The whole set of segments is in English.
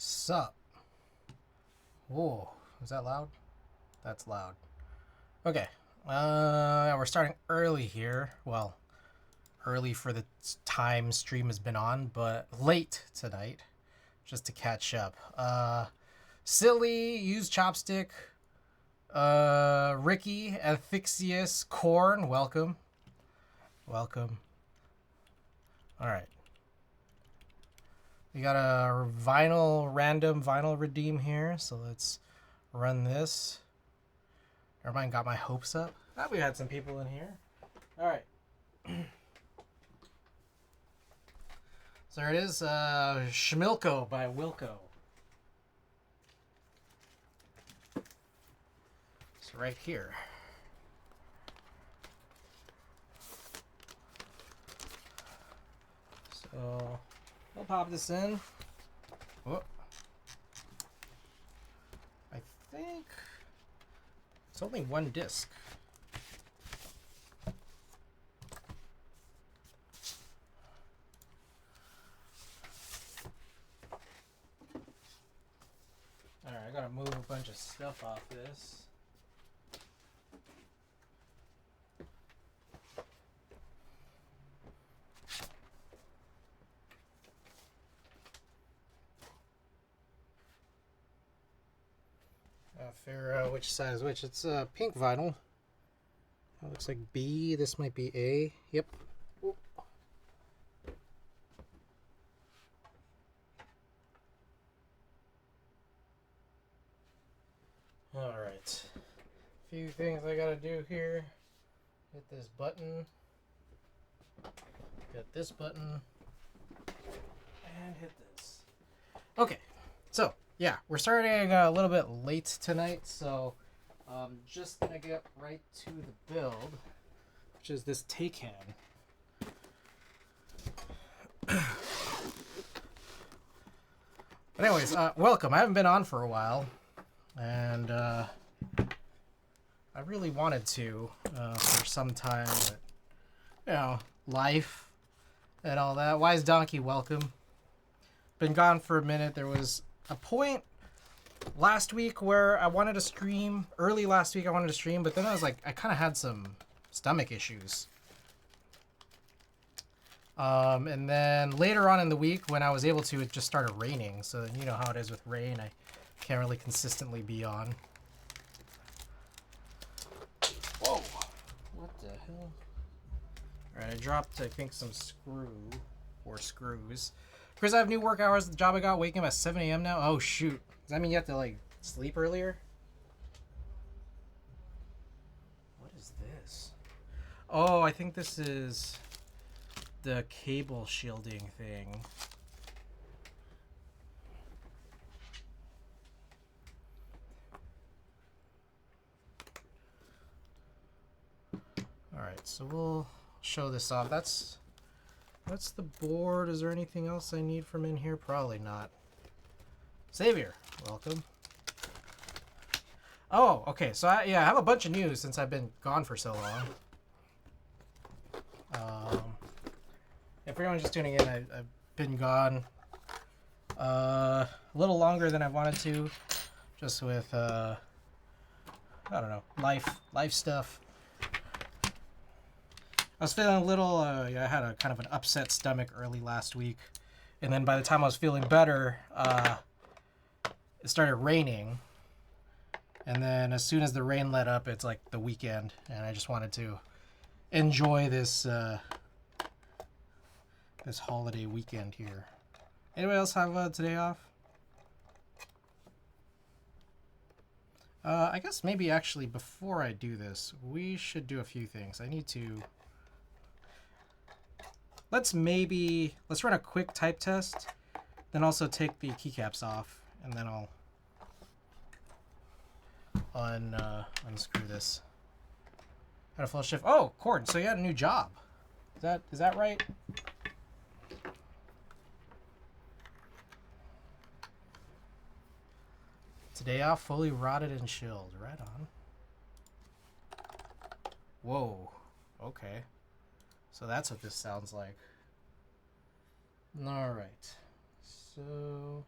Sup? Whoa, is that loud? That's loud. Okay, we're starting early here. Well, early for the time stream has been on, but late tonight, just to catch up. Silly, use chopstick. Ricky, Asphyxius, Corn, welcome. Welcome. Alright. We got a random vinyl redeem here, so let's run this. Everybody got my hopes up. Thought we had some people in here. Alright. So there it is, Schmilko by Wilco. So right here. So we'll pop this in. Whoop. I think it's only one disc. Alright, I gotta move a bunch of stuff off this. Figure out which side is which. It's pink vinyl. That looks like B. This might be A. Yep. Alright. A few things I gotta do here. Hit this button. Hit this button. And hit this. Okay. So, yeah, we're starting a little bit late tonight, so just gonna get right to the build, which is this taycan. But anyways, welcome. I haven't been on for a while, and I really wanted to for some time, but you know, life and all that. Wise Donkey, welcome. Been gone for a minute. There was a point last week where I wanted to stream. Early last week I wanted to stream, but then I was like, I kind of had some stomach issues. And then later on in the week when I was able to, it just started raining. So then you know how it is with rain. I can't really consistently be on. Whoa! What the hell? Alright, I dropped, I think, some screws. Chris, I have new work hours at the job I got, waking up at 7 a.m. now. Oh, shoot. Does that mean you have to, like, sleep earlier? What is this? Oh, I think this is the cable shielding thing. Alright, so we'll show this off. That's the board. Is there anything else I need from in here? Probably not. Xavier, welcome. Oh, okay. So I have a bunch of news since I've been gone for so long. If anyone's just tuning in, I've been gone a little longer than I wanted to, just with I don't know, life stuff. I was feeling a little, I had a kind of an upset stomach early last week. And then by the time I was feeling better, it started raining. And then as soon as the rain let up, it's like the weekend. And I just wanted to enjoy this this holiday weekend here. Anybody else have today off? I guess maybe actually before I do this, we should do a few things. I need to... Let's run a quick type test, then also take the keycaps off, and then I'll unscrew this. Had a full shift. Oh, Cord, so you had a new job. Is that right? Today off, fully rotted and chilled. Right on. Whoa. Okay. So that's what this sounds like. Alright. So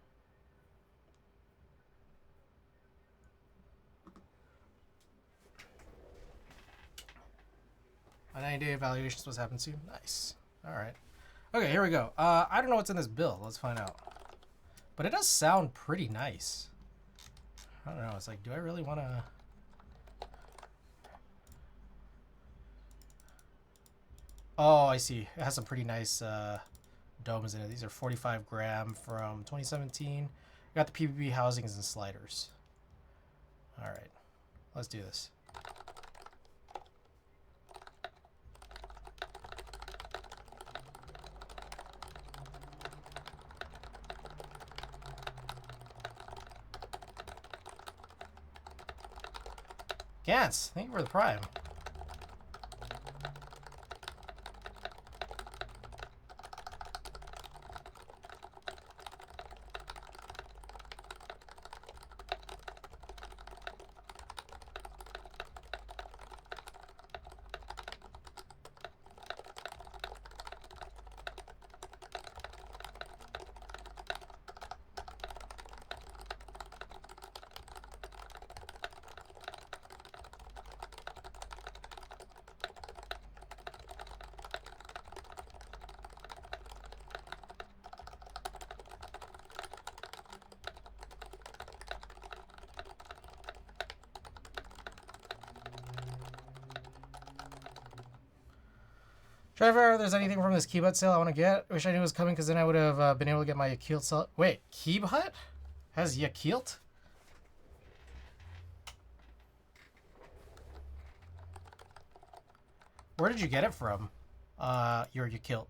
90-day evaluation is supposed to happen soon. Nice. All right. Okay, here we go. I don't know what's in this build. Let's find out. But it does sound pretty nice. I don't know. It's like, do I really want to... Oh, I see. It has some pretty nice domes in it. These are 45 gram from 2017. Got the PVB housings and sliders. All right. Let's do this. Gans, thank you for the prime. Try to figure out if there's anything from this Keeb Hut sale I want to get. Wish I knew it was coming because then I would have been able to get my Yakult sale. Wait, Keeb Hut has Yakult? Where did you get it from? Your Yakult.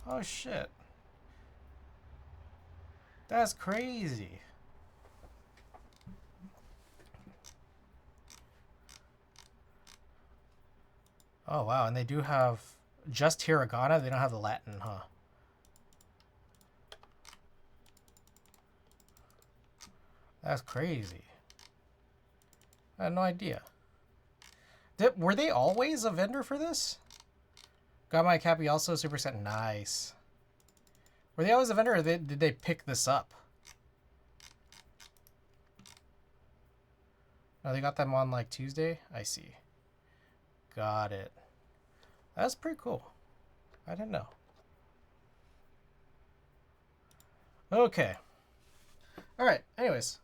Oh shit. That's crazy. Oh wow, and they do have just hiragana, they don't have the Latin, huh? That's crazy. I had no idea. Were they always a vendor for this? Got my Cappy also, Super Set. Nice. Were they always a vendor, or did they pick this up? Oh, they got them on like Tuesday? I see. Got it. That's pretty cool. I didn't know. Okay. Alright, anyways.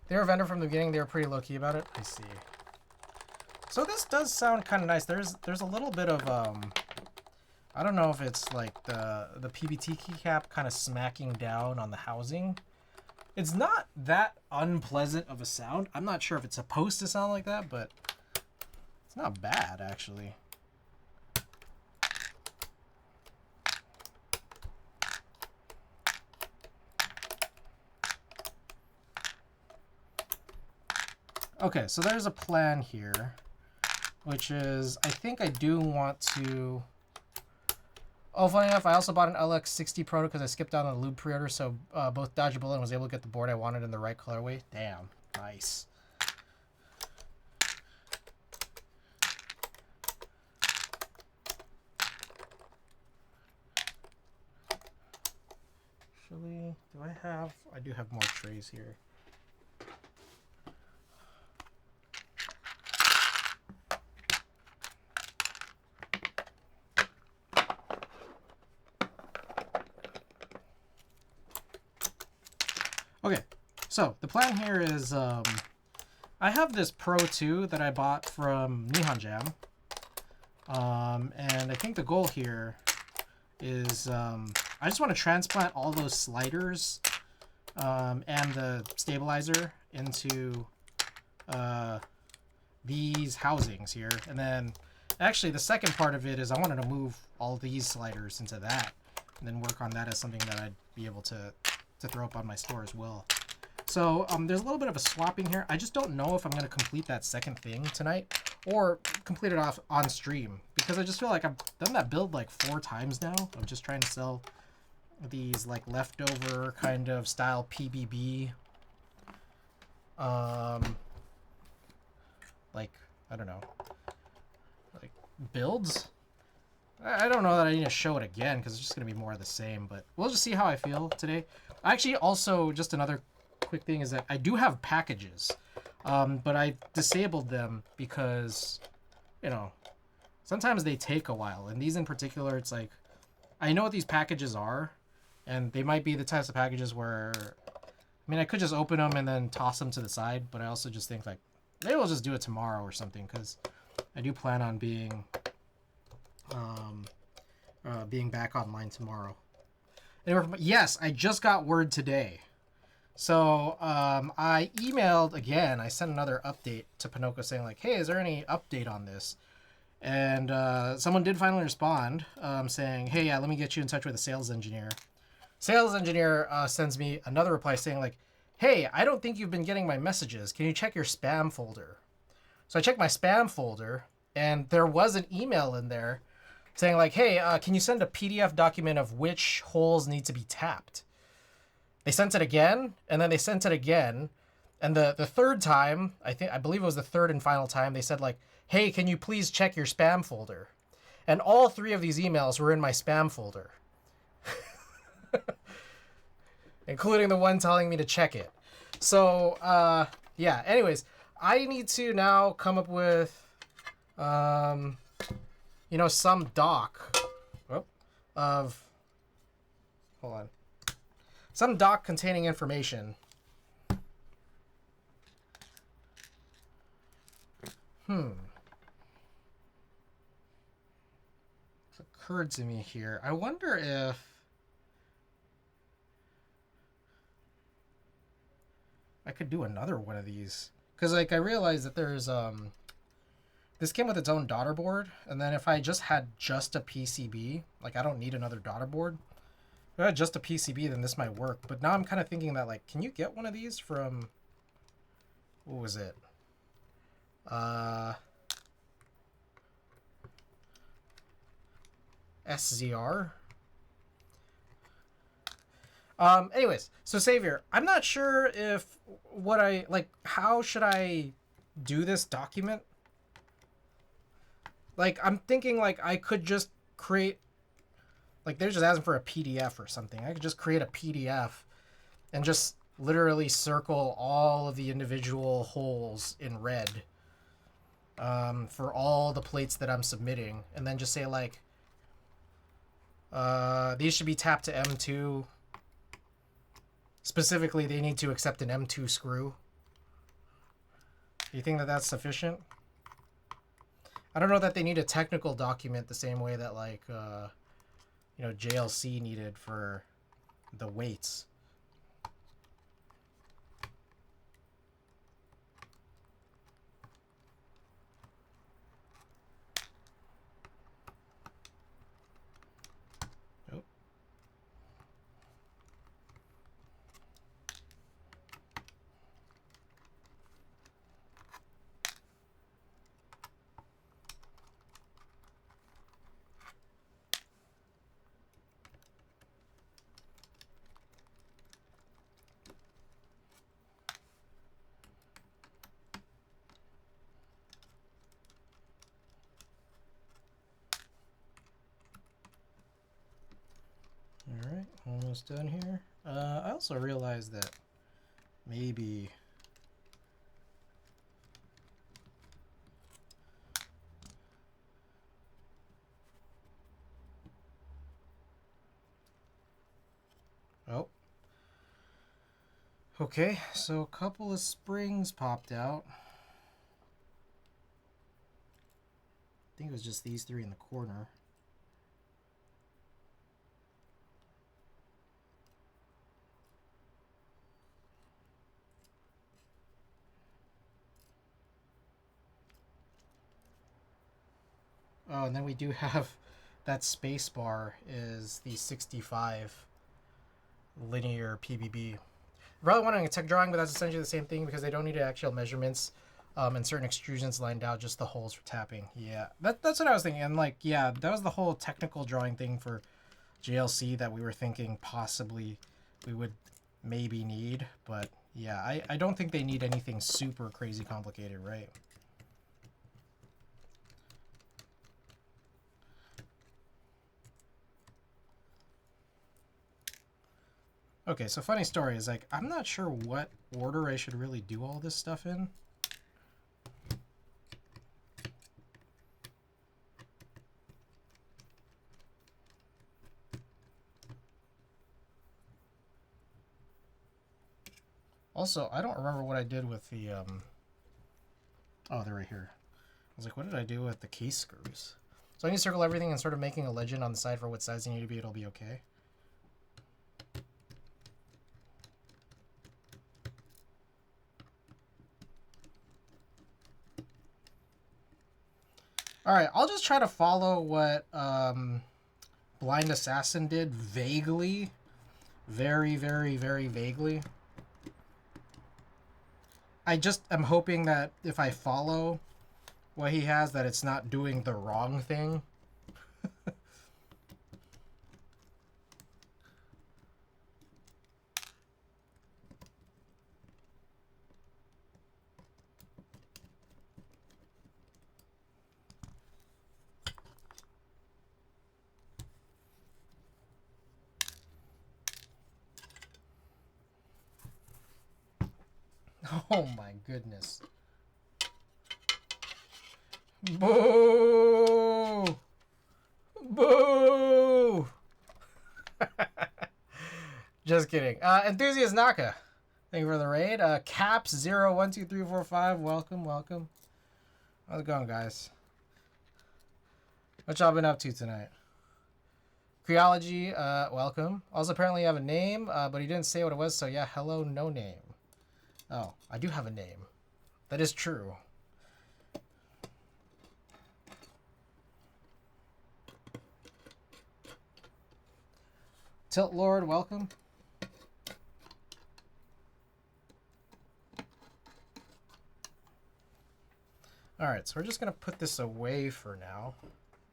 They were a vendor from the beginning. They were pretty low-key about it. I see. So this does sound kind of nice. There's a little bit of, I don't know if it's like the PBT keycap kind of smacking down on the housing. It's not that unpleasant of a sound. I'm not sure if it's supposed to sound like that, but it's not bad, actually. Okay, so there's a plan here, which is, I think I do want to... Oh, funny enough, I also bought an LX60 Proto because I skipped out on the lube pre-order, so both dodged a bullet and was able to get the board I wanted in the right colorway. Damn, nice. Actually, do I have... I do have more trays here. Okay, so the plan here is I have this Pro 2 that I bought from Nihon Jam. And I think the goal here is I just want to transplant all those sliders and the stabilizer into these housings here. And then actually the second part of it is I wanted to move all these sliders into that and then work on that as something that I'd be able to throw up on my store as well. So there's a little bit of a swapping here. I just don't know if I'm going to complete that second thing tonight or complete it off on stream, because I just feel like I've done that build like 4 times now. I'm just trying to sell these like leftover kind of style PBB like, I don't know, like builds. I don't know that I need to show it again because it's just going to be more of the same, but we'll just see how I feel today. Actually, also, just another quick thing is that I do have packages, but I disabled them because, you know, sometimes they take a while. And these in particular, it's like, I know what these packages are, and they might be the types of packages where, I mean, I could just open them and then toss them to the side, but I also just think, like, maybe we'll just do it tomorrow or something, because I do plan on being back online tomorrow. Anyway, yes, I just got word today. So I emailed again. I sent another update to Pinocchio saying like, "Hey, is there any update on this?" And someone did finally respond, saying, "Hey, yeah, let me get you in touch with a sales engineer." Sales engineer sends me another reply saying like, "Hey, I don't think you've been getting my messages. Can you check your spam folder?" So I checked my spam folder, and there was an email in there saying like, "Hey, can you send a PDF document of which holes need to be tapped?" They sent it again, and then they sent it again, and the third time, I believe it was the third and final time, they said like, "Hey, can you please check your spam folder?" And all three of these emails were in my spam folder, including the one telling me to check it. So yeah. Anyways, I need to now come up with some doc of, hold on, some doc containing information. It's occurred to me here. I wonder if I could do another one of these, because like I realized that there's this came with its own daughter board, and then if I just had just a PCB, like I don't need another daughter board. If I had just a PCB, then this might work. But now I'm kind of thinking that like, can you get one of these from, what was it? SZR. Anyways, so Savior, I'm not sure if how should I do this document? Like, I'm thinking like I could just create, like they're just asking for a PDF or something. I could just create a PDF and just literally circle all of the individual holes in red for all the plates that I'm submitting, and then just say like, these should be tapped to M2. Specifically, they need to accept an M2 screw. Do you think that that's sufficient? I don't know that they need a technical document the same way that like JLC needed for the weights. Alright, almost done here. I also realized that maybe okay, so a couple of springs popped out. I think it was just these three in the corner. Oh, and then we do have that space bar is the 65 linear PBB. You're probably wondering a tech drawing, but that's essentially the same thing because they don't need actual measurements and certain extrusions lined out, just the holes for tapping. Yeah, that's what I was thinking. And like, yeah, that was the whole technical drawing thing for JLC that we were thinking possibly we would maybe need. But yeah, I don't think they need anything super crazy complicated, right? Okay, so funny story is like, I'm not sure what order I should really do all this stuff in. Also, I don't remember what I did with the, oh, they're right here. I was like, what did I do with the case screws? So I need to circle everything and sort of making a legend on the side for what size you need to be. It'll be okay. Alright, I'll just try to follow what Blind Assassin did vaguely. Very, very, very vaguely. I just am hoping that if I follow what he has, that it's not doing the wrong thing. Oh my goodness. Boo! Boo! Just kidding. Enthusiast Naka, thank you for the raid. Caps 012345, welcome, welcome. How's it going, guys? What y'all been up to tonight? Creology, welcome. Also, apparently you have a name, but he didn't say what it was, so yeah, hello, no name. Oh, I do have a name. That is true. Tilt Lord, welcome. Alright, so we're just going to put this away for now.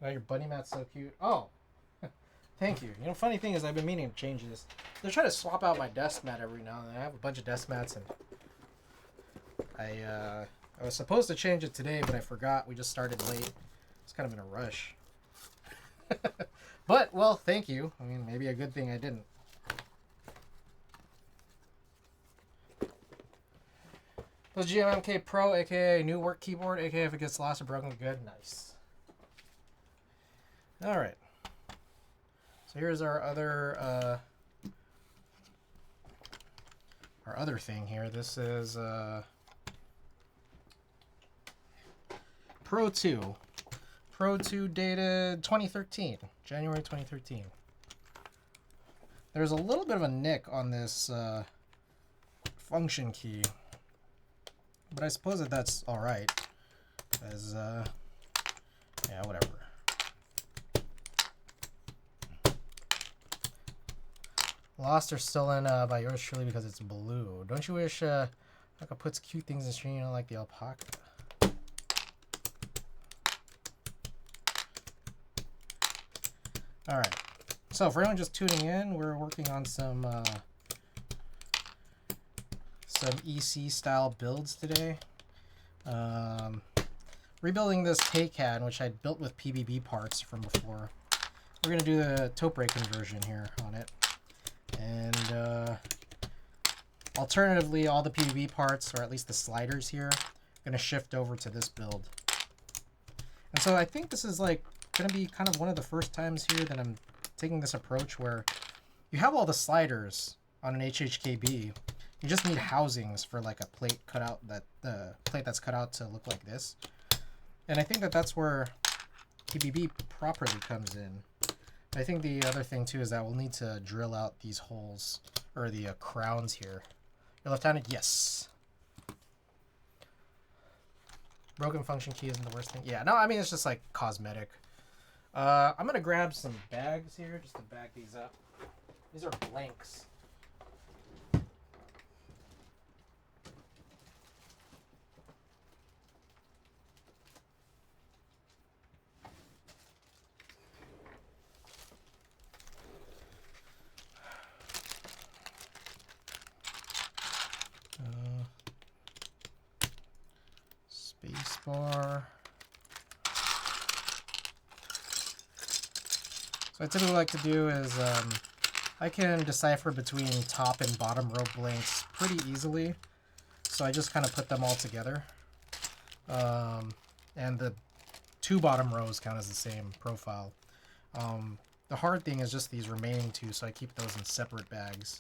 Oh, your bunny mat's so cute. Oh, thank you. You know, funny thing is I've been meaning to change this. They're trying to swap out my desk mat every now and then. I have a bunch of desk mats, and I was supposed to change it today, but I forgot. We just started late. It's kind of in a rush. But, well, thank you. I mean, maybe a good thing I didn't. Those GMMK Pro, aka new work keyboard, aka if it gets lost or broken, good. Nice. Alright. So here's our other thing here. This is Pro 2. Pro 2 dated 2013. January 2013. There's a little bit of a nick on this function key, but I suppose that's alright. As, yeah, whatever. Lost or stolen by yours truly because it's blue. Don't you wish Alpaca puts cute things in stream, you know, like the alpaca? Alright, so for anyone just tuning in, we're working on some EC style builds today. Rebuilding this taycan, which I built with PBB parts from before. We're going to do the topre conversion here on it. And alternatively, all the PBB parts, or at least the sliders here, are going to shift over to this build. And so I think this is like going to be kind of one of the first times here that I'm taking this approach where you have all the sliders on an HHKB. You just need housings for like a plate cut out, that the plate that's cut out to look like this. And I think that that's where PBB properly comes in. I think the other thing too is that we'll need to drill out these holes, or the crowns here. You're left-handed? Yes. Broken function key isn't the worst thing. Yeah, no, I mean, it's just like cosmetic. I'm going to grab some bags here just to bag these up. These are blanks. Spacebar. So what I typically like to do is I can decipher between top and bottom row blanks pretty easily. So I just kind of put them all together. And the 2 bottom rows count as the same profile. The hard thing is just these remaining 2, so I keep those in separate bags.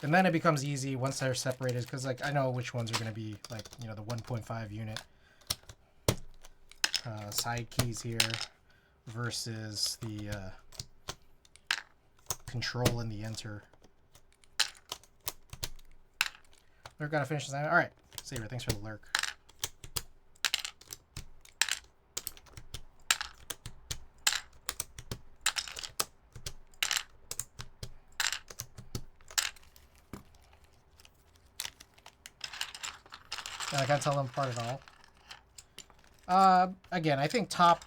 And then it becomes easy once they're separated, because like I know which ones are going to be like, you know, the 1.5 unit side keys here versus the control and the enter. Lurk gotta finish this. Alright, Saber, thanks for the lurk. I can't tell them apart at all. Again, I think top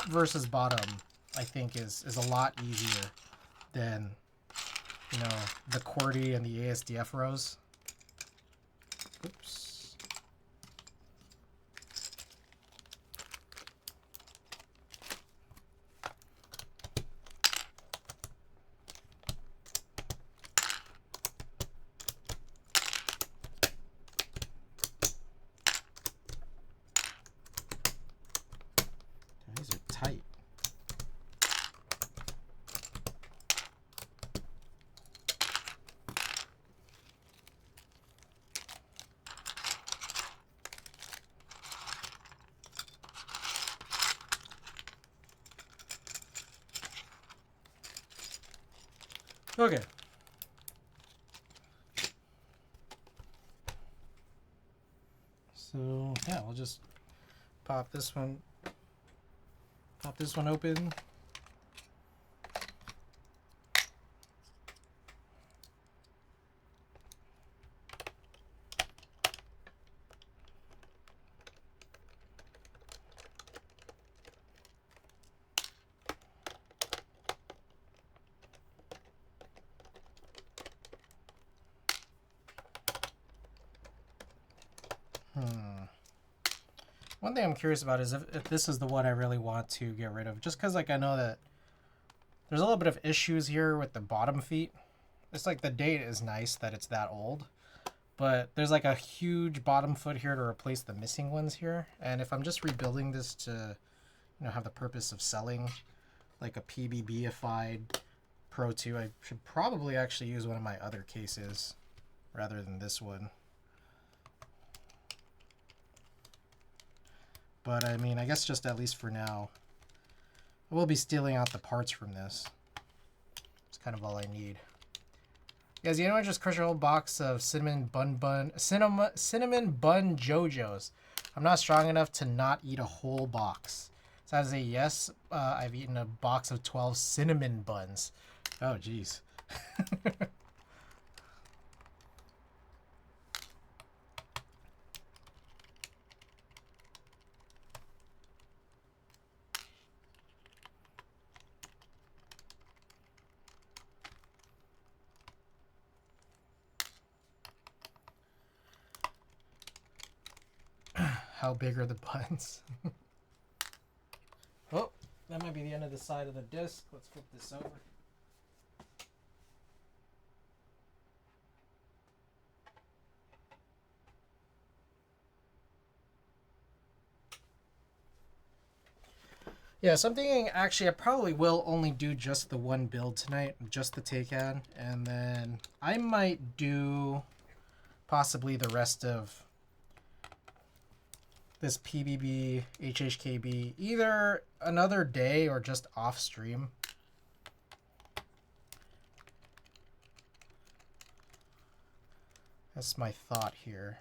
versus bottom, I think is a lot easier than, you know, the QWERTY and the ASDF rows. Oops. These are tight. Okay. So yeah, we'll just pop this one open. One thing I'm curious about is if this is the one I really want to get rid of. Just because like I know that there's a little bit of issues here with the bottom feet. It's like the date is nice that it's that old. But there's like a huge bottom foot here to replace the missing ones here. And if I'm just rebuilding this to, you know, have the purpose of selling like a PBB-ified Pro 2, I should probably actually use one of my other cases rather than this one. But I mean, I guess just at least for now, I will be stealing out the parts from this. It's kind of all I need. Guys, you know, I just crushed a whole box of cinnamon bun JoJo's. I'm not strong enough to not eat a whole box. So I say yes. I've eaten a box of 12 cinnamon buns. Oh, jeez. How big are the buns? Oh, that might be the end of the side of the disc. Let's flip this over. Yeah, so I'm thinking actually I probably will only do just the one build tonight, just the taycan, and then I might do possibly the rest of this PBB, HHKB, either another day or just off stream. That's my thought here.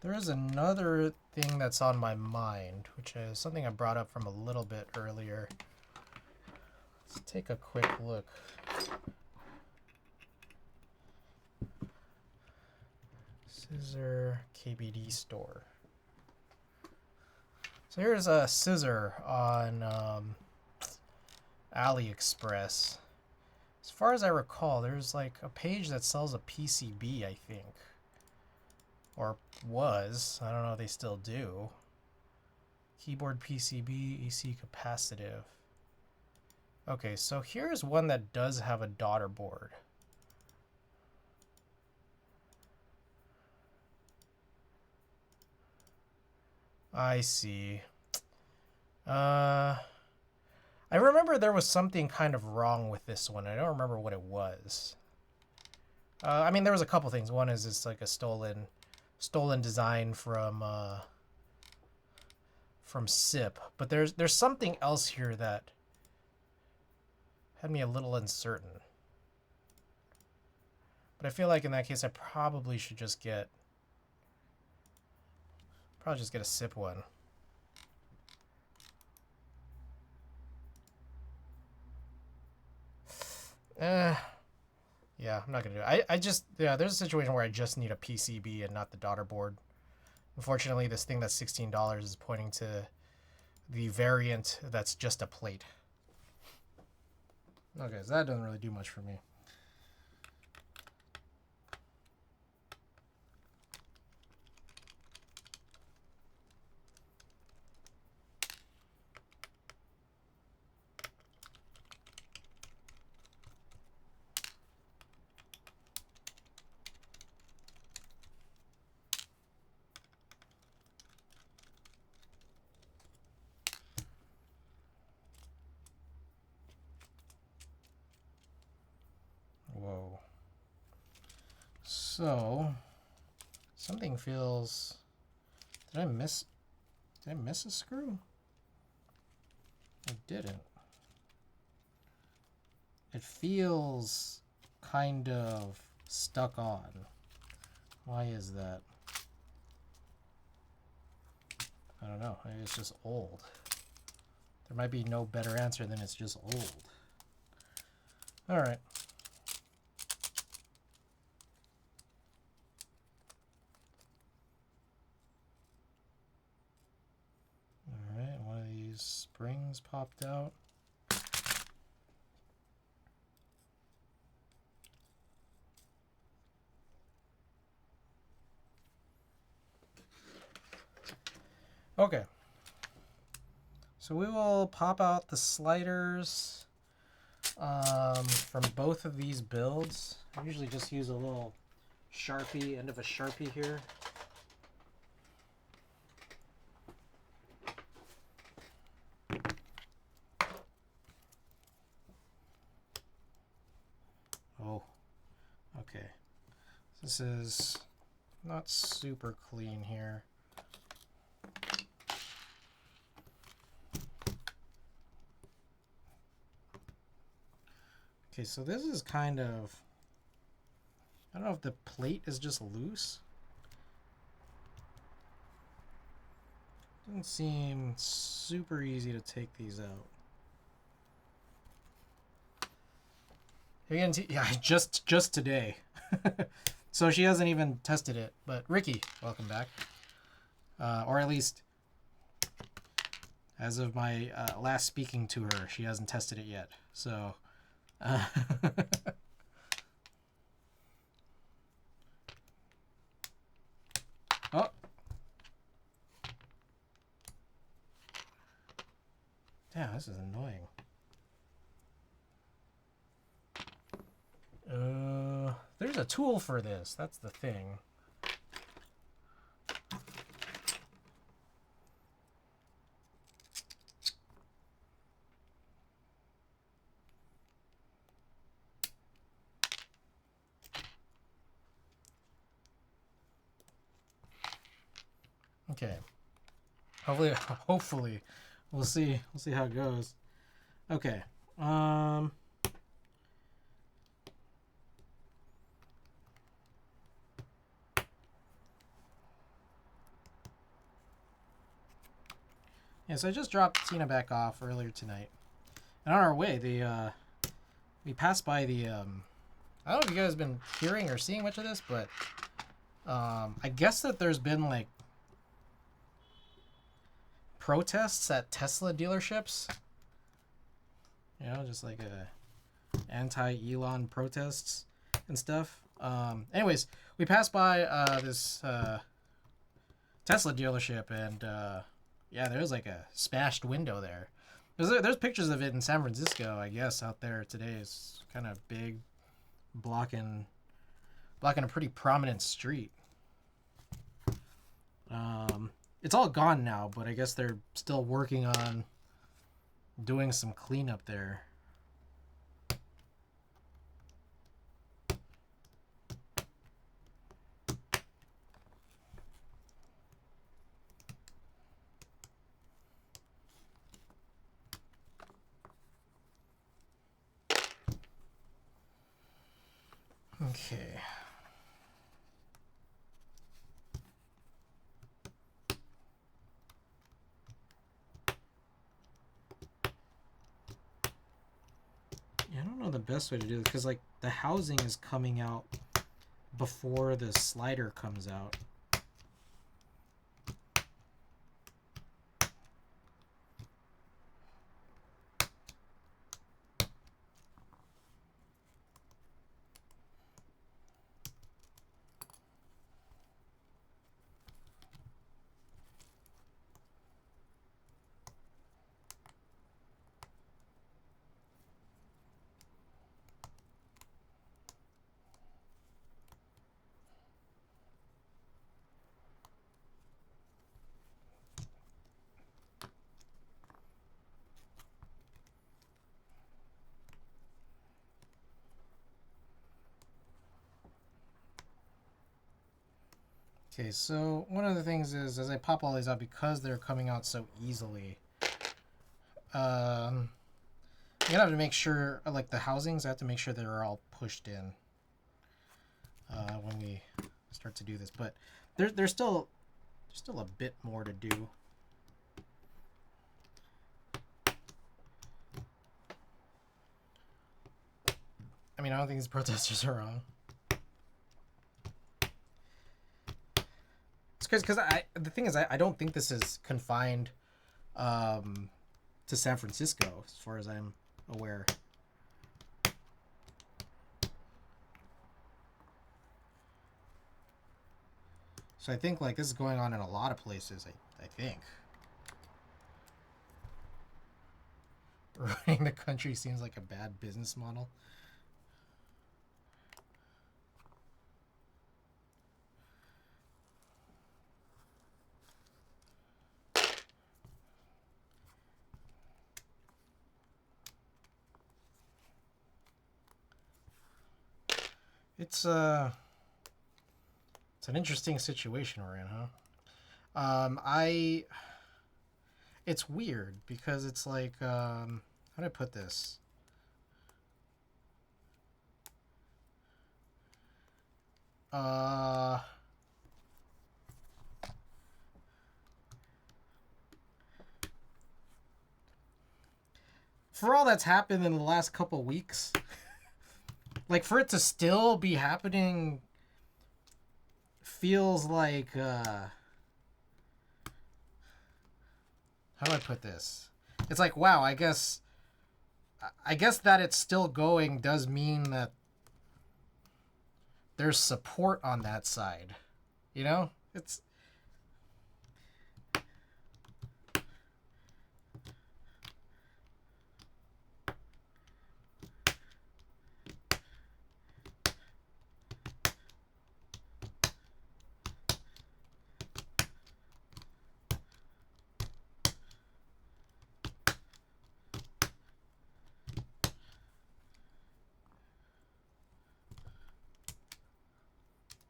There is another thing that's on my mind, which is something I brought up from a little bit earlier. Let's take a quick look. Scissor KBD store. So here's a scissor on AliExpress. As far as I recall, there's like a page that sells a PCB, I think. Or was. I don't know if they still do. Keyboard PCB, AC capacitive. Okay, so here's one that does have a daughter board. I see. I remember there was something kind of wrong with this one. I don't remember what it was. I mean, there was a couple things. One is it's like a stolen design from SIP, but there's something else here that had me a little uncertain. But I feel like in that case, I probably should just get a SIP one. Yeah, I'm not gonna do it. There's a situation where I just need a PCB and not the daughter board. Unfortunately, this thing that's $16 is pointing to the variant that's just a plate. Okay, so that doesn't really do much for me. Whoa. So, something feels... Did I miss a screw? I didn't. It feels kind of stuck on. Why is that? I don't know. Maybe it's just old. There might be no better answer than it's just old. All right. All right, one of these springs popped out. Okay. So we will pop out the sliders from both of these builds. I usually just use a little Sharpie, end of a Sharpie here. Oh, okay. This is not super clean here. Okay, so this is kind of, I don't know if the plate is just loose. Doesn't seem super easy to take these out. Again, yeah, just today. So she hasn't even tested it. But Ricky, welcome back. Or at least, as of my last speaking to her, she hasn't tested it yet. So... Oh. Damn, this is annoying. There's a tool for this. That's the thing. Okay. Hopefully, we'll see how it goes. Okay. Yeah, so I just dropped Tina back off earlier tonight, and on our way, we passed by the. I don't know if you guys have been hearing or seeing much of this, but I guess that there's been like protests at Tesla dealerships. You know, just like anti-Elon protests and stuff. Anyways, we passed by this Tesla dealership, and Yeah, there's like a smashed window there. There's pictures of it in San Francisco, I guess, out there today. It's kind of big, blocking a pretty prominent street. It's all gone now, but I guess they're still working on doing some cleanup there. Okay. Yeah, I don't know the best way to do it because like the housing is coming out before the slider comes out. Okay, so one of the things is as I pop all these out, because they're coming out so easily, I'm gonna have to make sure, like the housings, I have to make sure they're all pushed in when we start to do this. But there's still a bit more to do. I mean, I don't think these protesters are wrong. It's crazy because the thing is, I don't think this is confined to San Francisco, as far as I'm aware. So I think like this is going on in a lot of places. I think. Running the country seems like a bad business model. It's an interesting situation we're in, huh? It's weird because it's like how do I put this? For all that's happened in the last couple weeks, like for it to still be happening feels like how do I put this? It's like, wow, I guess that it's still going does mean that there's support on that side. You know? It's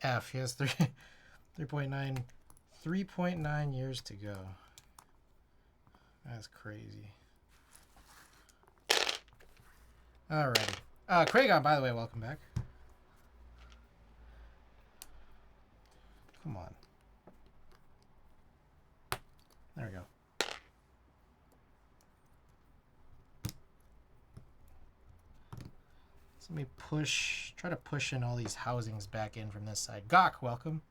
F. He has 3.9 years to go. That's crazy. Alrighty. Kragon, by the way, welcome back. Come on. There we go. So let me try to push in all these housings back in from this side. Gok, welcome.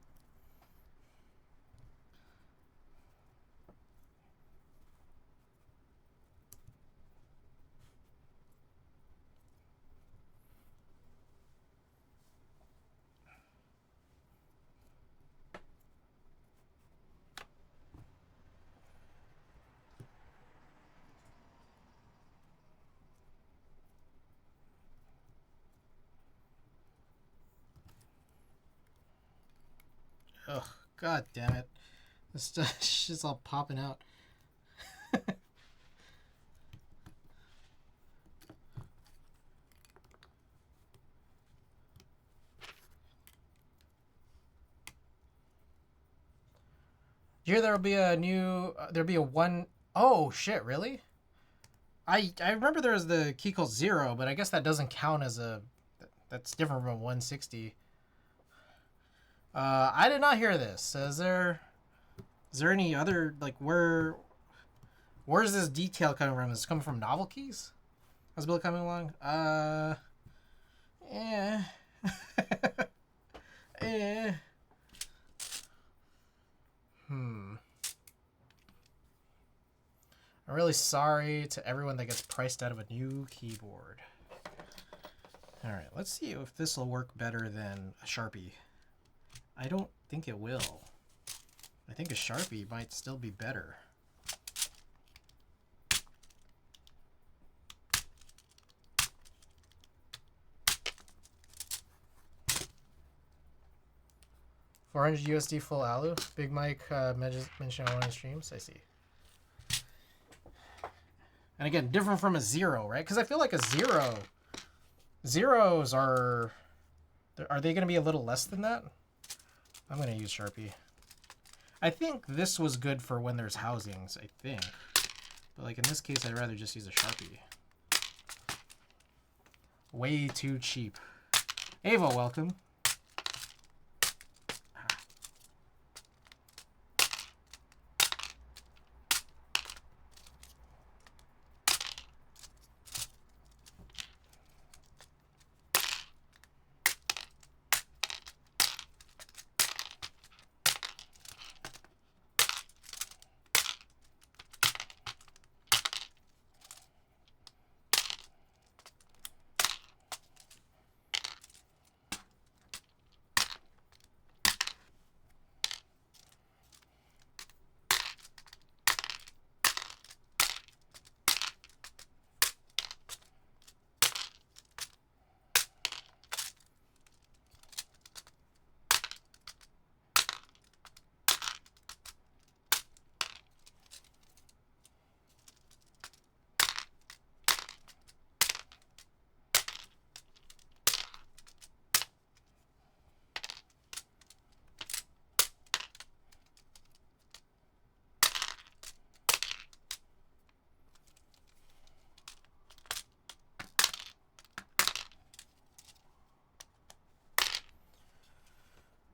Ugh, god damn it. This shit's all popping out. You hear there'll be a new, there'll be a one, oh shit, really? I remember there was the key called 0, but I guess that doesn't count as a, that's different from 160. I did not hear this. Is there any other, like, where's this detail coming from? Is it coming from novel keys? How's Bill coming along? Yeah. Eh. I'm really sorry to everyone that gets priced out of a new keyboard. Alright, let's see if this will work better than a Sharpie. I don't think it will. I think a Sharpie might still be better. $400 full alu. Big Mike mentioned on one of the streams. I see. And again, different from a 0, right? Because I feel like a 0... Zeros are they going to be a little less than that? I'm going to use Sharpie. I think this was good for when there's housings, I think. But like in this case, I'd rather just use a Sharpie. Way too cheap. Ava, welcome.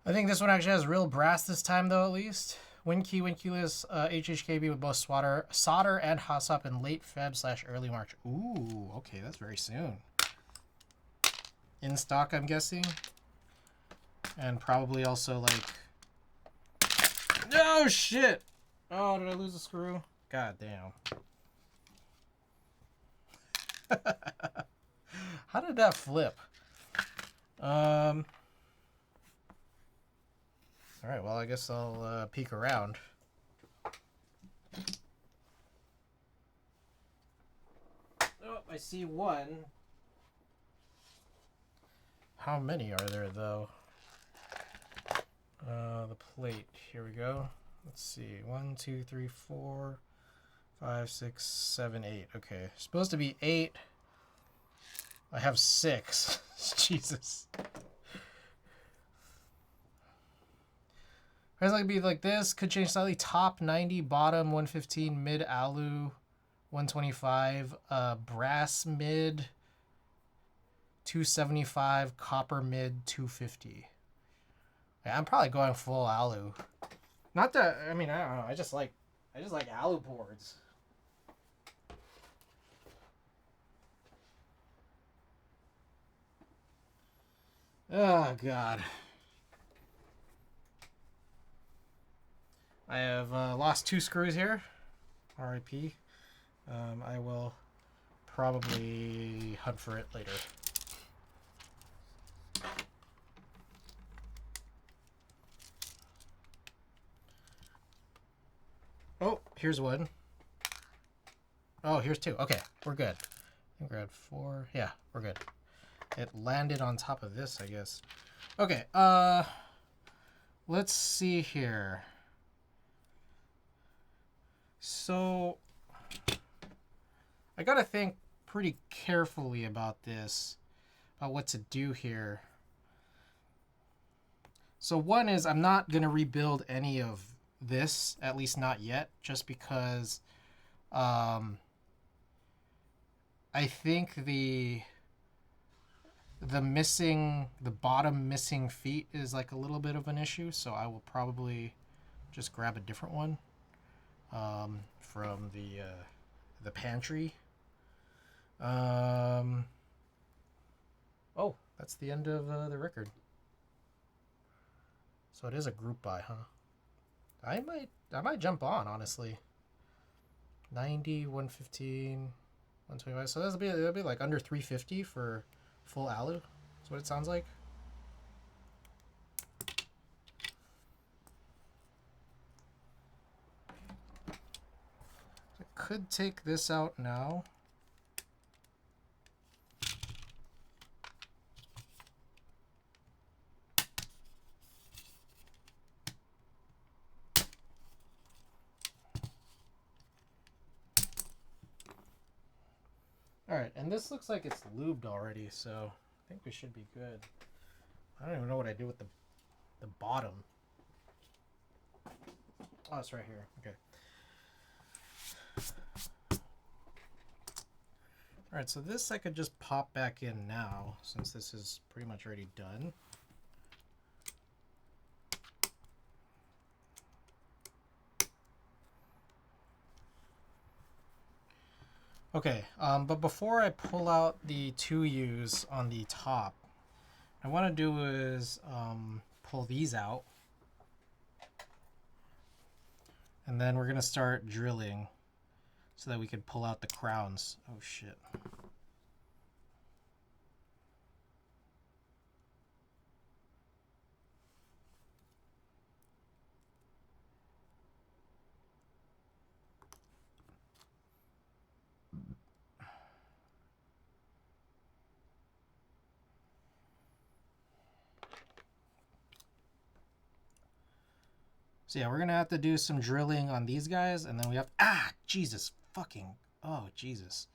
I think this one actually has real brass this time, though, at least. WinKey, WinKeyless, HHKB with both solder and hot swap in late Feb/early March. Ooh, okay, that's very soon. In stock, I'm guessing. And probably also, like... No, shit! Oh, did I lose a screw? God damn. How did that flip? Alright, well, I guess I'll peek around. Oh, I see one. How many are there, though? The plate. Here we go. Let's see. 1, 2, 3, 4, 5, 6, 7, 8. Okay. Supposed to be 8. I have 6. Jesus. Price like be like this. Could change slightly. Top 90, bottom 115, mid alu 125, brass mid 275, copper mid 250. Yeah, I'm probably going full alu. Not that, I mean, I don't know. I just like alu boards. Oh God. I have lost 2 screws here. RIP. I will probably hunt for it later. Oh, here's one. Oh, here's 2. Okay, we're good. I think we're at 4. Yeah, we're good. It landed on top of this, I guess. Okay, let's see here. So I gotta think pretty carefully about this, about what to do here. So one is I'm not gonna rebuild any of this, at least not yet, just because I think the bottom missing feet is like a little bit of an issue, so I will probably just grab a different one from the pantry. Oh, that's the end of the record. So it is a group buy, huh? I might jump on, honestly. 90, 115, 125. So that'll be like under 350 for full alu. That's what it sounds like. I could take this out now. Alright, and this looks like it's lubed already, so I think we should be good. I don't even know what I do with the bottom. Oh, it's right here. Okay. Alright, so this I could just pop back in now, since this is pretty much already done. Okay, but before I pull out the 2Us on the top, what I want to do is pull these out. And then we're going to start drilling so that we can pull out the crowns. Oh, shit. So yeah, we're going to have to do some drilling on these guys, and then we have... Ah! Jesus fucking... Oh, Jesus.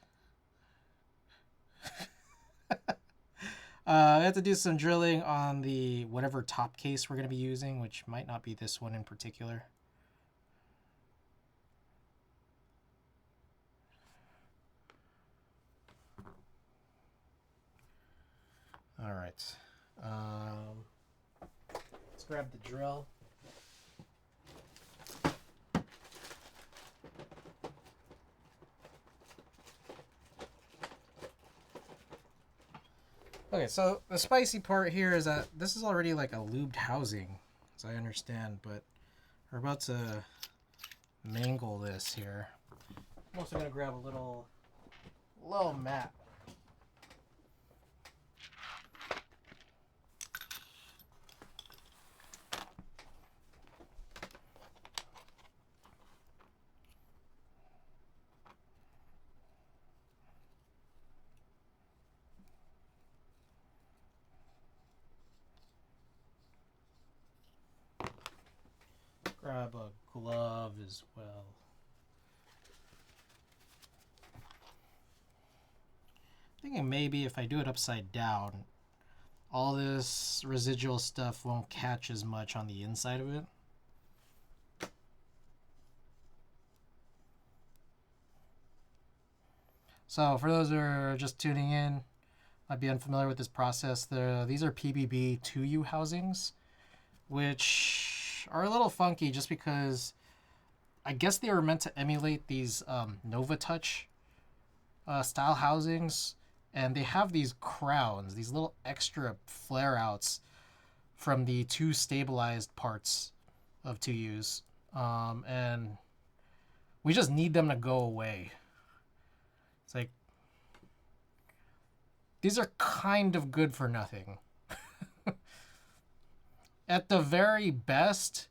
We have to do some drilling on the whatever top case we're going to be using, which might not be this one in particular. All right. Let's grab the drill. Okay, so the spicy part here is that this is already like a lubed housing, as I understand, but we're about to mangle this here. I'm also going to grab a little mat. Grab a glove as well. Thinking maybe if I do it upside down, all this residual stuff won't catch as much on the inside of it. So for those who are just tuning in, might be unfamiliar with this process, these are PBB 2U housings, which are a little funky just because I guess they were meant to emulate these Nova Touch style housings, and they have these crowns, these little extra flare outs from the two stabilized parts of 2Us, and we just need them to go away. It's like, these are kind of good for nothing. At the very best,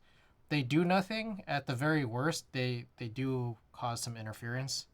they do nothing. At the very worst, they do cause some interference.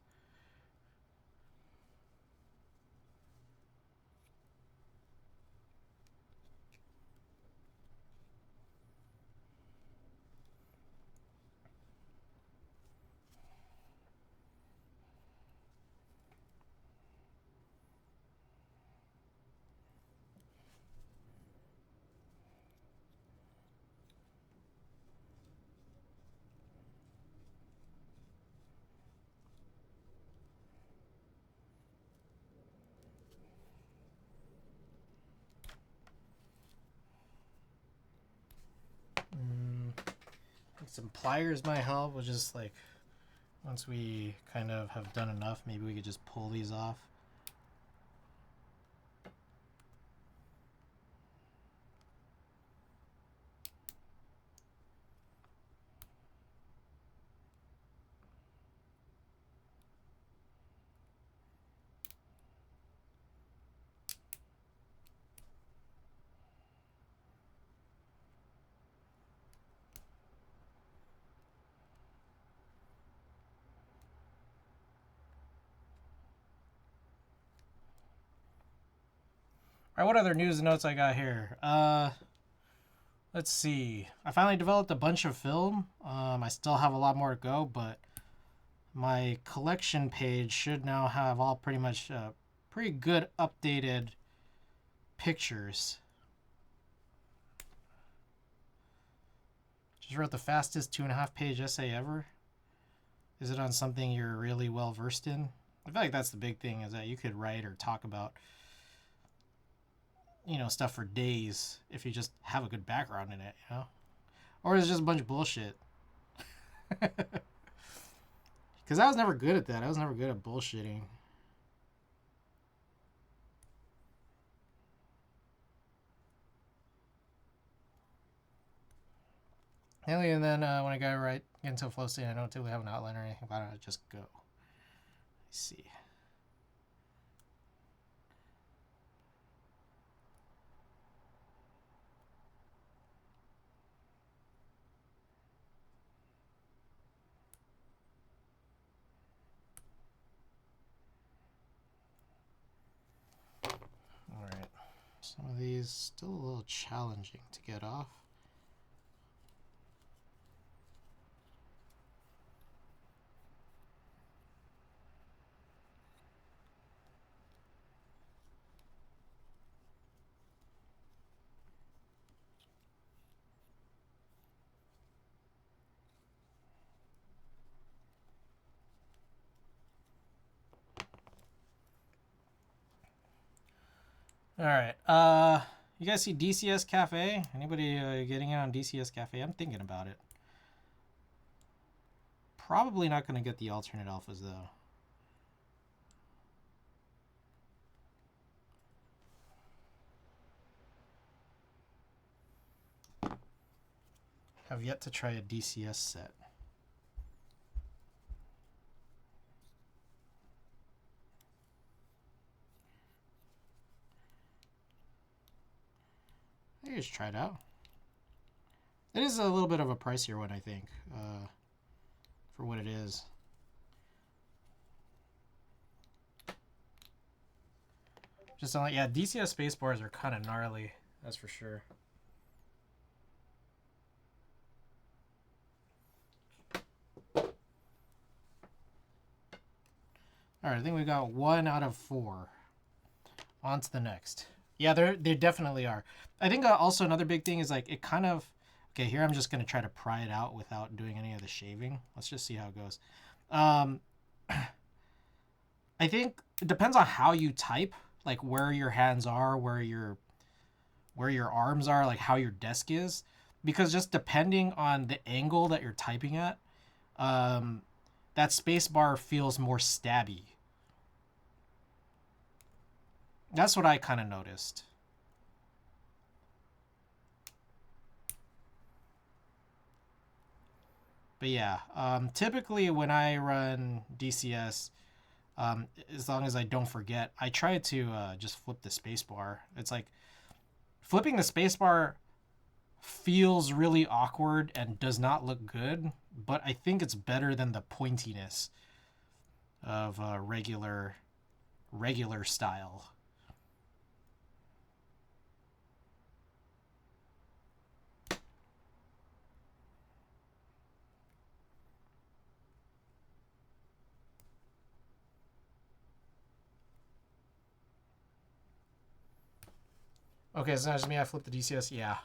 some pliers might help. We'll just like, once we kind of have done enough, maybe we could just pull these off. All right, what other news and notes I got here? Let's see. I finally developed a bunch of film. I still have a lot more to go, but my collection page should now have all pretty much pretty good updated pictures. Just wrote the fastest 2.5-page essay ever. Is it on something you're really well versed in? I feel like that's the big thing, is that you could write or talk about, you know, stuff for days if you just have a good background in it, you know? Or is it just a bunch of bullshit? Because I was never good at that. I was never good at bullshitting. And then when I go right into a flow state, I don't typically have an outline or anything about it. I just go. Let's see. All right. Some of these still a little challenging to get off. All right. You guys see DCS Cafe? Anybody getting in on DCS Cafe? I'm thinking about it. Probably not going to get the alternate alphas though. Have yet to try a DCS set. I just try it out. It is a little bit of a pricier one, I think, for what it is. Just like, yeah, DCS spacebars are kind of gnarly, that's for sure. All right, I think we got 1 out of 4. On to the next. Yeah, they definitely are. I think also another big thing is like it kind of, okay, here I'm just going to try to pry it out without doing any of the shaving. Let's just see how it goes. I think it depends on how you type, like where your hands are, where your arms are, like how your desk is, because just depending on the angle that you're typing at, that space bar feels more stabby. That's what I kind of noticed. But yeah, typically when I run DCS, as long as I don't forget, I try to just flip the spacebar. It's like flipping the spacebar feels really awkward and does not look good, but I think it's better than the pointiness of regular style. Okay, so now just me. I flip the DCS. Yeah.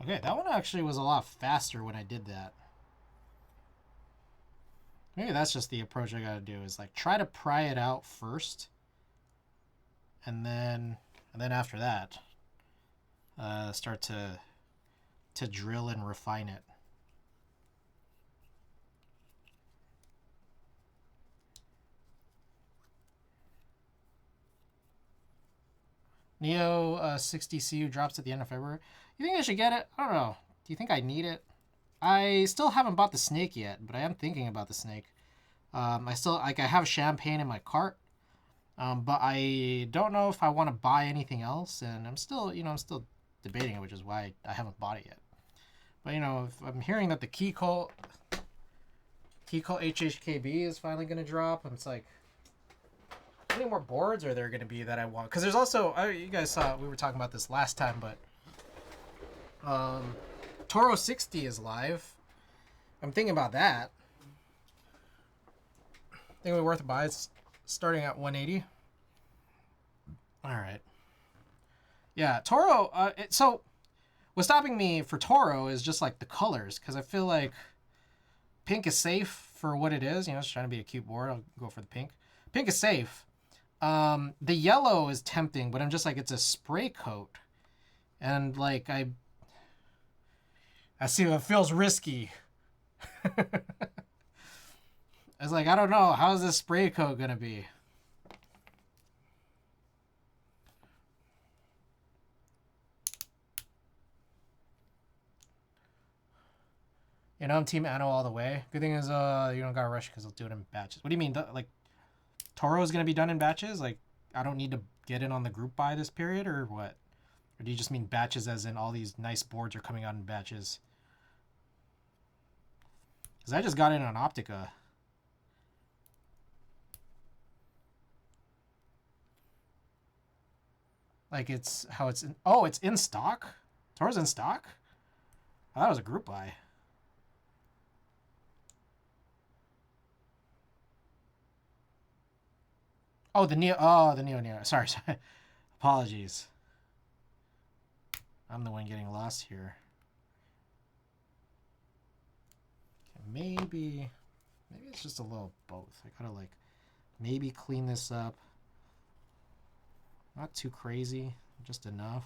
Okay, that one actually was a lot faster when I did that. Maybe that's just the approach I gotta do, is like try to pry it out first. And then after that, start to drill and refine it. Neo 60 CU drops at the end of February. You think I should get it? I don't know. Do you think I need it? I still haven't bought the snake yet, but I am thinking about the snake. I still I have champagne in my cart, but I don't know if I want to buy anything else, and I'm still debating it, which is why I haven't bought it yet. But if I'm hearing that the Kiko HHKB is finally going to drop, and it's like, how many more boards are there going to be that I want? Because there's also, you guys saw, we were talking about this last time, but Toro 60 is live. I'm thinking about that. I think it'll be worth a buy. It's starting at 180. All right. Yeah, Toro. So what's stopping me for Toro is just like the colors, because I feel like pink is safe for what it is. It's trying to be a cute board. I'll go for the pink. Pink is safe. The yellow is tempting, but I'm just like, it's a spray coat, and like I see it feels risky. I was like, I don't know, how's this spray coat gonna be? I'm Team Anno all the way. Good thing is, you don't gotta rush because I'll do it in batches. What do you mean? Like, Toro is gonna be done in batches? Like, I don't need to get in on the group buy this period, or what? Or do you just mean batches as in all these nice boards are coming out in batches? Because I just got in on Optica. Like, it's how it's in. Oh, it's in stock? Toro's in stock? I thought it was a group buy. Oh, the Neo. Sorry. Apologies. I'm the one getting lost here. Okay, maybe it's just a little both. I gotta like maybe clean this up. Not too crazy, just enough.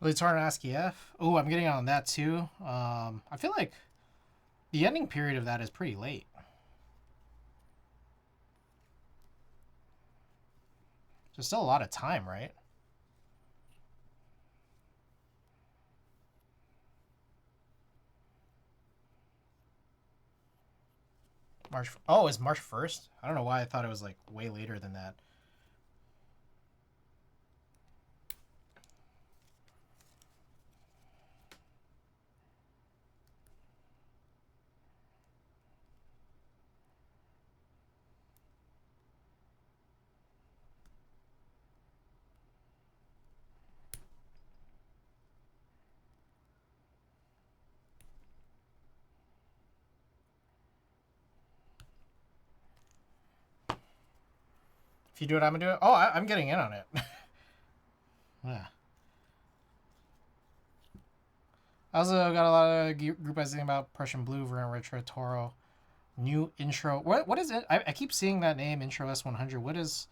Really hard on ASCII F. Oh, I'm getting on that too. I feel like the ending period of that is pretty late. There's still a lot of time, right? March. Oh, it's March 1st? I don't know why I thought it was like way later than that. If you do it, I'm gonna do it. Oh, I'm getting in on it. Yeah. I also got a lot of group I was thinking about Prussian Blue, Verona Retro, Toro, new intro. What is it? I keep seeing that name, Intro S100. What is?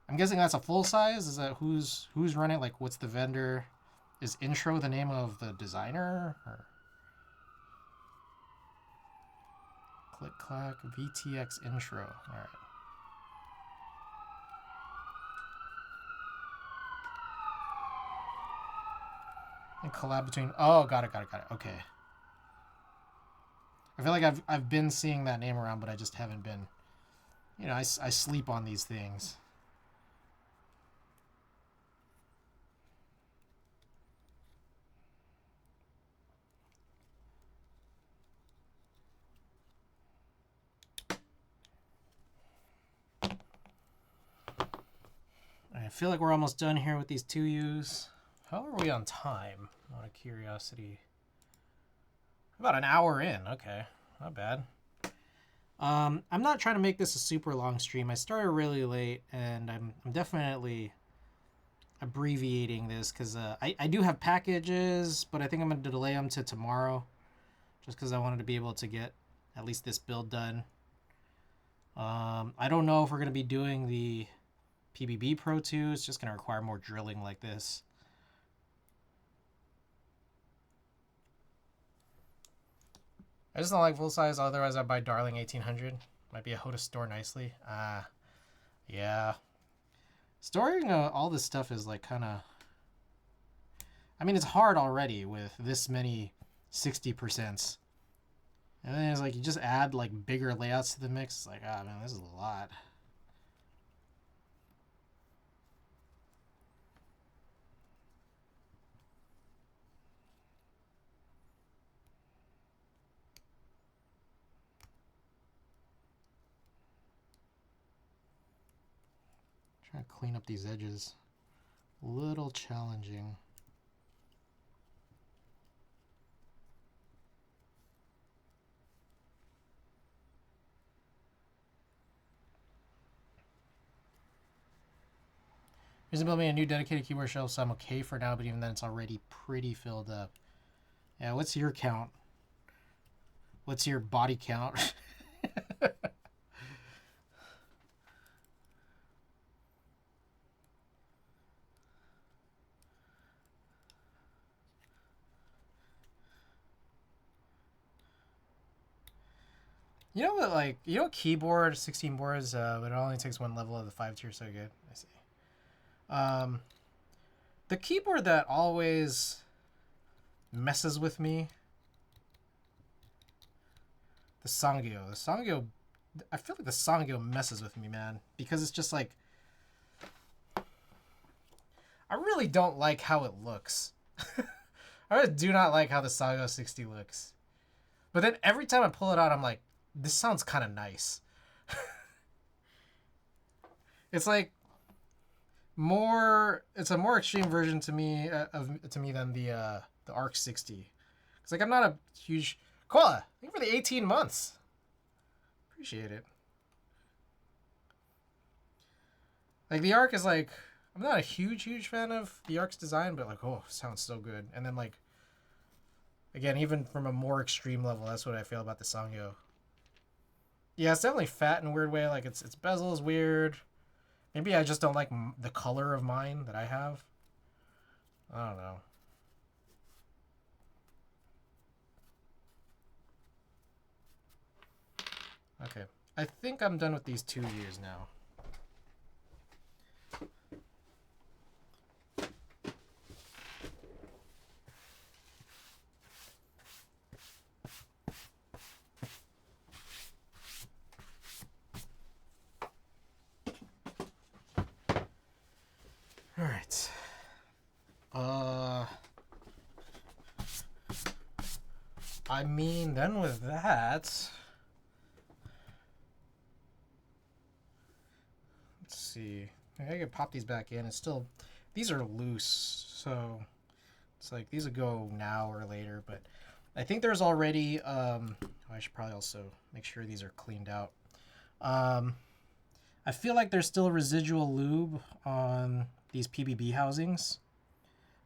I'm guessing that's a full size. Is that who's running? Like, what's the vendor? Is intro the name of the designer? Or... Click clack VTX intro. All right. And collab between. Oh, got it. Okay. I feel like I've been seeing that name around, but I just haven't been. You know, I sleep on these things. I feel like we're almost done here with these 2Us. How are we on time? Out of curiosity. About an hour in. Okay, not bad. I'm not trying to make this a super long stream. I started really late, and I'm definitely abbreviating this because I do have packages, but I think I'm going to delay them to tomorrow just because I wanted to be able to get at least this build done. I don't know if we're going to be doing the PBB Pro 2. It's just going to require more drilling like this. I just don't like full size, otherwise I'd buy Darling 1800. Might be a hoe to store nicely. Yeah. Storing all this stuff is like kind of... I mean, it's hard already with this many 60%. And then it's like you just add like bigger layouts to the mix. It's like, ah, man, this is a lot. Trying to clean up these edges. A little challenging. Here's build me a new dedicated keyboard shelf, so I'm okay for now, but even then it's already pretty filled up. Yeah, what's your count? What's your body count? You know what, like, you know keyboard, 16 boards, but it only takes one level of the 5 tier, so good. I see. The keyboard that always messes with me, the Sangyo. The Sangyo, I feel like the Sangyo messes with me, man, because it's just like, I really don't like how it looks. I really do not like how the Sangyo 60 looks. But then every time I pull it out, I'm like, this sounds kind of nice. It's like it's a more extreme version to me than the Arc 60. It's like I'm not a huge Koala. Thank you for the 18 months. Appreciate it. Like the Arc is like, I'm not a huge fan of the Arc's design, but like, oh, sounds so good. And then like, again, even from a more extreme level, that's what I feel about the Sangyo. Yeah, it's definitely fat in a weird way. Like its bezel is weird. Maybe I just don't like the color of mine that I have. I don't know. Okay, I think I'm done with these 2 years now. All right. I mean, then with that, let's see. I can pop these back in. It's still, these are loose, so it's like these would go now or later. But I think there's already. I should probably also make sure these are cleaned out. I feel like there's still residual lube on these PBB housings,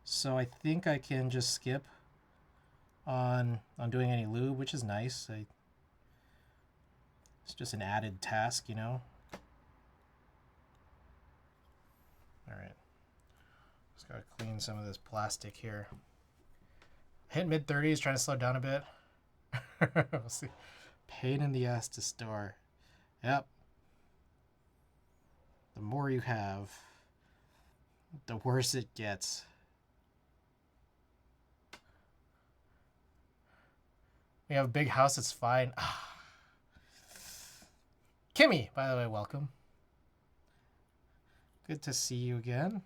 so I think I can just skip on doing any lube, which is nice. It's just an added task, you know. All right. Just gotta clean some of this plastic here. Hit mid-30s, trying to slow down a bit. We'll see. Pain in the ass to store. Yep. The more you have, the worse it gets. We have a big house, it's fine. Kimmy, by the way, welcome. Good to see you again.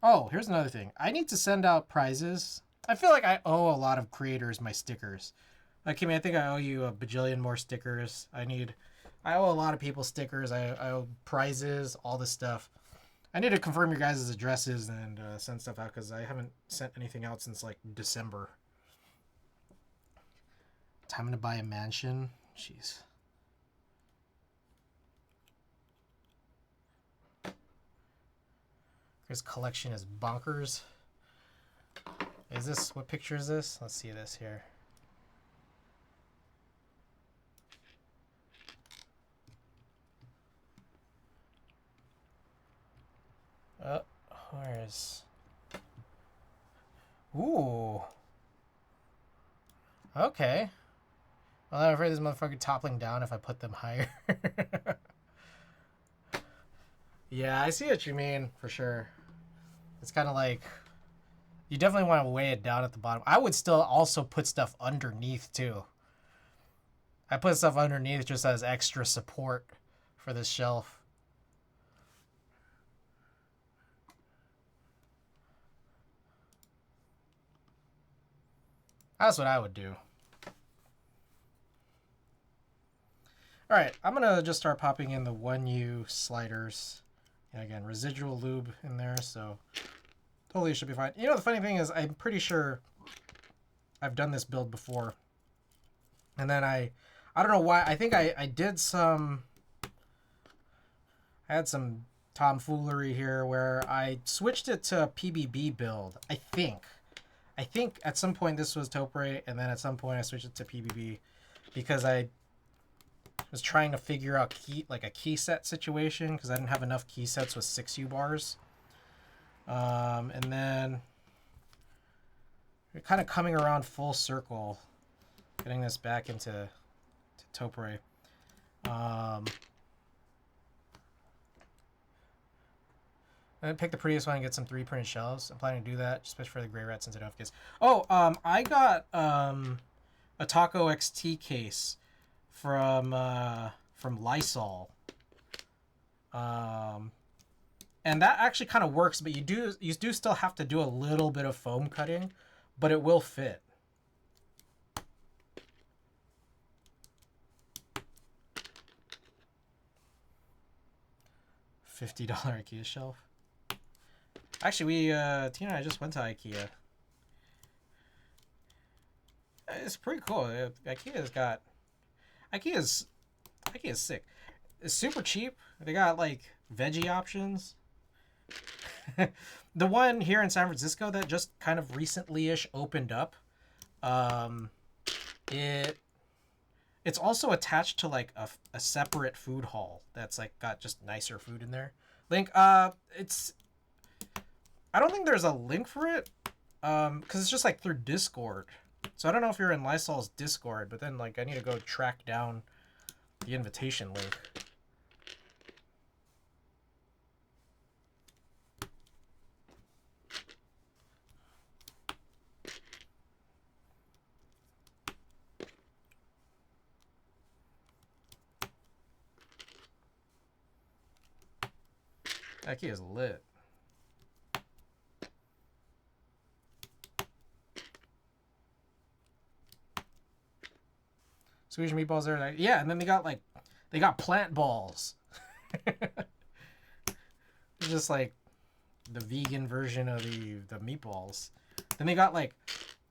Oh, here's another thing. I need to send out prizes. I feel like I owe a lot of creators my stickers. Like, Kimmy, I think I owe you a bajillion more stickers. I owe a lot of people stickers. I owe prizes, all this stuff. I need to confirm your guys' addresses and send stuff out because I haven't sent anything out since like December. Time to buy a mansion. Jeez. This collection is bonkers. Is this, what picture is this? Let's see this here. Where's... Ooh. Okay. Well, I'm afraid this motherfucker toppling down if I put them higher. Yeah, I see what you mean, for sure. It's kind of like... You definitely want to weigh it down at the bottom. I would still also put stuff underneath, too. I put stuff underneath just as extra support for this shelf. That's what I would do. Alright, I'm going to just start popping in the 1U sliders. And again, residual lube in there, so totally should be fine. You know, the funny thing is, I'm pretty sure I've done this build before. And then I don't know why, I think I did some... I had some tomfoolery here where I switched it to a PBB build, I think. I think at some point this was topre, and then at some point I switched it to PBB because I was trying to figure out a key set situation because I didn't have enough key sets with 6U bars. And then we're kind of coming around full circle, getting this back into topre. I'm gonna pick the prettiest one and get some 3D printed shelves. I'm planning to do that, especially for the gray rat since I don't have kids. Oh, I got a Taco XT case from Lysol. And that actually kind of works, but you do still have to do a little bit of foam cutting, but it will fit. $50 IKEA shelf. Actually, Tina and I just went to IKEA. It's pretty cool. IKEA's sick. It's super cheap. They got like veggie options. The one here in San Francisco that just kind of recently-ish opened up, it's also attached to like a separate food hall that's like got just nicer food in there. Link, I don't think there's a link for it, because it's just like through Discord. So I don't know if you're in Lysol's Discord, but then like I need to go track down the invitation link. That key is lit. Swedish meatballs there. Yeah, and then they got plant balls. It's just like the vegan version of the meatballs. Then they got like,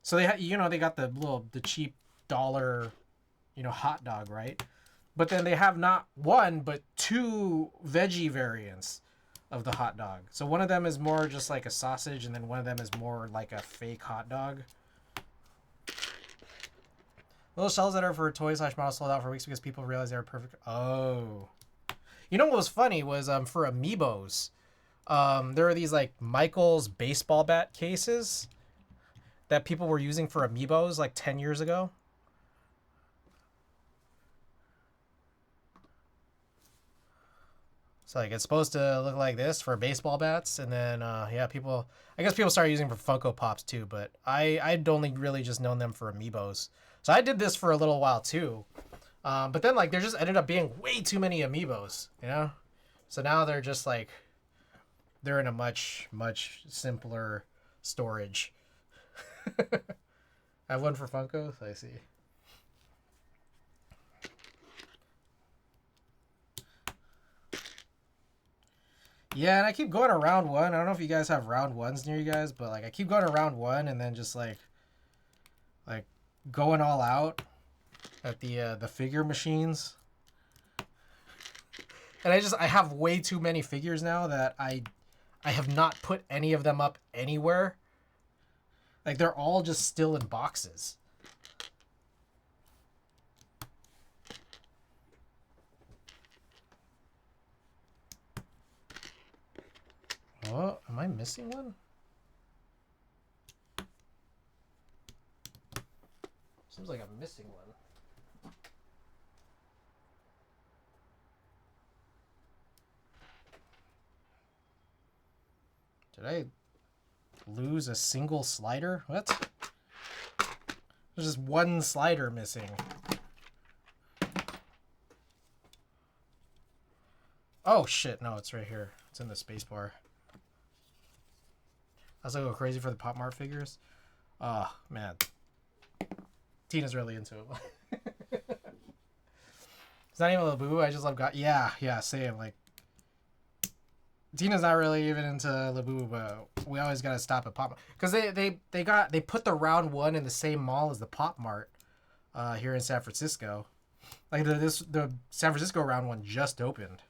so they got the cheap dollar, hot dog, right? But then they have not one but two veggie variants of the hot dog. So one of them is more just like a sausage, and then one of them is more like a fake hot dog. Little shells that are for toy/model sold out for weeks because people realized they were perfect. Oh. You know what was funny was for Amiibos. There are these like Michael's baseball bat cases that people were using for amiibos like 10 years ago. So like it's supposed to look like this for baseball bats, and then yeah, I guess people started using it for Funko Pops too, but I'd only really just known them for amiibos. So I did this for a little while too. But then like there just ended up being way too many amiibos, you know? So now they're just like they're in a much simpler storage. I have one for Funko, I see. Yeah, and I keep going to round one. I don't know if you guys have round ones near you guys, but like I keep going to round one and then just like going all out at the figure machines. And I have way too many figures now that I have not put any of them up anywhere. Like they're all just still in boxes. Oh, am I missing one? Seems like I'm missing one. Did I lose a single slider? What? There's just one slider missing. Oh shit, no, it's right here. It's in the space bar. I was like, go crazy for the Pop Mart figures. Oh, man. Tina's really into it. It's not even a Labubu, I just love yeah, same. Like, Tina's not really even into Labubu, but we always gotta stop at Pop Mart. Because they put the round one in the same mall as the Pop Mart here in San Francisco. Like, the San Francisco round one just opened.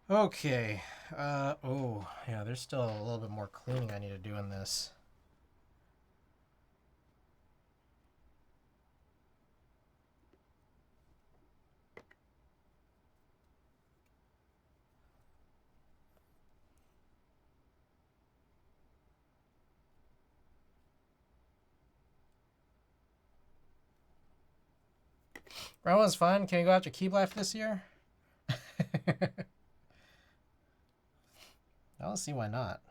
Okay. Oh, yeah, there's still a little bit more cleaning I need to do in this. Round one's fun. Can we go after Keyblast this year? I don't see why not.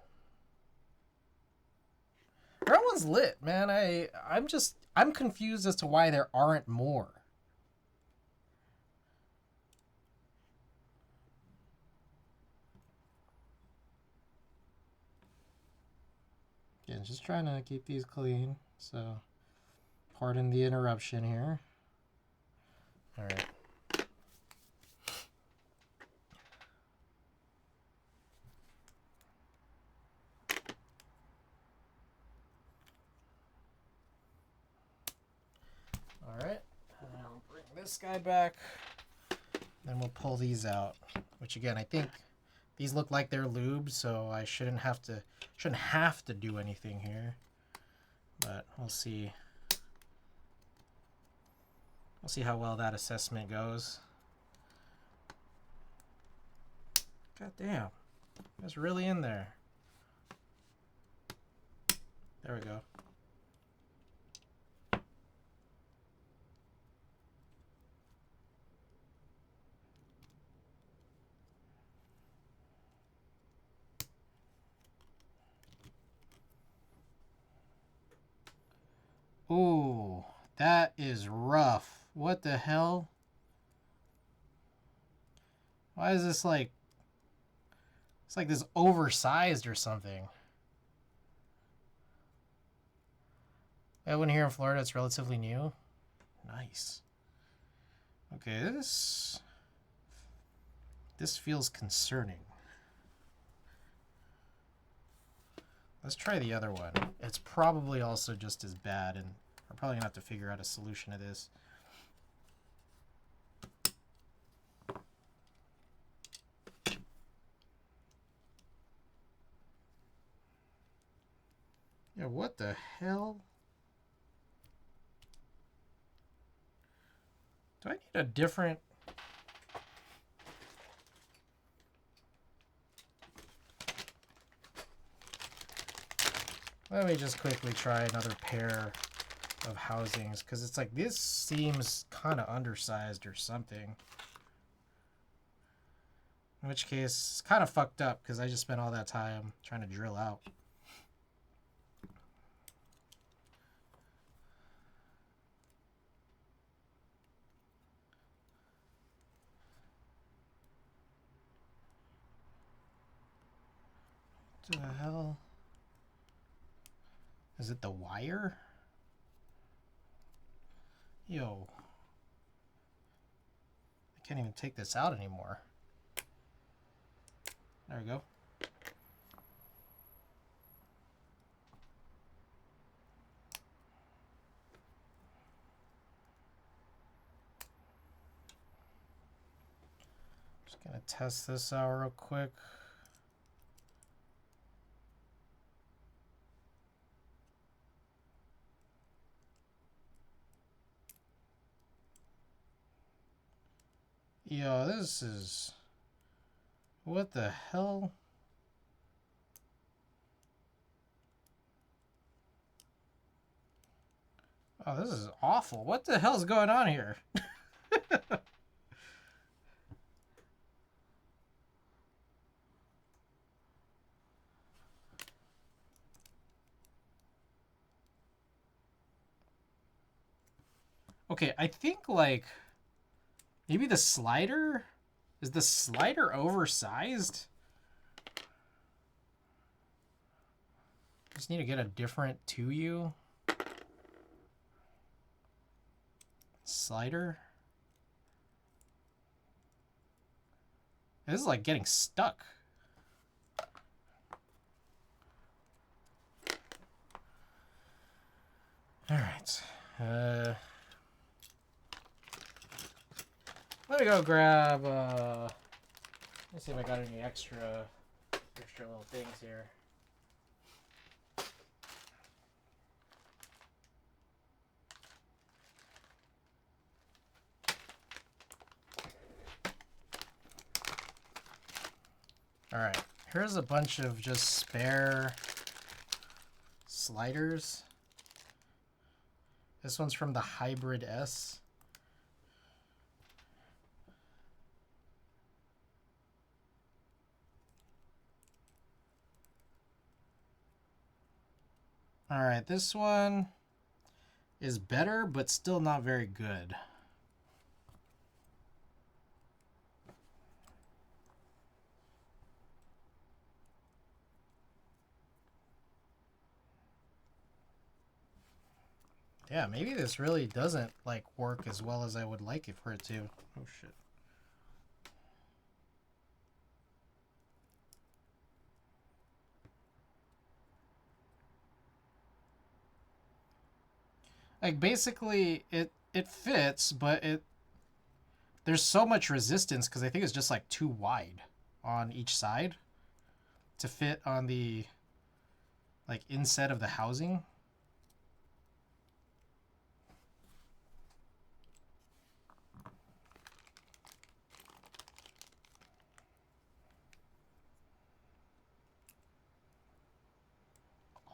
Round one's lit, man. I'm confused as to why there aren't more. Yeah, just trying to keep these clean. So, pardon the interruption here. All right. All right. And I'll bring this guy back. Then we'll pull these out. Which again, I think these look like they're lubed, so I shouldn't have to do anything here. But we'll see. We'll see how well that assessment goes. God damn. It's really in there. There we go. Ooh, that is rough. What the hell? Why is this like... It's like this oversized or something. That one here in Florida, it's relatively new. Nice. Okay, this feels concerning. Let's try the other one. It's probably also just as bad, and we're probably gonna have to figure out a solution to this. Yeah, what the hell? Do I need a different... Let me just quickly try another pair of housings, because it's like this seems kind of undersized or something. In which case, it's kind of fucked up because I just spent all that time trying to drill out. What the hell? Is it the wire? Yo. I can't even take this out anymore. There we go. Just gonna test this out real quick. Yo, this is... What the hell? Oh, this is awful. What the hell's going on here? Okay, I think, like, maybe the slider? Is the slider oversized? Just need to get a different 2U slider. This is like getting stuck. All right. Let me go grab, let me see if I got any extra little things here. All right, here's a bunch of just spare sliders. This one's from the Hybrid S. All right, this one is better, but still not very good. Yeah, maybe this really doesn't like work as well as I would like it for it to. Oh shit. Like basically it fits, but there's so much resistance because I think it's just like too wide on each side to fit on the like inside of the housing.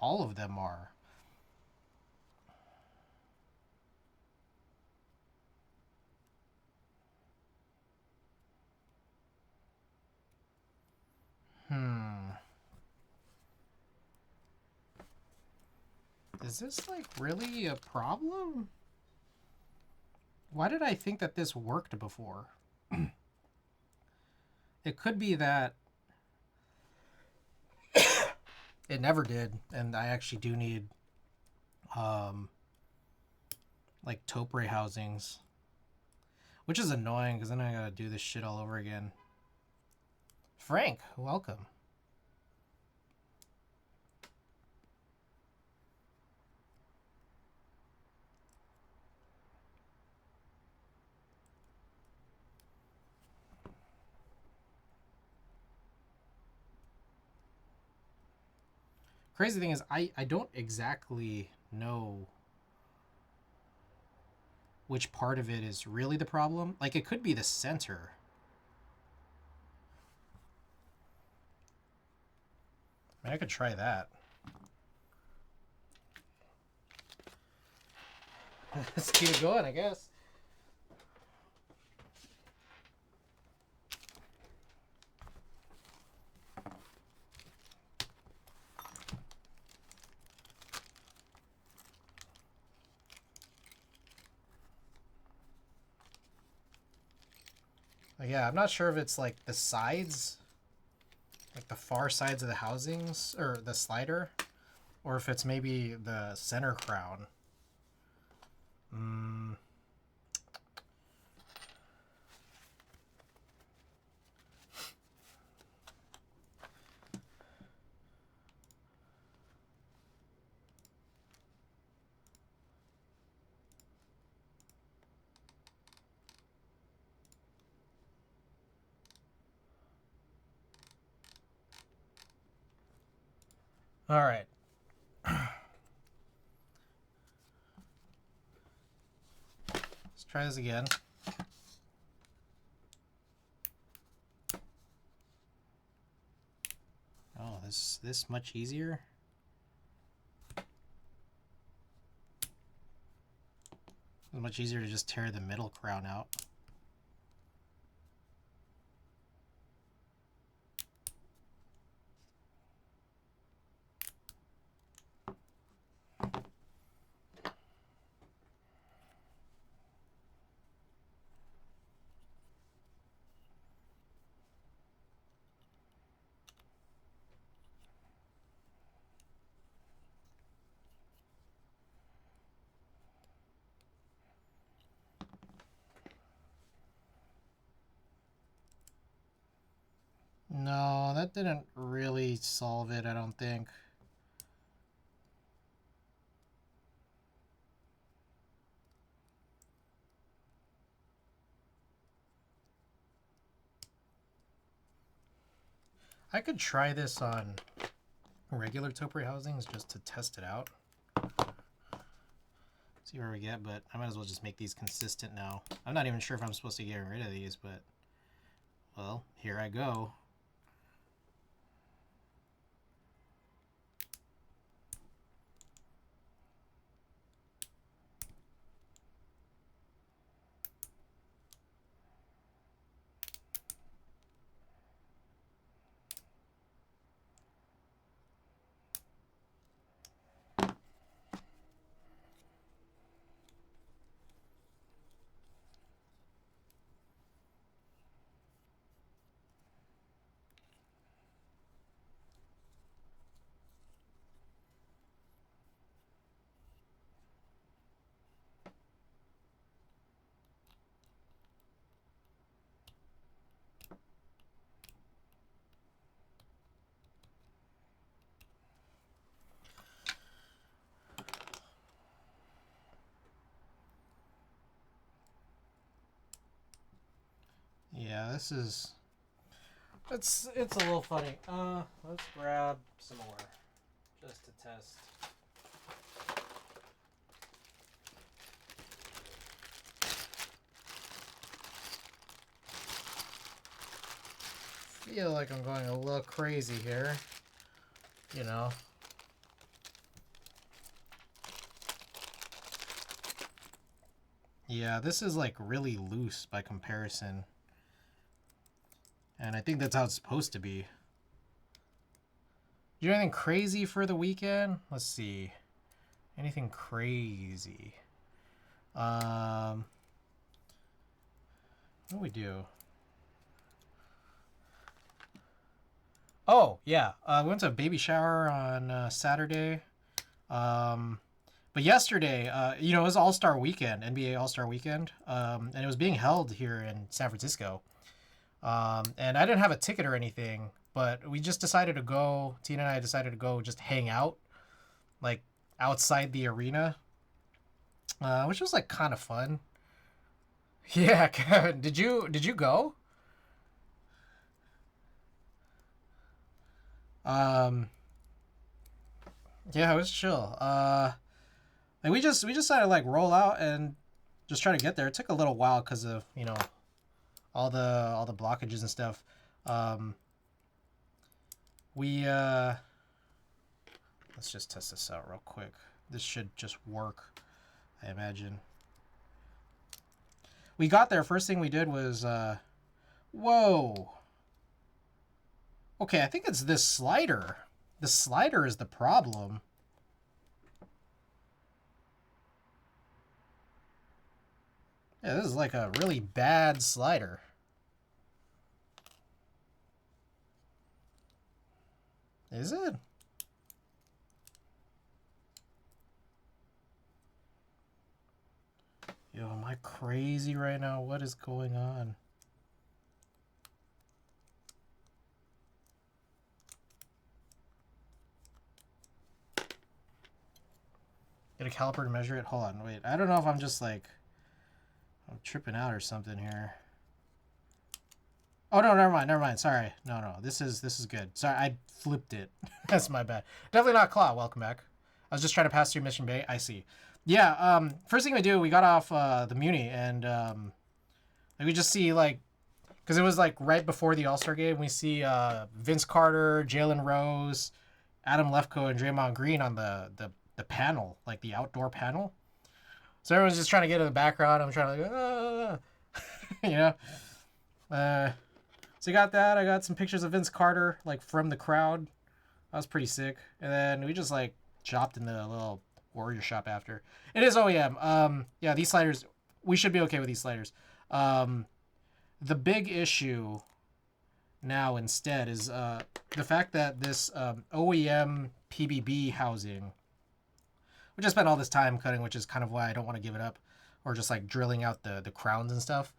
All of them are. Is this like really a problem? Why did I think that this worked before? It could be that it never did, and I actually do need like topre housings, which is annoying because then I gotta do this shit all over again. Frank, welcome. Crazy thing is, I don't exactly know which part of it is really the problem. Like, it could be the center. I mean, I could try that. Let's keep it going, I guess. Yeah, I'm not sure if it's like the sides, like the far sides of the housings, or the slider, or if it's maybe the center crown. All right. Let's try this again. Oh, this much easier. It's much easier to just tear the middle crown out. No, that didn't really solve it, I don't think. I could try this on regular topre housings just to test it out. See where we get, but I might as well just make these consistent now. I'm not even sure if I'm supposed to get rid of these, but well, here I go. Yeah, this is... It's a little funny. Let's grab some more just to test. Feel like I'm going a little crazy here, you know. Yeah, this is like really loose by comparison. And I think that's how it's supposed to be. Do you do anything crazy for the weekend? Let's see. Anything crazy? What do we do? Oh, yeah. We went to a baby shower on Saturday. But yesterday, you know, it was All-Star Weekend, NBA All-Star Weekend. And it was being held here in San Francisco. And I didn't have a ticket or anything, but we just decided to go, Tina and I decided to go just hang out, like, outside the arena, which was, like, kind of fun. Yeah, Kevin, did you go? Yeah, it was chill. Like we just decided to like roll out and just try to get there. It took a little while because of, you know, all the blockages and stuff. Let's just test this out real quick. This should just work, I imagine. We got there. First thing we did was, whoa. Okay, I think it's this slider. The slider is the problem. Yeah, this is like a really bad slider. Is it? Yo, am I crazy right now? What is going on? Get a caliper to measure it? Hold on, wait. I don't know if I'm just like... I'm tripping out or something here. Oh, no, never mind. Sorry. No. This is good. Sorry, I flipped it. That's my bad. Definitely not Claw. Welcome back. I was just trying to pass through Mission Bay. I see. Yeah, first thing we do, we got off the Muni, and we just see, like, because it was, like, right before the All-Star game, we see Vince Carter, Jalen Rose, Adam Lefkoe, and Draymond Green on the panel, like, the outdoor panel. So everyone's just trying to get in the background. I'm trying to, like, you know? So you got that. I got some pictures of Vince Carter, like, from the crowd. That was pretty sick. And then we just, like, shopped in the little Warrior shop after. It is OEM. Yeah, these sliders, we should be okay with these sliders. The big issue now instead is the fact that this OEM PBB housing, which I spent all this time cutting, which is kind of why I don't want to give it up, or just like drilling out the crowns and stuff.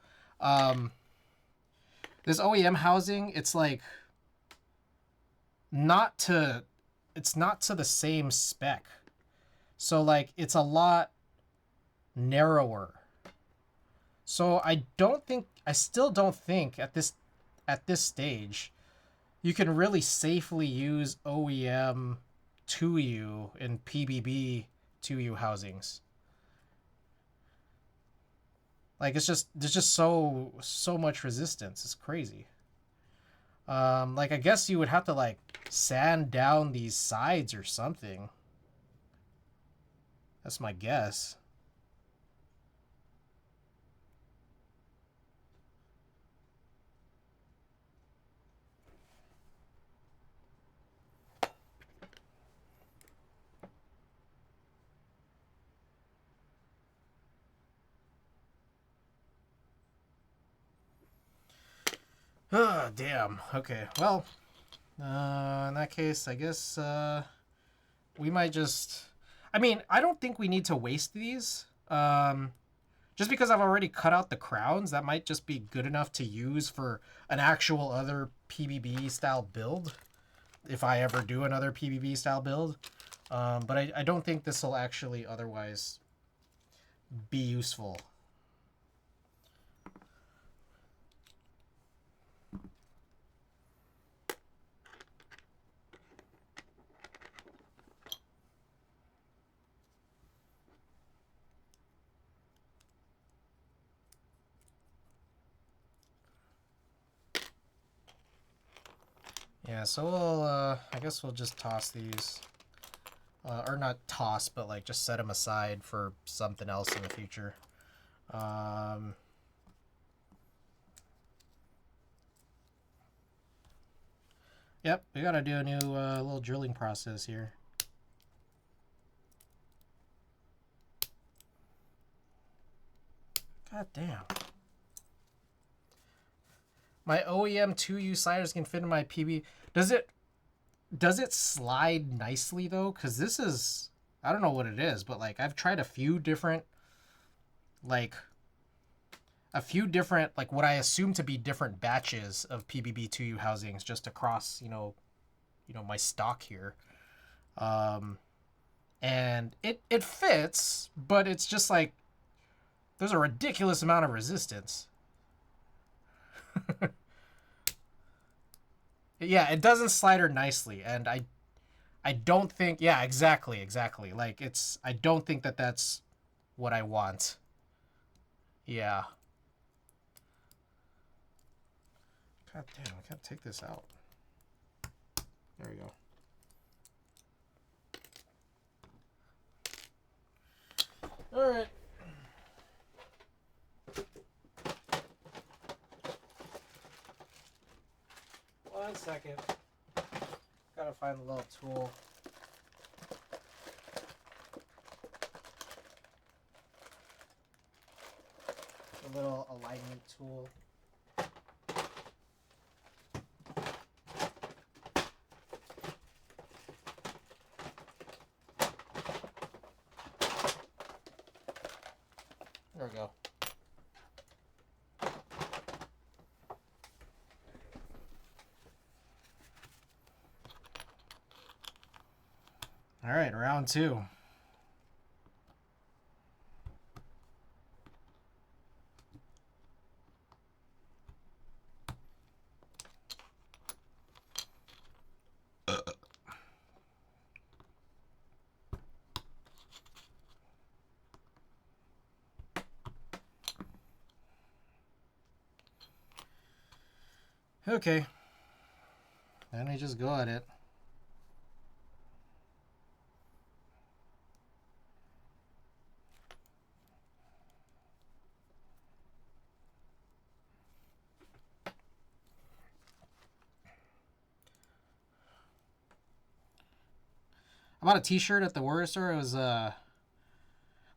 This OEM housing, it's like it's not to the same spec. So like it's a lot narrower. So I still don't think at this stage you can really safely use OEM 2U and PBB 2U housings. Like there's just so much resistance. It's crazy. Like I guess you would have to like sand down these sides or something. That's my guess. Oh, damn. Okay, well, in that case, I guess we might just... I mean, I don't think we need to waste these. Just because I've already cut out the crowns, that might just be good enough to use for an actual other PBB style build. If I ever do another PBB style build. But I don't think this will actually otherwise be useful. Yeah, so we'll, I guess we'll just toss these. Or not toss, but like just set them aside for something else in the future. Yep, we gotta do a new little drilling process here. God damn. My OEM 2U sliders can fit in my PB. Does it slide nicely though? Because this is, I don't know what it is, but like I've tried a few different like what I assume to be different batches of PBB 2U housings just across, you know, my stock here. And it fits, but it's just like there's a ridiculous amount of resistance. Yeah, it doesn't slider nicely, and I don't think, yeah, exactly. Like I don't think that that's what I want. Yeah. God damn, I can't take this out. There we go. All right. One second. Gotta find the little tool. The little alignment tool. There we go. All right, round two. Okay. Let me just go at it. I bought a t-shirt at the Warrior store. It was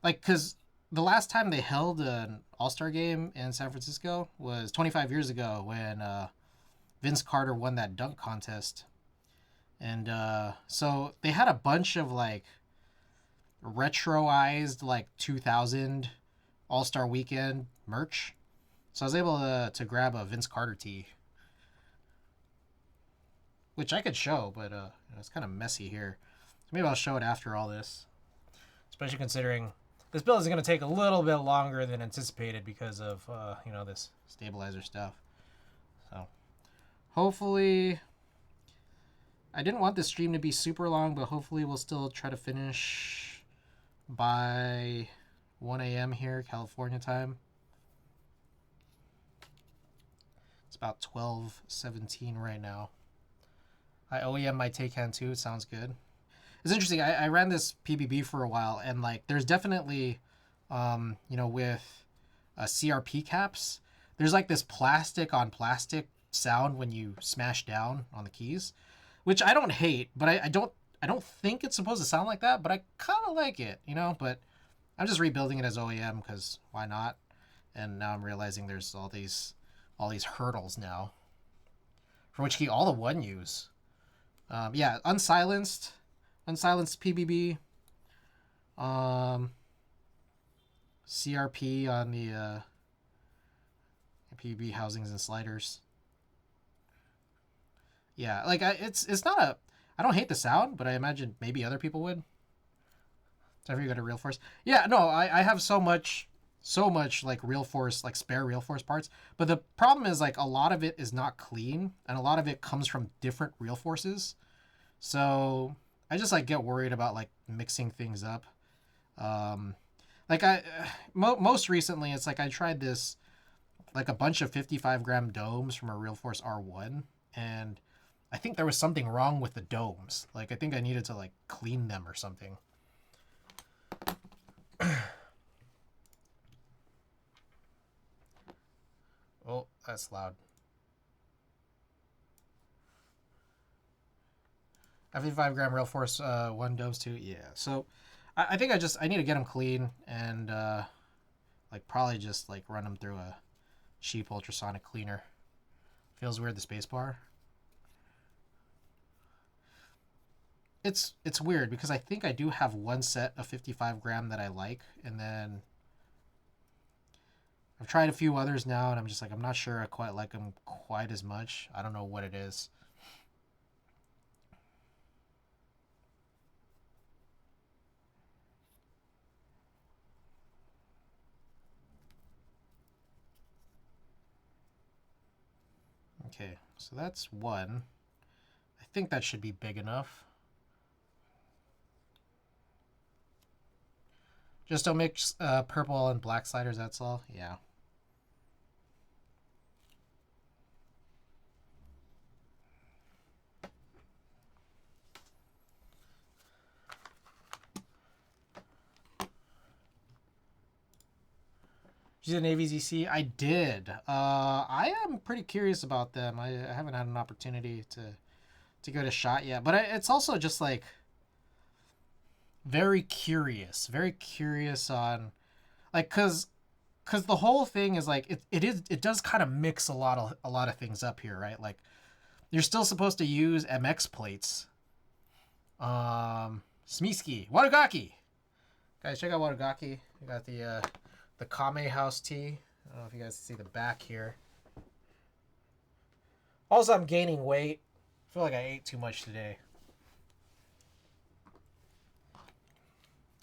like, cause the last time they held an All-Star game in San Francisco was 25 years ago when Vince Carter won that dunk contest. And so they had a bunch of like retroized like 2000 All-Star Weekend merch. So I was able to grab a Vince Carter tee, which I could show, but it's kind of messy here. So maybe I'll show it after all this, especially considering this build is going to take a little bit longer than anticipated because of this stabilizer stuff. So hopefully, I didn't want this stream to be super long, but hopefully we'll still try to finish by 1 a.m. here, California time. It's about 12:17 right now. I OEM my Taycan too. It sounds good. It's interesting. I ran this PBB for a while, and like there's definitely, with CRP caps, there's like this plastic on plastic sound when you smash down on the keys, which I don't hate, but I don't think it's supposed to sound like that, but I kind of like it, But I'm just rebuilding it as OEM because why not? And now I'm realizing there's all these hurdles now, for which key all the one use. Yeah, unsilenced PBB, CRP on the PBB housings and sliders. Yeah, like it's not a. I don't hate the sound, but I imagine maybe other people would. So if you got a real force, yeah, no, I have so much like real force, like spare real force parts, but the problem is like a lot of it is not clean, and a lot of it comes from different real forces. So I just like get worried about like mixing things up. Like most recently, it's like I tried this like a bunch of 55-gram domes from a Real Force R1, and I think there was something wrong with the domes. Like I think I needed to like clean them or something. Oh, that's loud. 55-gram Real Force 1 domes too. Yeah. So I think I need to get them clean and like probably just like run them through a cheap ultrasonic cleaner. Feels weird, the spacebar. It's weird because I think I do have one set of 55-gram that I like, and then I've tried a few others now, and I'm just like, I'm not sure I quite like them quite as much. I don't know what it is. Okay, so that's one. I think that should be big enough. Just don't mix purple and black sliders, that's all? Yeah. Did you see the Navy ZC? I did. I am pretty curious about them. I haven't had an opportunity to give it a shot yet. But it's also just like very curious on like because the whole thing is like it does kind of mix a lot of things up here, right? Like you're still supposed to use MX plates. Smiski, Watagaki. Guys, check out Watagaki. We got the Kame House tee. I don't know if you guys see the back here. Also, I'm gaining weight. I feel like I ate too much today.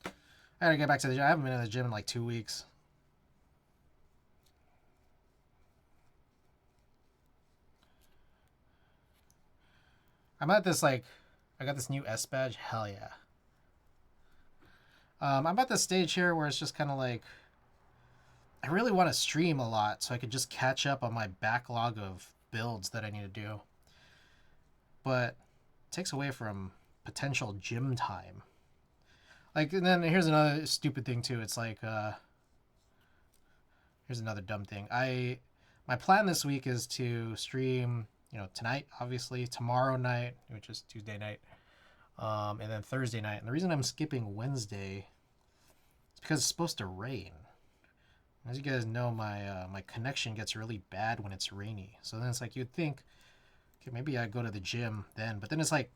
I gotta get back to the gym. I haven't been in the gym in like 2 weeks. I'm at this like, I got this new S badge. Hell yeah. I'm at this stage here where it's just kind of like, I really want to stream a lot so I could just catch up on my backlog of builds that I need to do. But it takes away from potential gym time. Like, and then here's another stupid thing too. It's like, here's another dumb thing. My plan this week is to stream, tonight, obviously, tomorrow night, which is Tuesday night, and then Thursday night. And the reason I'm skipping Wednesday is because it's supposed to rain. As you guys know, my connection gets really bad when it's rainy. So then it's like you'd think, okay, maybe I go to the gym then. But then it's like,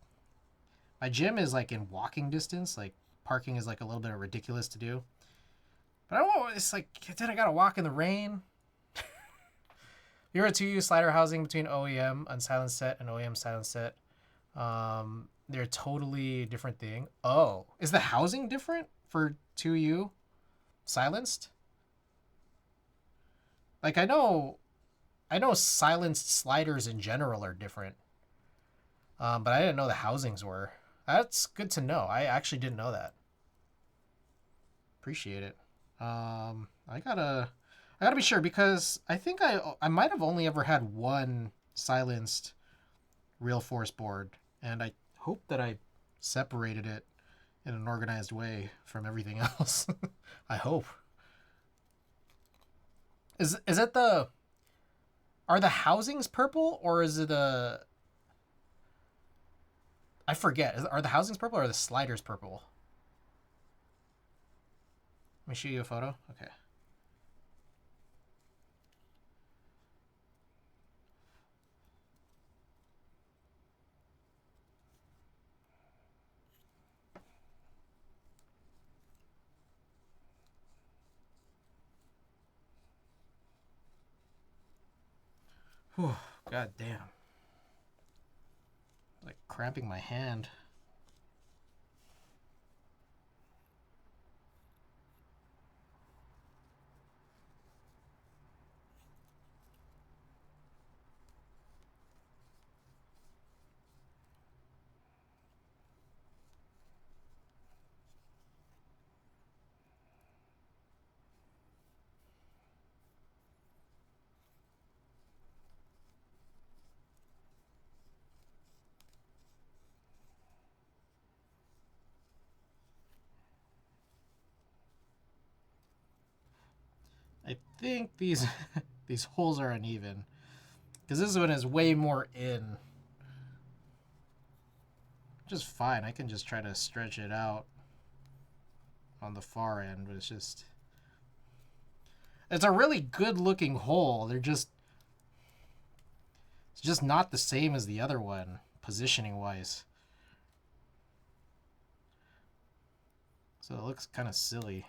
my gym is like in walking distance. Like parking is like a little bit ridiculous to do. But I don't know. It's like then I gotta walk in the rain. You're a 2U slider housing between OEM unsilenced set and OEM silenced set. They're totally different thing. Oh, is the housing different for 2U silenced? Like I know silenced sliders in general are different. But I didn't know the housings were. That's good to know. I actually didn't know that. Appreciate it. I gotta be sure because I think I might have only ever had one silenced real force board, and I hope that I separated it in an organized way from everything else. I hope. Is it are the housings purple or is it I forget. Are the housings purple or are the sliders purple? Let me show you a photo. Okay. Whew, God damn. Like cramping my hand. I think these these holes are uneven because this one is way more in. Just fine. I can just try to stretch it out on the far end, but it's a really good looking hole. It's just not the same as the other one positioning wise. So it looks kind of silly.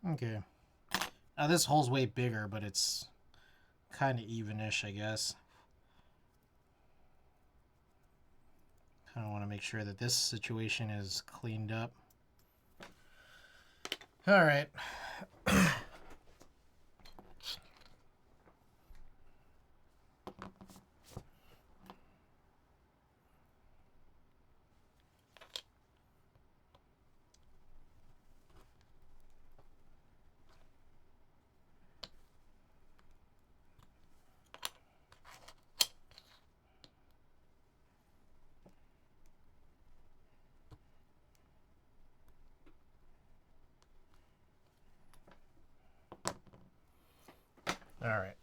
Okay. Now this hole's way bigger, but it's kind of evenish, I guess. Kind of want to make sure that this situation is cleaned up. All right. All right.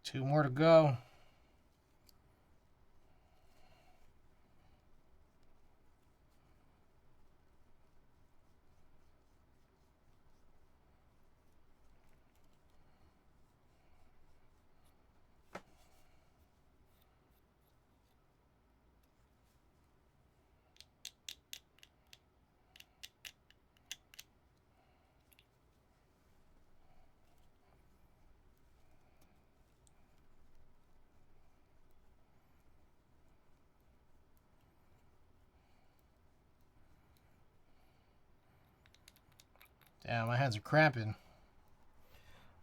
2 more to go. Damn, my hands are cramping.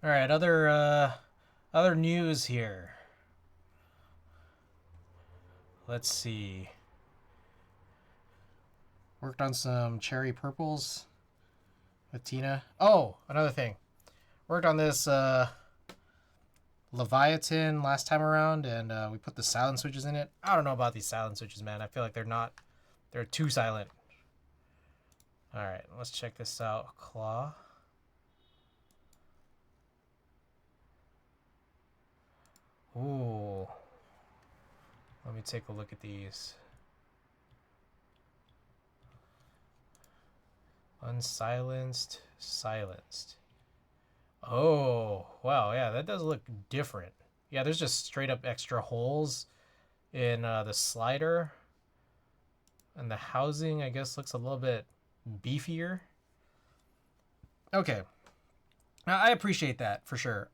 All right, other news here. Let's see. Worked on some cherry purples with Tina. Oh, another thing. Worked on this Leviathan last time around, and we put the silent switches in it. I don't know about these silent switches, man. I feel like they're too silent. All right, let's check this out. Claw. Ooh. Let me take a look at these. Unsilenced, silenced. Oh, wow, yeah, that does look different. Yeah, there's just straight up extra holes in the slider. And the housing, I guess, looks a little bit beefier. Okay. Now, I appreciate that, for sure.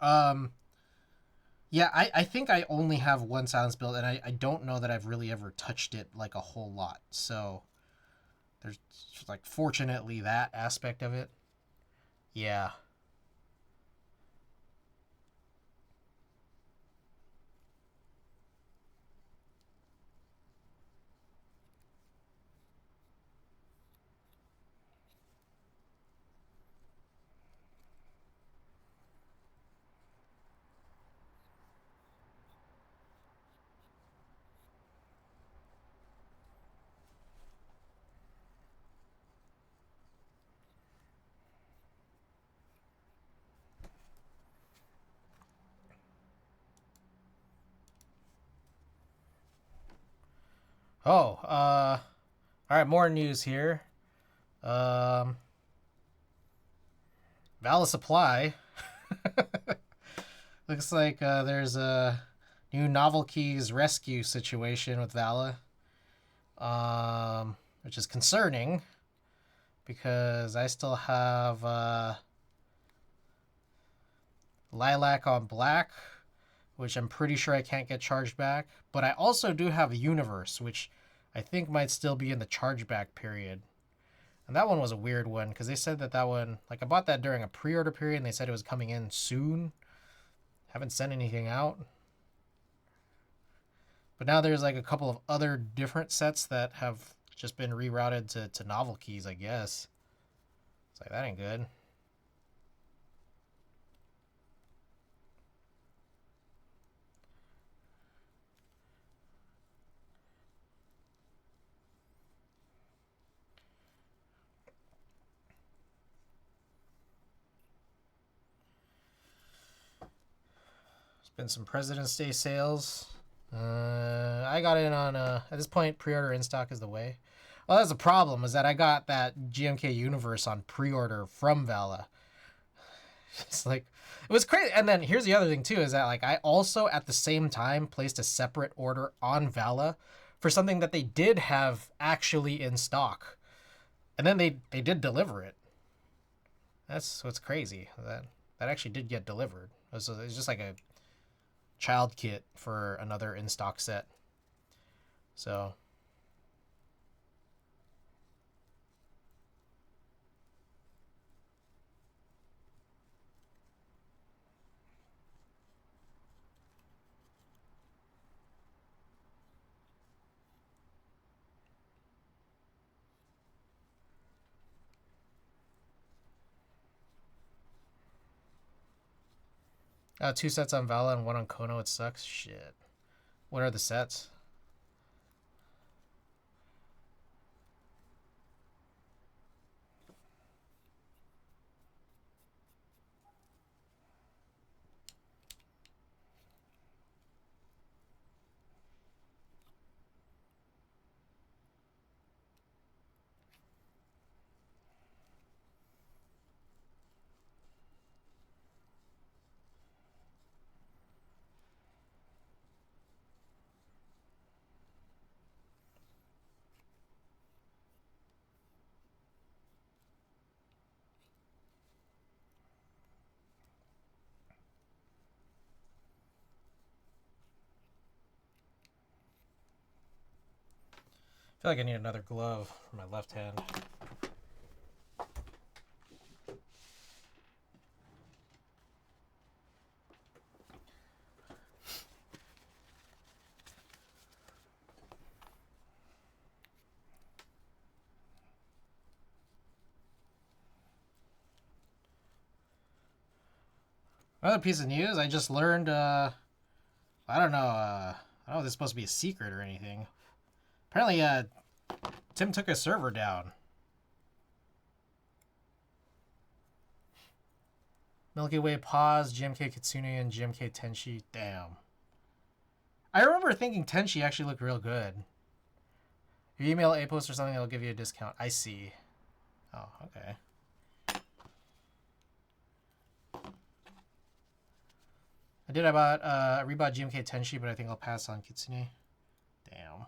Yeah, I think I only have one silence build, and I don't know that I've really ever touched it, like, a whole lot. So, there's, like, fortunately that aspect of it. Yeah. Oh, all right, more news here. Vala Supply. Looks like there's a new novel keys rescue situation with Vala, which is concerning because I still have Lilac on Black, which I'm pretty sure I can't get charged back. But I also do have Universe, which I think might still be in the chargeback period. And that one was a weird one because they said that one, like I bought that during a pre-order period and they said it was coming in soon. Haven't sent anything out. But now there's like a couple of other different sets that have just been rerouted to novel keys, I guess. It's like, that ain't good. Been some President's Day sales. I got in on at this point pre-order in stock is the way. Well, that's the problem, is that I got that GMK Universe on pre-order from Vala. It's like, it was crazy. And then here's the other thing too, is that like I also at the same time placed a separate order on Vala for something that they did have actually in stock. And then they did deliver it. That's what's crazy. That actually did get delivered. It was just like a child kit for another in stock set. So two sets on Vala and one on Kono. It sucks. Shit. What are the sets? I feel like I need another glove for my left hand. Another piece of news, I just learned, I don't know if this is supposed to be a secret or anything. Apparently, Tim took a server down. Milky Way Pause, GMK Kitsune, and GMK Tenshi. Damn. I remember thinking Tenshi actually looked real good. If you email A-Post or something, they'll give you a discount. I see. Oh, okay. I rebought GMK Tenshi, but I think I'll pass on Kitsune. Damn.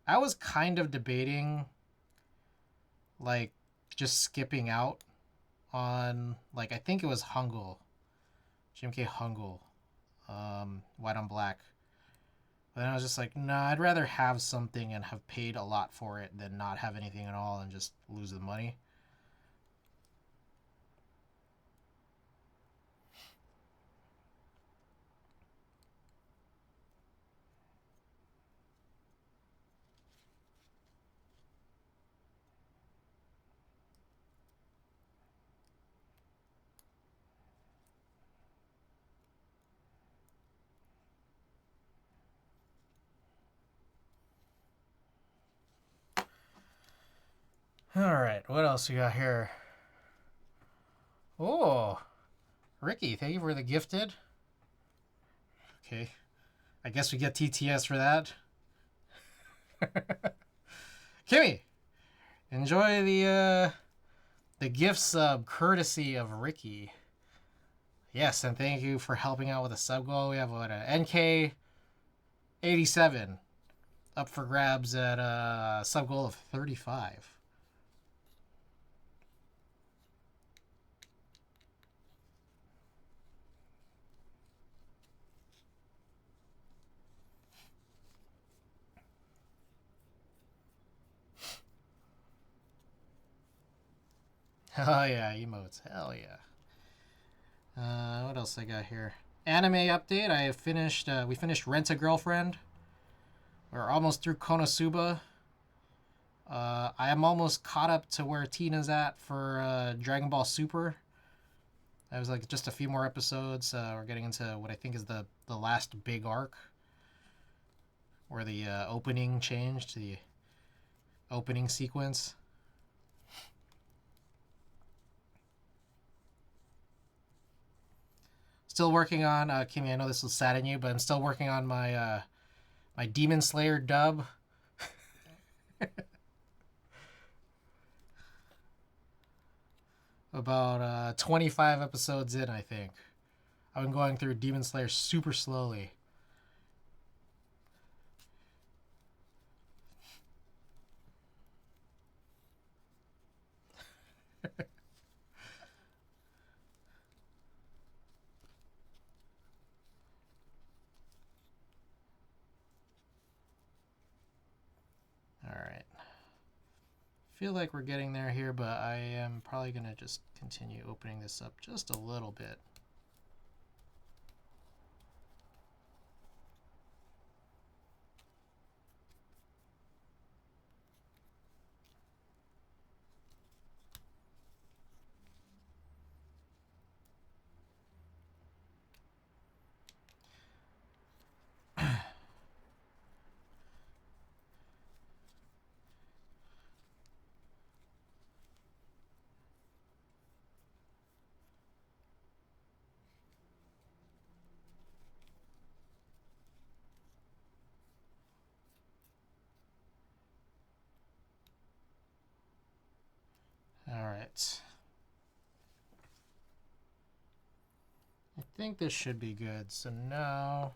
I was kind of debating, like, just skipping out on, like, I think it was Hungul. GMK Hungul. White on black. But then I was just like, nah, I'd rather have something and have paid a lot for it than not have anything at all and just lose the money. Alright, what else we got here? Oh, Ricky, thank you for the gifted. Okay, I guess we get TTS for that. Kimmy, enjoy the gift sub courtesy of Ricky. Yes, and thank you for helping out with a sub goal. We have what, a NK 87 up for grabs at a sub goal of 35. Oh yeah, emotes. Hell yeah. What else I got here? Anime update. I have finished. We finished Rent a Girlfriend. We're almost through Konosuba. I am almost caught up to where Tina's at for Dragon Ball Super. That was like just a few more episodes. We're getting into what I think is the last big arc, where the opening changed to the opening sequence. Still working on Kimmy. I know this will sadden you, but I'm still working on my my Demon Slayer dub. About 25 episodes in, I think. I've been going through Demon Slayer super slowly. Alright. Feel like we're getting there here, but I am probably going to just continue opening this up just a little bit. Alright. I think this should be good. So now,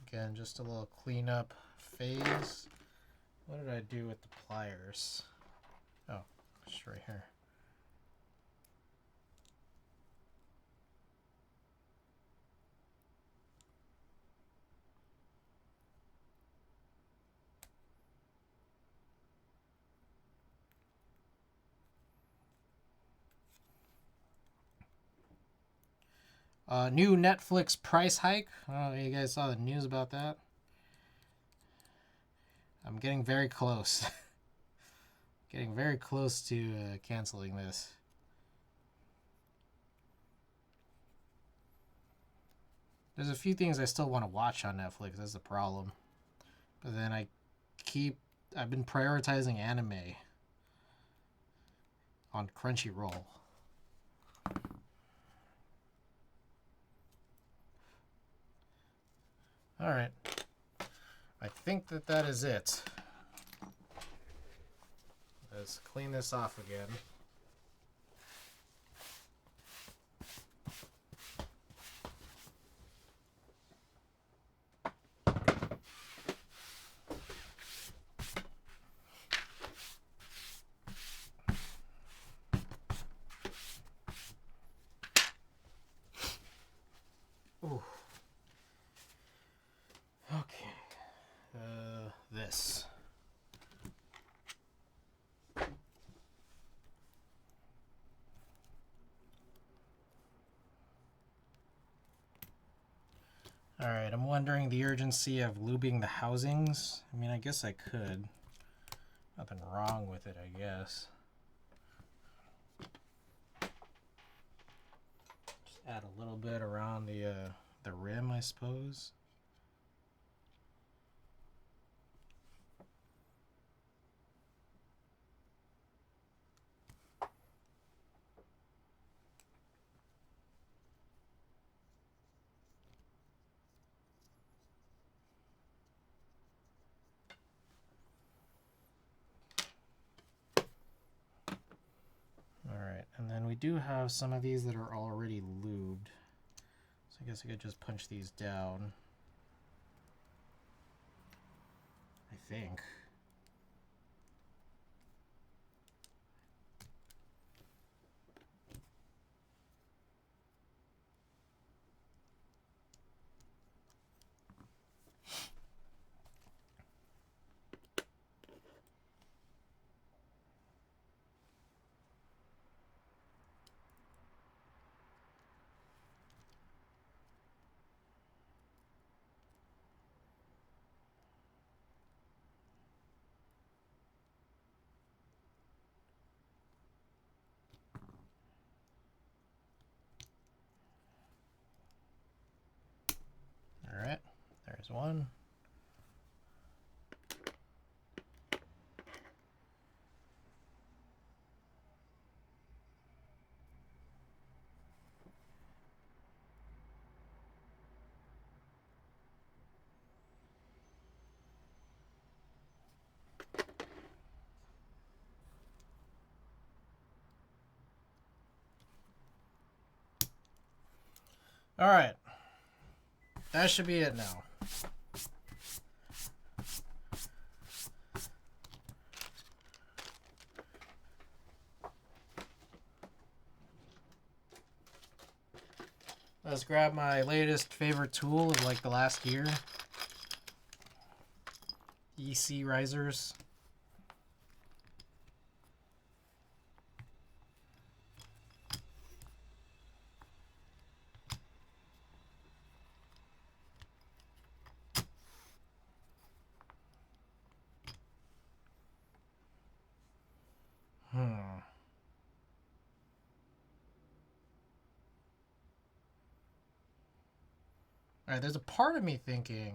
again, just a little cleanup phase. What did I do with the pliers? Oh, just right here. New Netflix price hike. I don't know if you guys saw the news about that. I'm getting very close. Getting very close to canceling this. There's a few things I still want to watch on Netflix. That's the problem. But then I've been prioritizing anime on Crunchyroll. Alright. I think that is it. Let's clean this off again. Ooh. Okay. This. Alright, I'm wondering the urgency of lubing the housings. I mean, I guess I could. Nothing wrong with it, I guess. Just add a little bit around the rim, I suppose. Alright, and then we do have some of these that are already lubed. So I guess I could just punch these down. I think. Alright, there's one. Alright. That should be it now. Let's grab my latest favorite tool of like the last year. EC risers. Alright, there's a part of me thinking...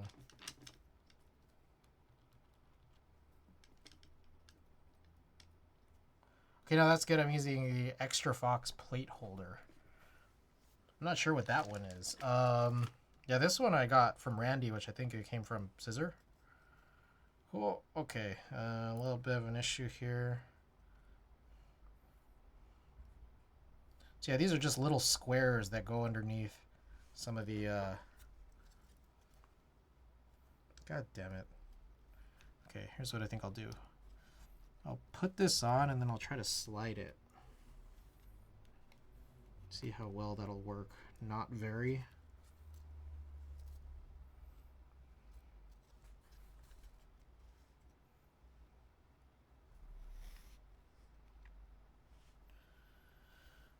Okay, now that's good. I'm using the Extra Fox plate holder. I'm not sure what that one is. Yeah, this one I got from Randy, which I think it came from Scissor. Cool. Okay, a little bit of an issue here. So yeah, these are just little squares that go underneath some of the... God damn it. Okay, here's what I think I'll do. I'll put this on and then I'll try to slide it. See how well that'll work. Not very.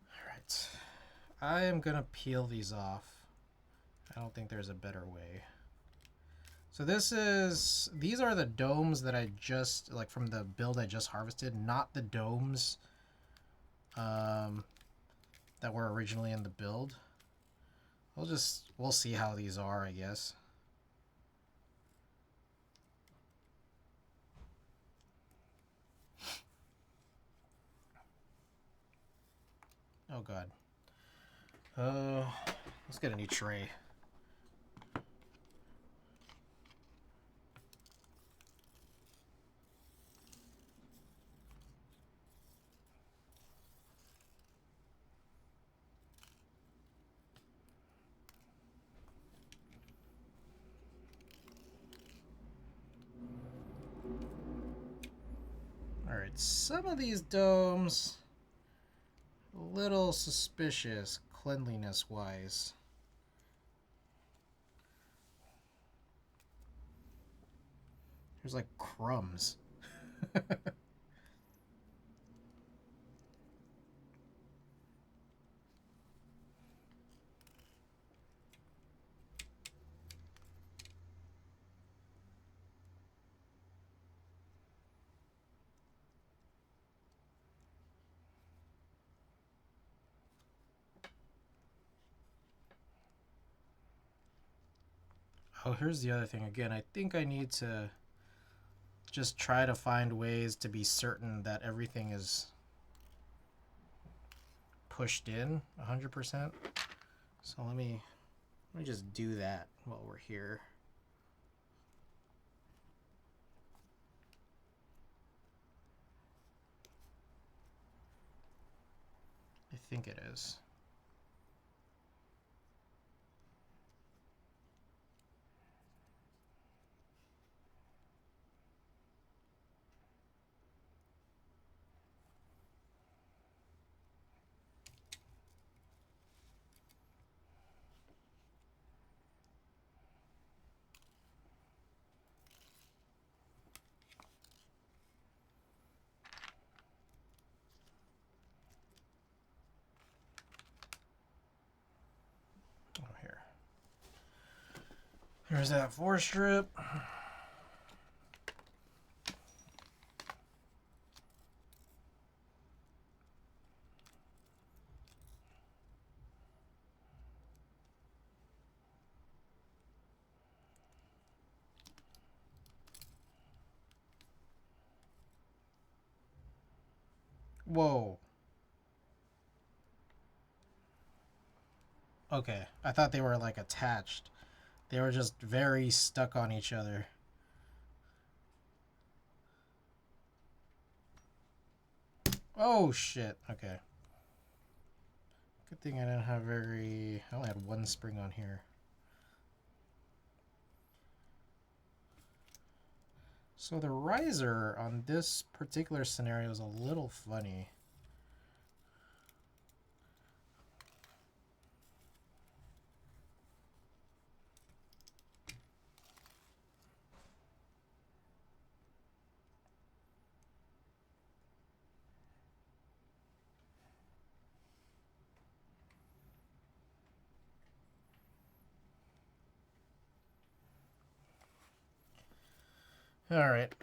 Alright. I am gonna peel these off. I don't think there's a better way. So these are the domes that I just, like from the build I just harvested, not the domes that were originally in the build. We'll see how these are, I guess. Oh god. Let's get a new tray. Alright, some of these domes, a little suspicious cleanliness-wise. There's like crumbs. Oh, here's the other thing. Again, I think I need to just try to find ways to be certain that everything is pushed in 100%. So let me just do that while we're here. I think it is. There's that 4-strip. Whoa. Okay, I thought they were like attached. They were just very stuck on each other. Oh shit, okay. Good thing I didn't have I only had one spring on here. So the riser on this particular scenario is a little funny. All right.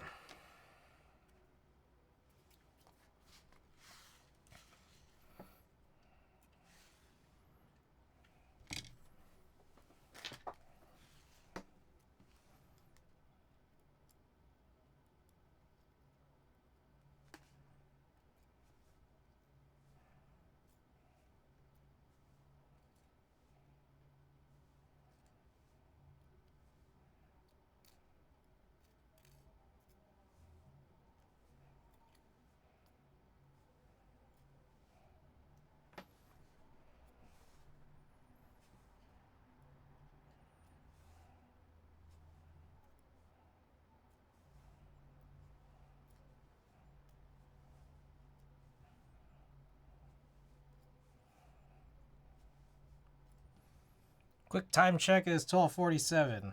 Quick time check is 12:47.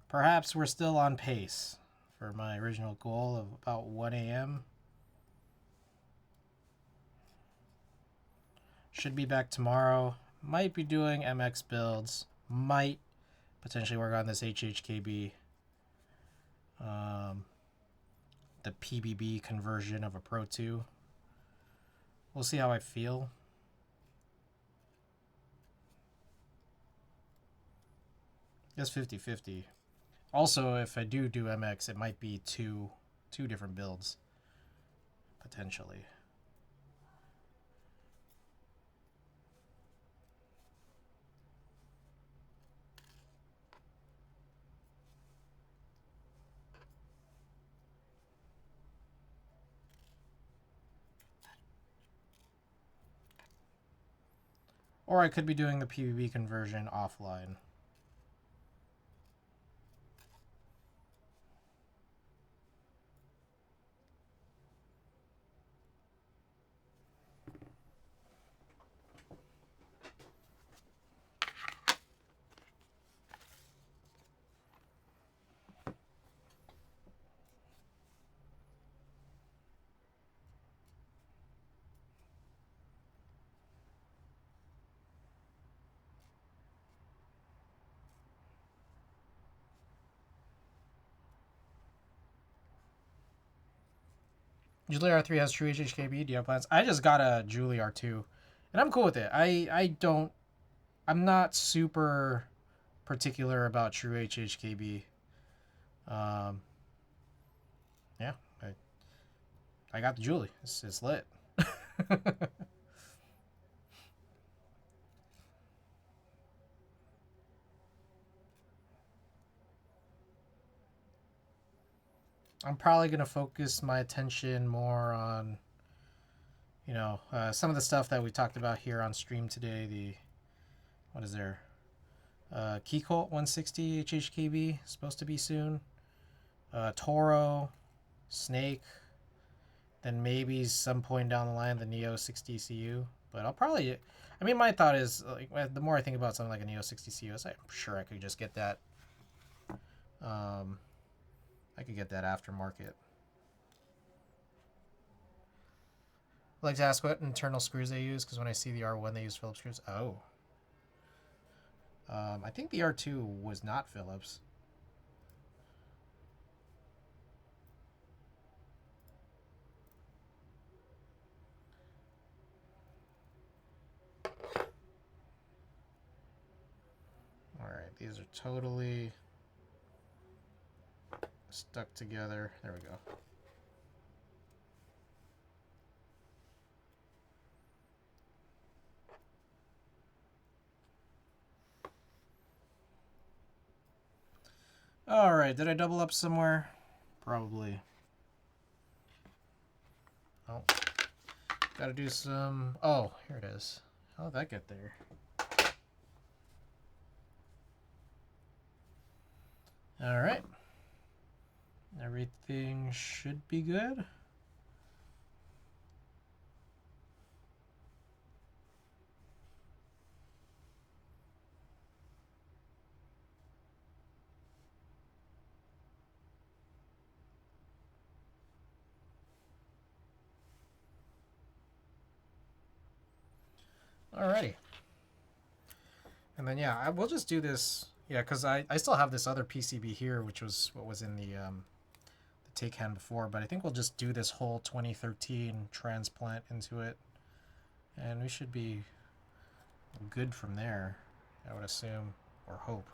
Perhaps we're still on pace for my original goal of about 1 a.m. Should be back tomorrow. Might be doing MX builds. Might potentially work on this HHKB. The PBB conversion of a Pro 2. We'll see how I feel. It's 50-50. Also, if I do MX, it might be two different builds, potentially. Or I could be doing the PBB conversion offline. Julie R3 has true HHKB. Do you have plans? I just got a Julie R2, and I'm cool with it. I'm not super particular about true HHKB. Yeah, I got the Julie. It's lit. I'm probably gonna focus my attention more on, some of the stuff that we talked about here on stream today. What is there? Keycolt 160 HHKB supposed to be soon. Toro, Snake, then maybe some point down the line the Neo 60 CU. But I'll probably, my thought is like the more I think about something like a Neo 60 CU, I'm sure I could just get that. I could get that aftermarket. I'd like to ask what internal screws they use, because when I see the R1 they use Phillips screws. Oh. I think the R2 was not Phillips. Alright, these are totally stuck together. There we go. Alright, did I double up somewhere? Probably. Oh. Gotta do some... Oh, here it is. How did that get there? Alright. Everything should be good. Alrighty. And then, yeah, we'll just do this Yeah, because I still have this other PCB here, which was what was in the taycan before, but I think we'll just do this whole 2013 transplant into it, and we should be good from there, I would assume, or hope.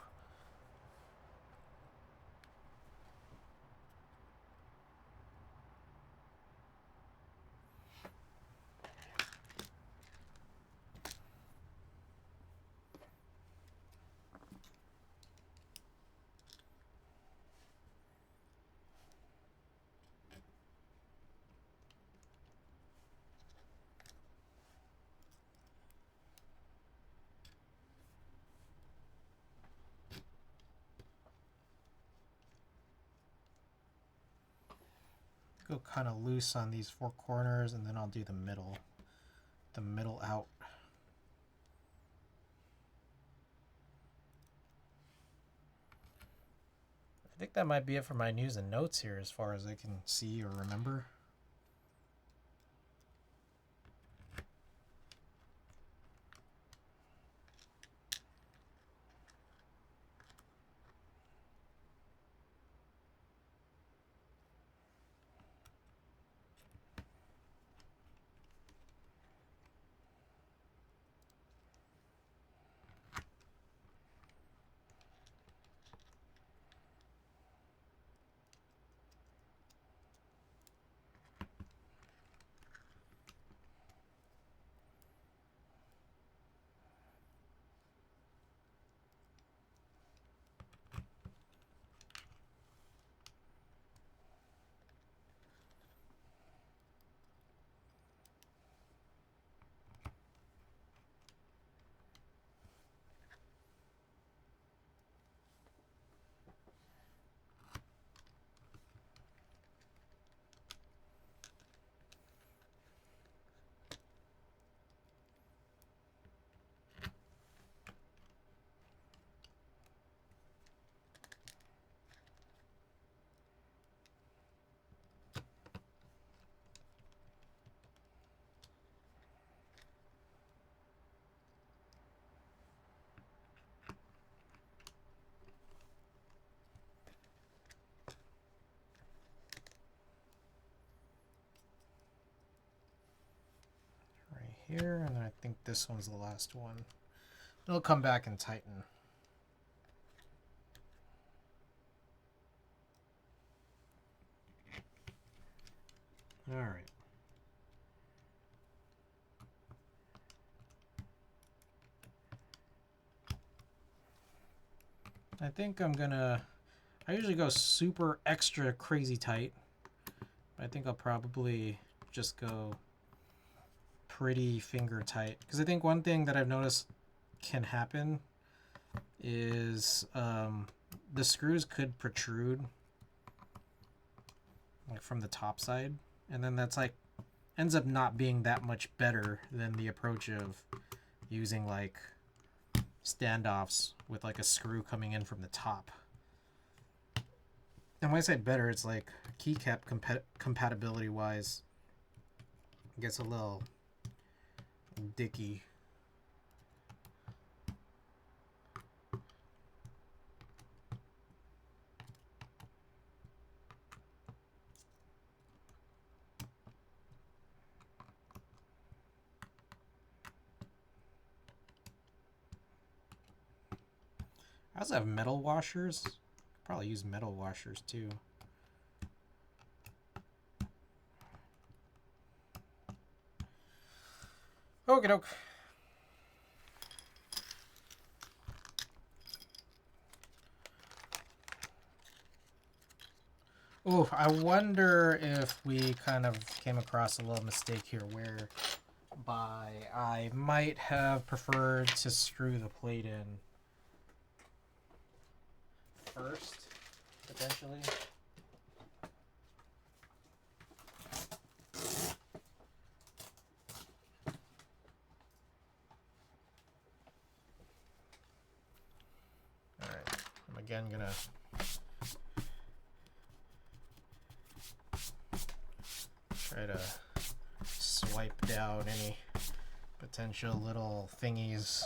Go kind of loose on these four corners, and then I'll do the middle out. I think that might be it for my news and notes here as far as I can see or remember. Here, and then I think this one's the last one. It'll come back and tighten. All right. I think I'm gonna, I usually go super extra crazy tight. I think I'll probably just go pretty finger tight, because I think one thing that I've noticed can happen is the screws could protrude like from the top side, and then that's like ends up not being that much better than the approach of using like standoffs with like a screw coming in from the top. And when I say better, it's like keycap compatibility wise gets a little dicky. I also have metal washers. Probably use metal washers too. Okie doke. Oh, I wonder if we kind of came across a little mistake here whereby I might have preferred to screw the plate in first, potentially. Alright, I'm again gonna try to swipe down any potential little thingies.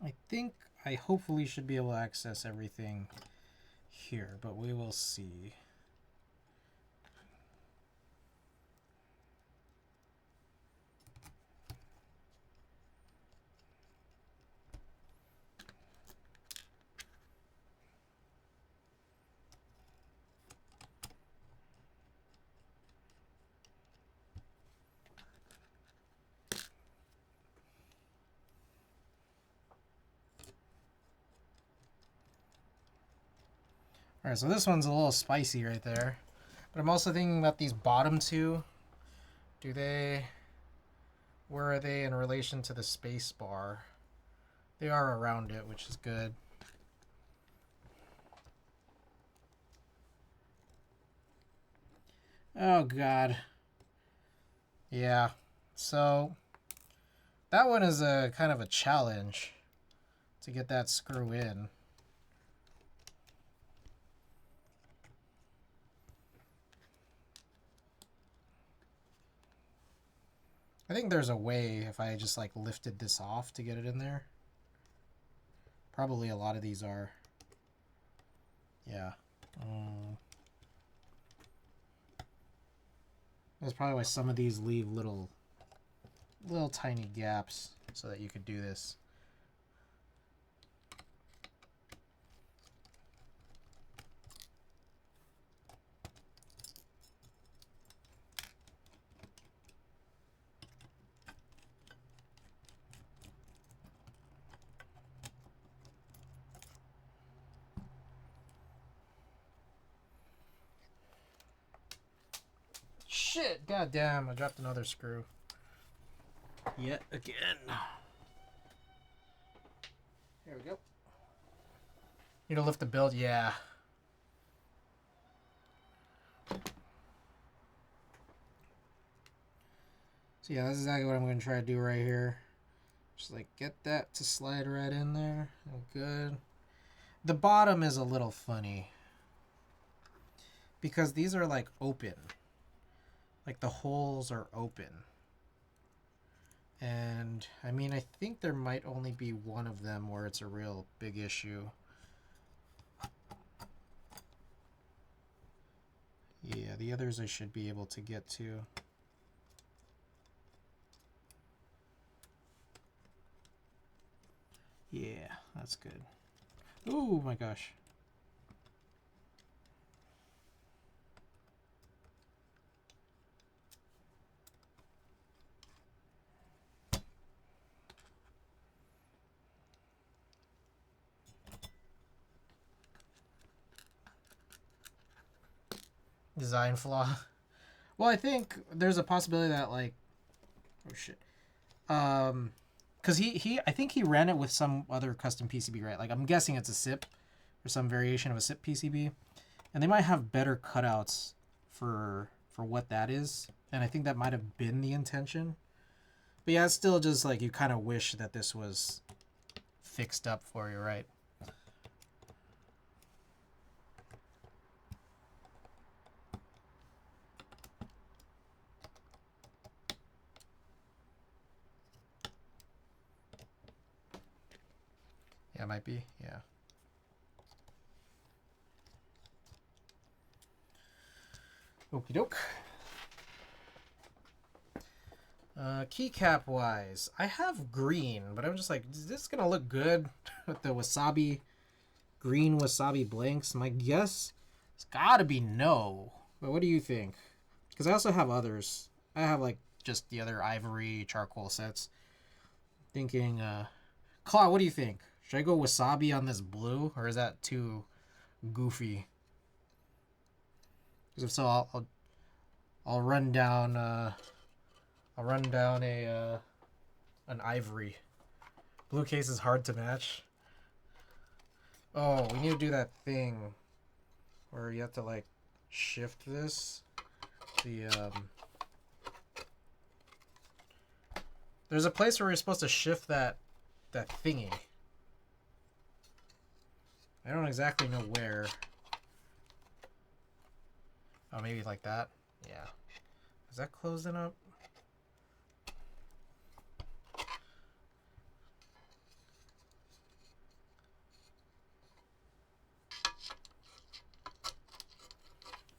I think I hopefully should be able to access everything here, but we will see. Alright, so this one's a little spicy right there. But I'm also thinking about these bottom two. Where are they in relation to the space bar? They are around it, which is good. Oh god. Yeah. So that one is a kind of a challenge to get that screw in. I think there's a way if I just like lifted this off to get it in there. Probably a lot of these are. Yeah. That's probably why some of these leave little tiny gaps so that you could do this. Shit, goddamn, I dropped another screw. Yet again. Here we go. Need to lift the build, yeah. So yeah, that's exactly what I'm going to try to do right here. Just like get that to slide right in there. Good. The bottom is a little funny because these are like open. Like the holes are open. And I mean, I think there might only be one of them where it's a real big issue. Yeah, the others I should be able to get to. Yeah, that's good. Oh my gosh. Design flaw. Well, I think there's a possibility that like, oh shit, because I think he ran it with some other custom PCB, right? Like I'm guessing it's a SIP or some variation of a SIP PCB, and they might have better cutouts for what that is, and I think that might have been the intention. But yeah, it's still just like you kind of wish that this was fixed up for you, right? Yeah, it might be. Yeah. Okie doke. Keycap wise, I have green, but I'm just like, is this gonna look good with the wasabi, green wasabi blanks? My guess, it's gotta be no. But what do you think? Because I also have others. I have like just the other ivory charcoal sets. Thinking, Claw, what do you think? Should I go wasabi on this blue, or is that too goofy? Because if so, I'll run down a an ivory. Blue case is hard to match. Oh, we need to do that thing where you have to like shift this. There's a place where you're supposed to shift that thingy. I don't exactly know where. Oh, maybe like that? Yeah. Is that closing up?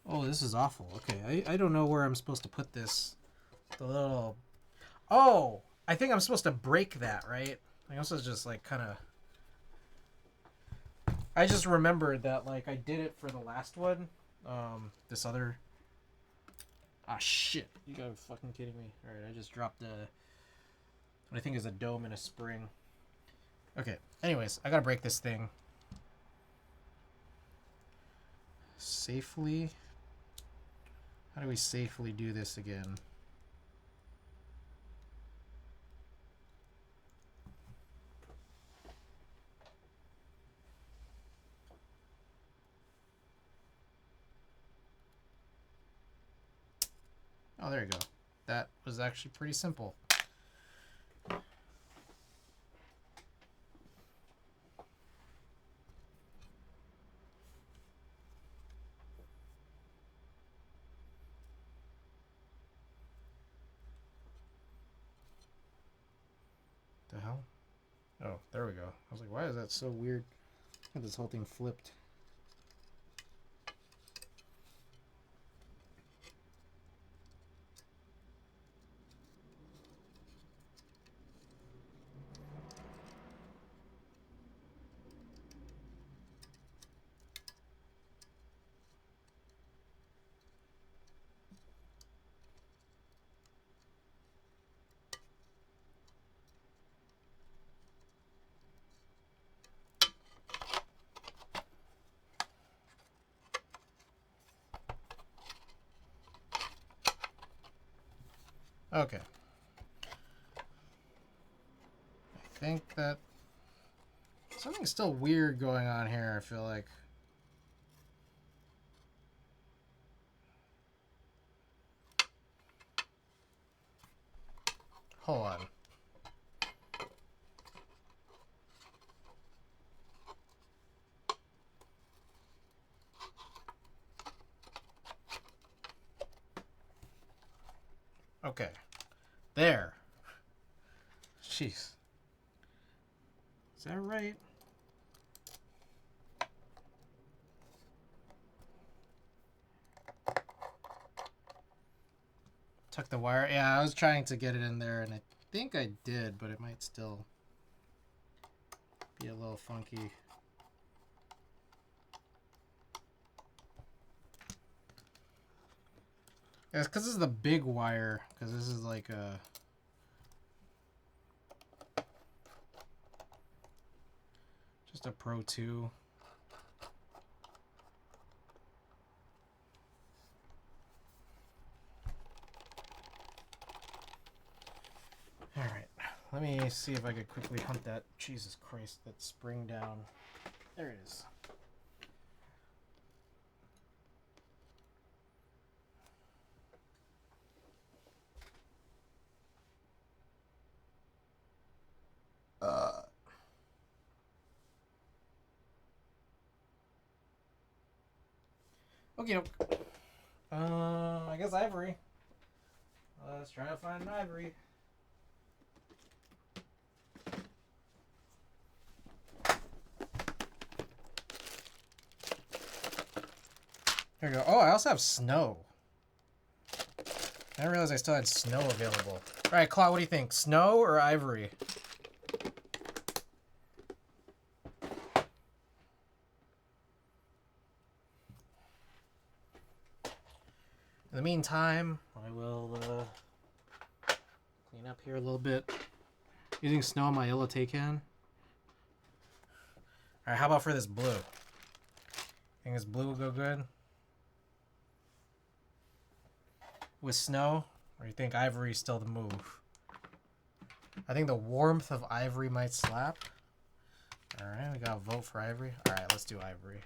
Oh, this is awful. Okay, I don't know where I'm supposed to put this. The little... Oh! I think I'm supposed to break that, right? I also just, like, kind of... I just remembered that, like, I did it for the last one. This other... Ah, shit. You gotta be fucking kidding me. Alright, I just dropped what I think is a dome and a spring. Okay, anyways, I gotta break this thing. Safely? How do we safely do this again? Oh, there you go. That was actually pretty simple. The hell? Oh, there we go. I was like, why is that so weird? This whole thing flipped. Okay. I think that something's still weird going on here, I feel like. Hold on. Okay. There. Jeez. Is that right? Tuck the wire. Yeah, I was trying to get it in there, and I think I did, but it might still be a little funky. Yeah, it's because this is the big wire, because this is like a... just a Pro 2. Alright, let me see if I could quickly hunt that, Jesus Christ, that spring down. There it is. Okay, I guess ivory. Let's try to find an ivory. Here we go. Oh, I also have snow. I didn't realize I still had snow available. Alright, Claude, what do you think? Snow or ivory? In the meantime, I will clean up here a little bit. Using snow on my yellow taycan. Alright, how about for this blue? Think this blue will go good? With snow? Or you think ivory is still the move? I think the warmth of ivory might slap. Alright, we gotta vote for ivory. Alright, let's do ivory.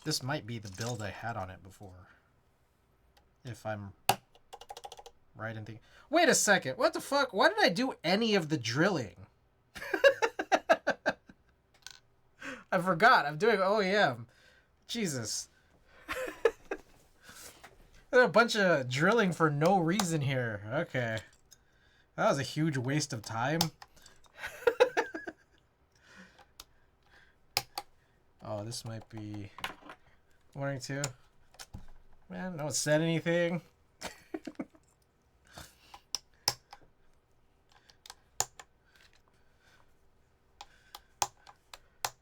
This might be the build I had on it before. If I'm right in thinking. Wait a second. What the fuck? Why did I do any of the drilling? I forgot. I'm doing OEM. Jesus. There's a bunch of drilling for no reason here. Okay. That was a huge waste of time. Oh, this might be 1 or 2. Man, no one said anything.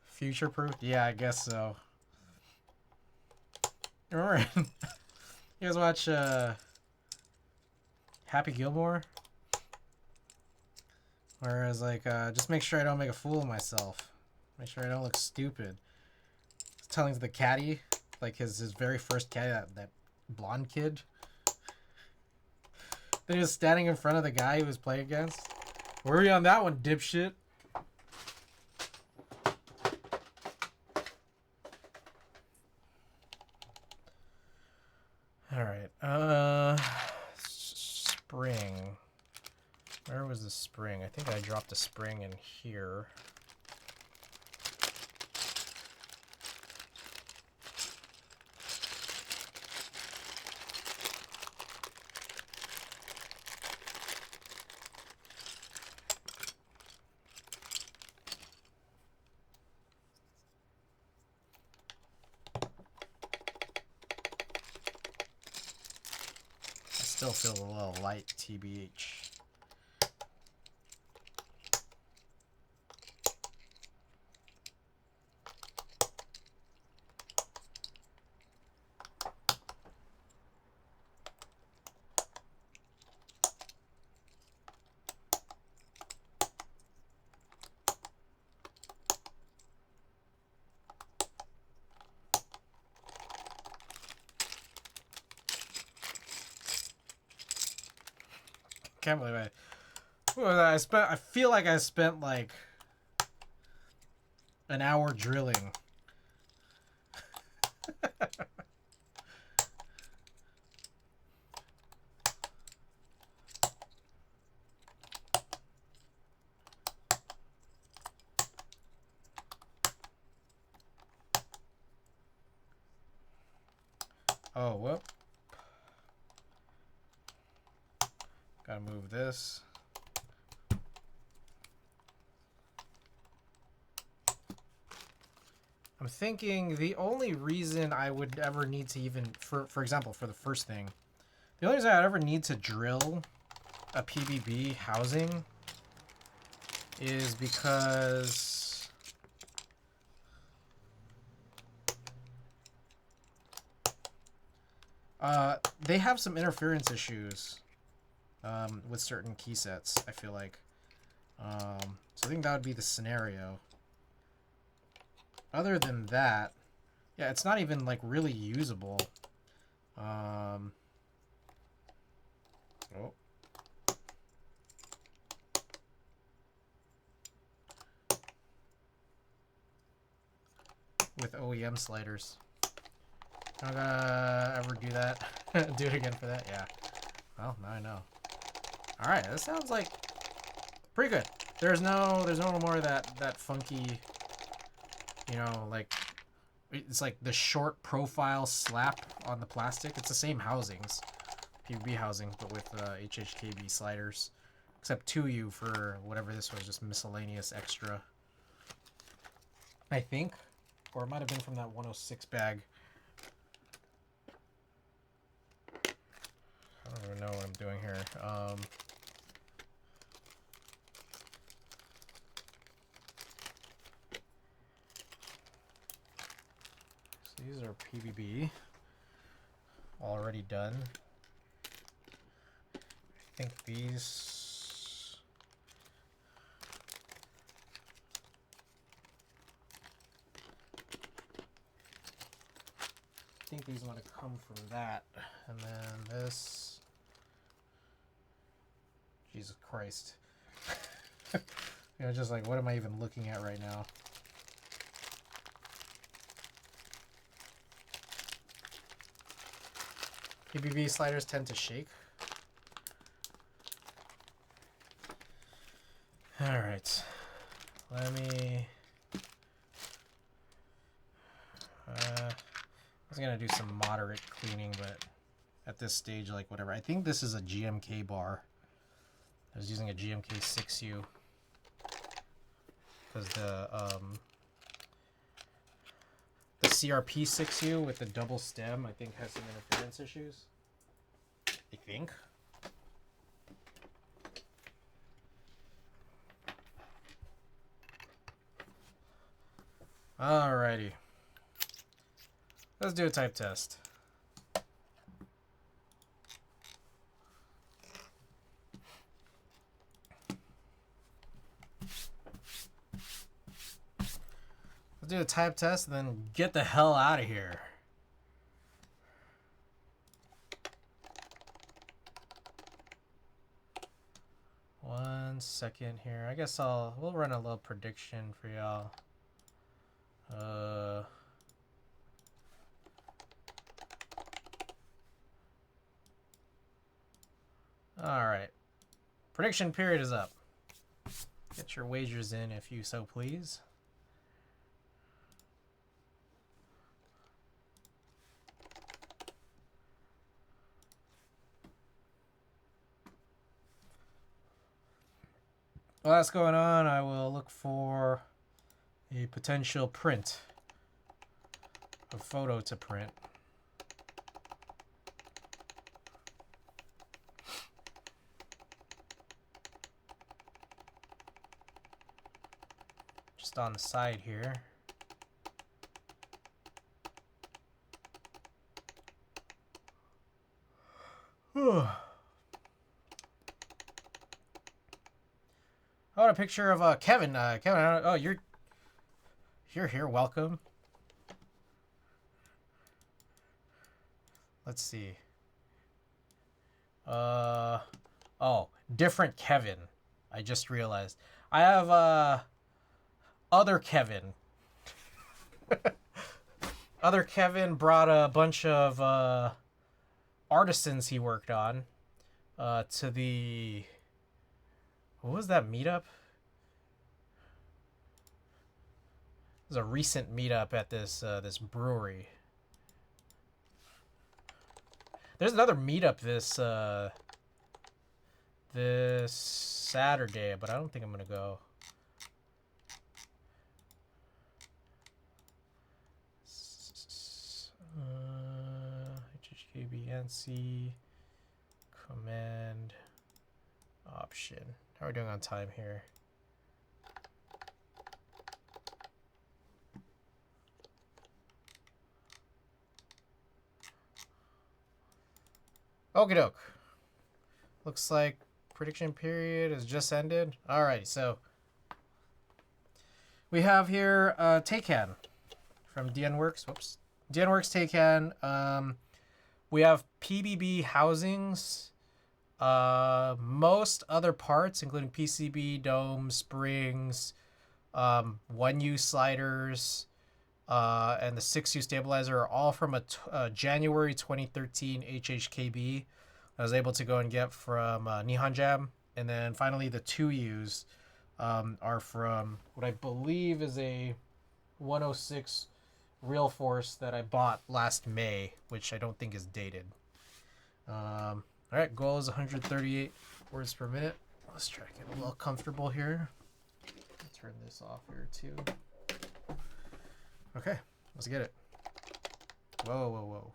Future proof? Yeah, I guess so. Remember, you guys watch Happy Gilmore? Whereas, like, just make sure I don't make a fool of myself. Make sure I don't look stupid. He's telling the caddy, like his very first caddy, that blonde kid. Then he was standing in front of the guy he was playing against. Where are you on that one, dipshit? Alright, spring. Where was the spring? I think I dropped a spring in here. Still feels a little light, TBH. Can't believe I feel like I spent like an hour drilling. Oh, whoop. Gotta move this. I'm thinking the only reason I would ever need to even, for example, for the first thing, the only reason I'd ever need to drill a PBB housing is because they have some interference issues with certain key sets, I feel like. So I think that would be the scenario. Other than that, yeah, it's not even like really usable. Oh. With OEM sliders. I'm not gonna ever do that. Do it again for that? Yeah. Well, now I know. Alright, that sounds like pretty good. There's no more of that funky, you know, like, it's like the short profile slap on the plastic. It's the same housings, PVB housings, but with HHKB sliders. Except 2U for whatever this was, just miscellaneous extra. I think. Or it might have been from that 106 bag. I don't even know what I'm doing here. So these are PVB. Already done. I think these... I think these want to come from that. And then this... Jesus Christ. You know, just like, what am I even looking at right now? PBB sliders tend to shake. Alright. Let me... I was gonna do some moderate cleaning, but at this stage, like whatever. I think this is a GMK bar. I was using a GMK 6U because the CRP 6U with the double stem, I think, has some interference issues. I think. Alrighty. Let's do a type test. Let's do a type test and then get the hell out of here. One second here. I guess we'll run a little prediction for y'all. Alright. Prediction period is up. Get your wagers in if you so please. While that's going on, I will look for a potential print. A photo to print. Just on the side here. I want a picture of Kevin. Kevin, oh, you're here. Welcome. Let's see. Oh, different Kevin. I just realized. I have other Kevin. Other Kevin brought a bunch of artisans he worked on to the... What was that meetup? It was a recent meetup at this this brewery. There's another meetup this Saturday, but I don't think I'm gonna go. HHKBNC command option. How are we doing on time here? Okie doke. Looks like prediction period has just ended. Alright, so we have here taycan from DNWorks. Whoops. DNWorks taycan. We have PBB housings. Most other parts, including PCB, dome, springs, 1U sliders, and the 6U stabilizer are all from a January 2013 HHKB I was able to go and get from Nihon Jam. And then finally the 2Us are from what I believe is a 106 Real Force that I bought last May, which I don't think is dated. All right, goal is 138 words per minute. Let's try to get a little comfortable here. I'll turn this off here too. Okay, let's get it. Whoa, whoa, whoa.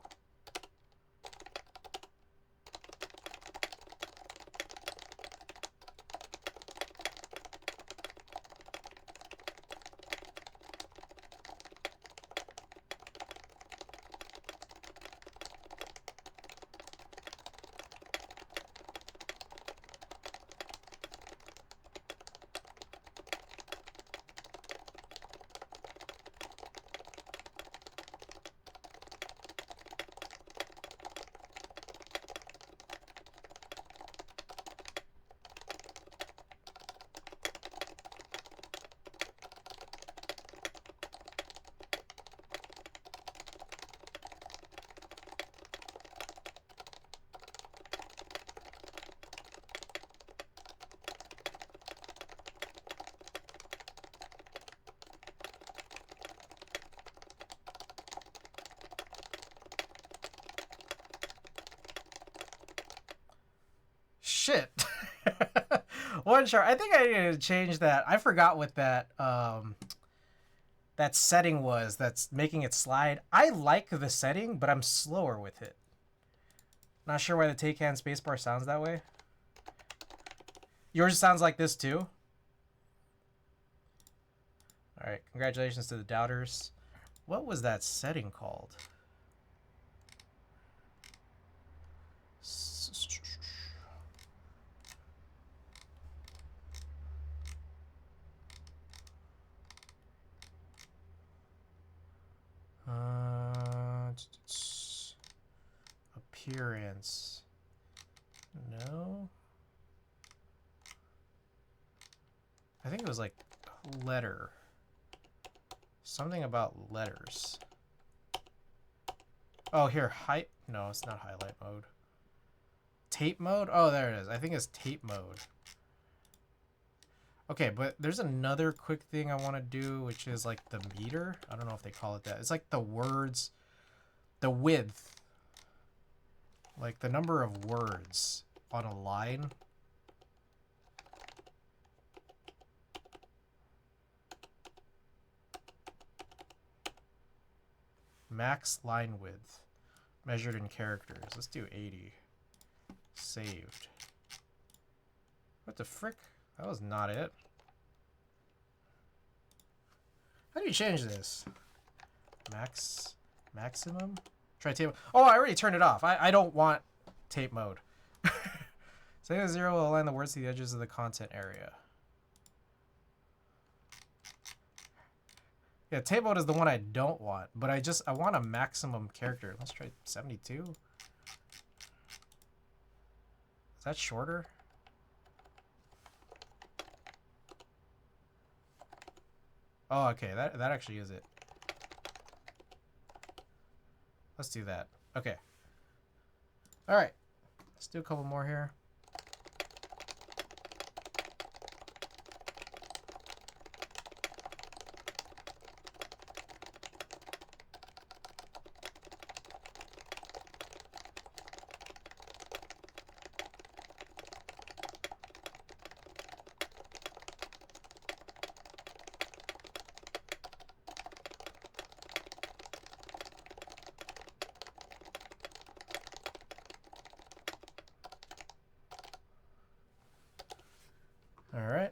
shit. One chart. I think I need to change that. I forgot what that that setting was that's making it slide. I like the setting, but I'm slower with it. Not sure why the taycan spacebar sounds that way. Yours sounds like this too. All right, congratulations to the doubters. What was that setting called? Appearance. No. I think it was like letter. Something about letters. Oh, here, height. No, it's not highlight mode. Tape mode? Oh, there it is. I think it's tape mode. Okay, but there's another quick thing I want to do, which is like the meter. I don't know if they call it that. It's like the words, the width. Like the number of words on a line. Max line width measured in characters. Let's do 80. Saved. What the frick? That was not it. How do you change this? Maximum? Try tape. Oh, I already turned it off. I don't want tape mode. Setting to 0 will align the words to the edges of the content area. Yeah, tape mode is the one I don't want, but I want a maximum character. Let's try 72. Is that shorter? Oh, okay, that actually is it. Let's do that. Okay. All right. Let's do a couple more here. All right.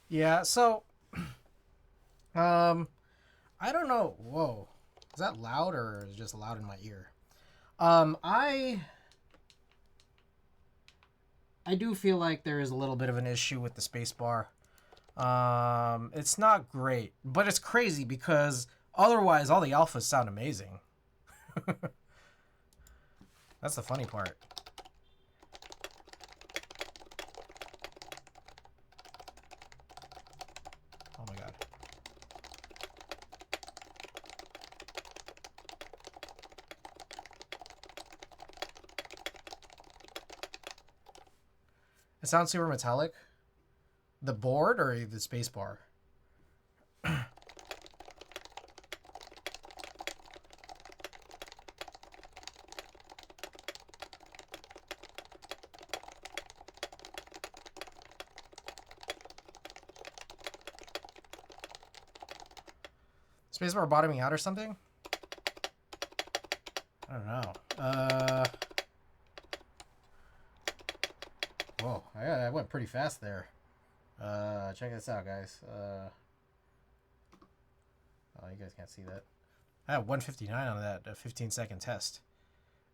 Yeah, so I don't know. Whoa. Is that loud or is it just loud in my ear? I do feel like there is a little bit of an issue with the spacebar. It's not great, but it's crazy because otherwise all the alphas sound amazing. That's the funny part. Oh my god. It sounds super metallic. The board or the spacebar? Spacebar bottoming out or something? I don't know. Whoa, I went pretty fast there. Check this out, guys. Oh, you guys can't see that. I have 159 on that 15-second test.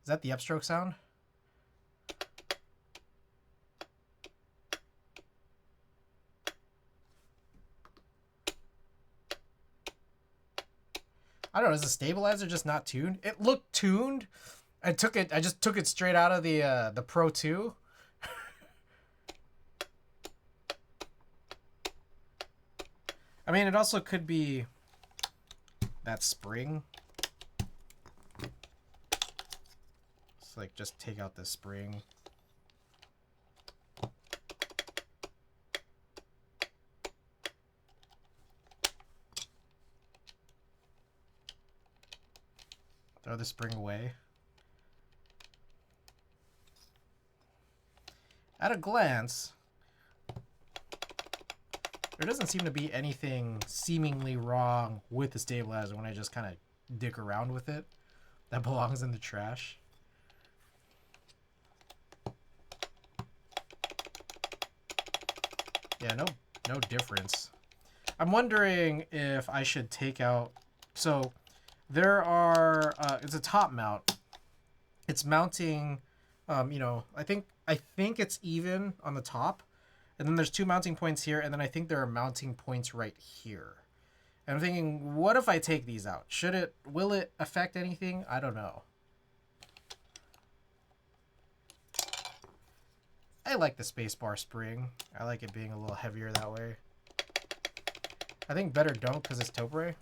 Is that the upstroke sound? I don't know. Is the stabilizer just not tuned? It looked tuned. I just took it straight out of the Pro 2. I mean, it also could be that spring. It's like, just take out the spring. Throw the spring away. At a glance, there doesn't seem to be anything seemingly wrong with the stabilizer when I just kind of dick around with it. That belongs in the trash. Yeah, no difference. I'm wondering if I should take out... So, there are... it's a top mount. It's mounting... you know, I think it's even on the top. And then there's two mounting points here, and then I think there are mounting points right here. And I'm thinking, what if I take these out? Will it affect anything? I don't know. I like the spacebar spring. I like it being a little heavier that way. I think better don't because it's topre.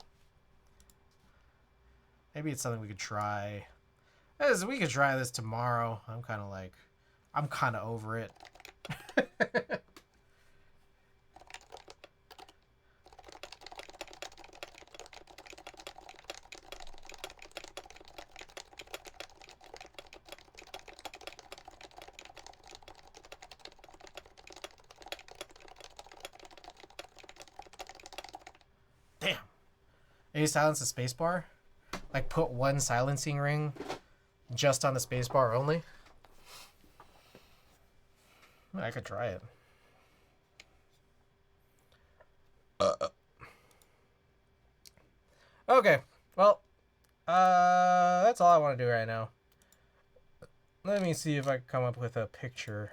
Maybe it's something we could try. We could try this tomorrow. I'm kind of over it. Damn. Maybe silence the spacebar? Like put one silencing ring just on the spacebar only? I could try it. Okay, well, that's all I want to do right now. Let me see if I can come up with a picture.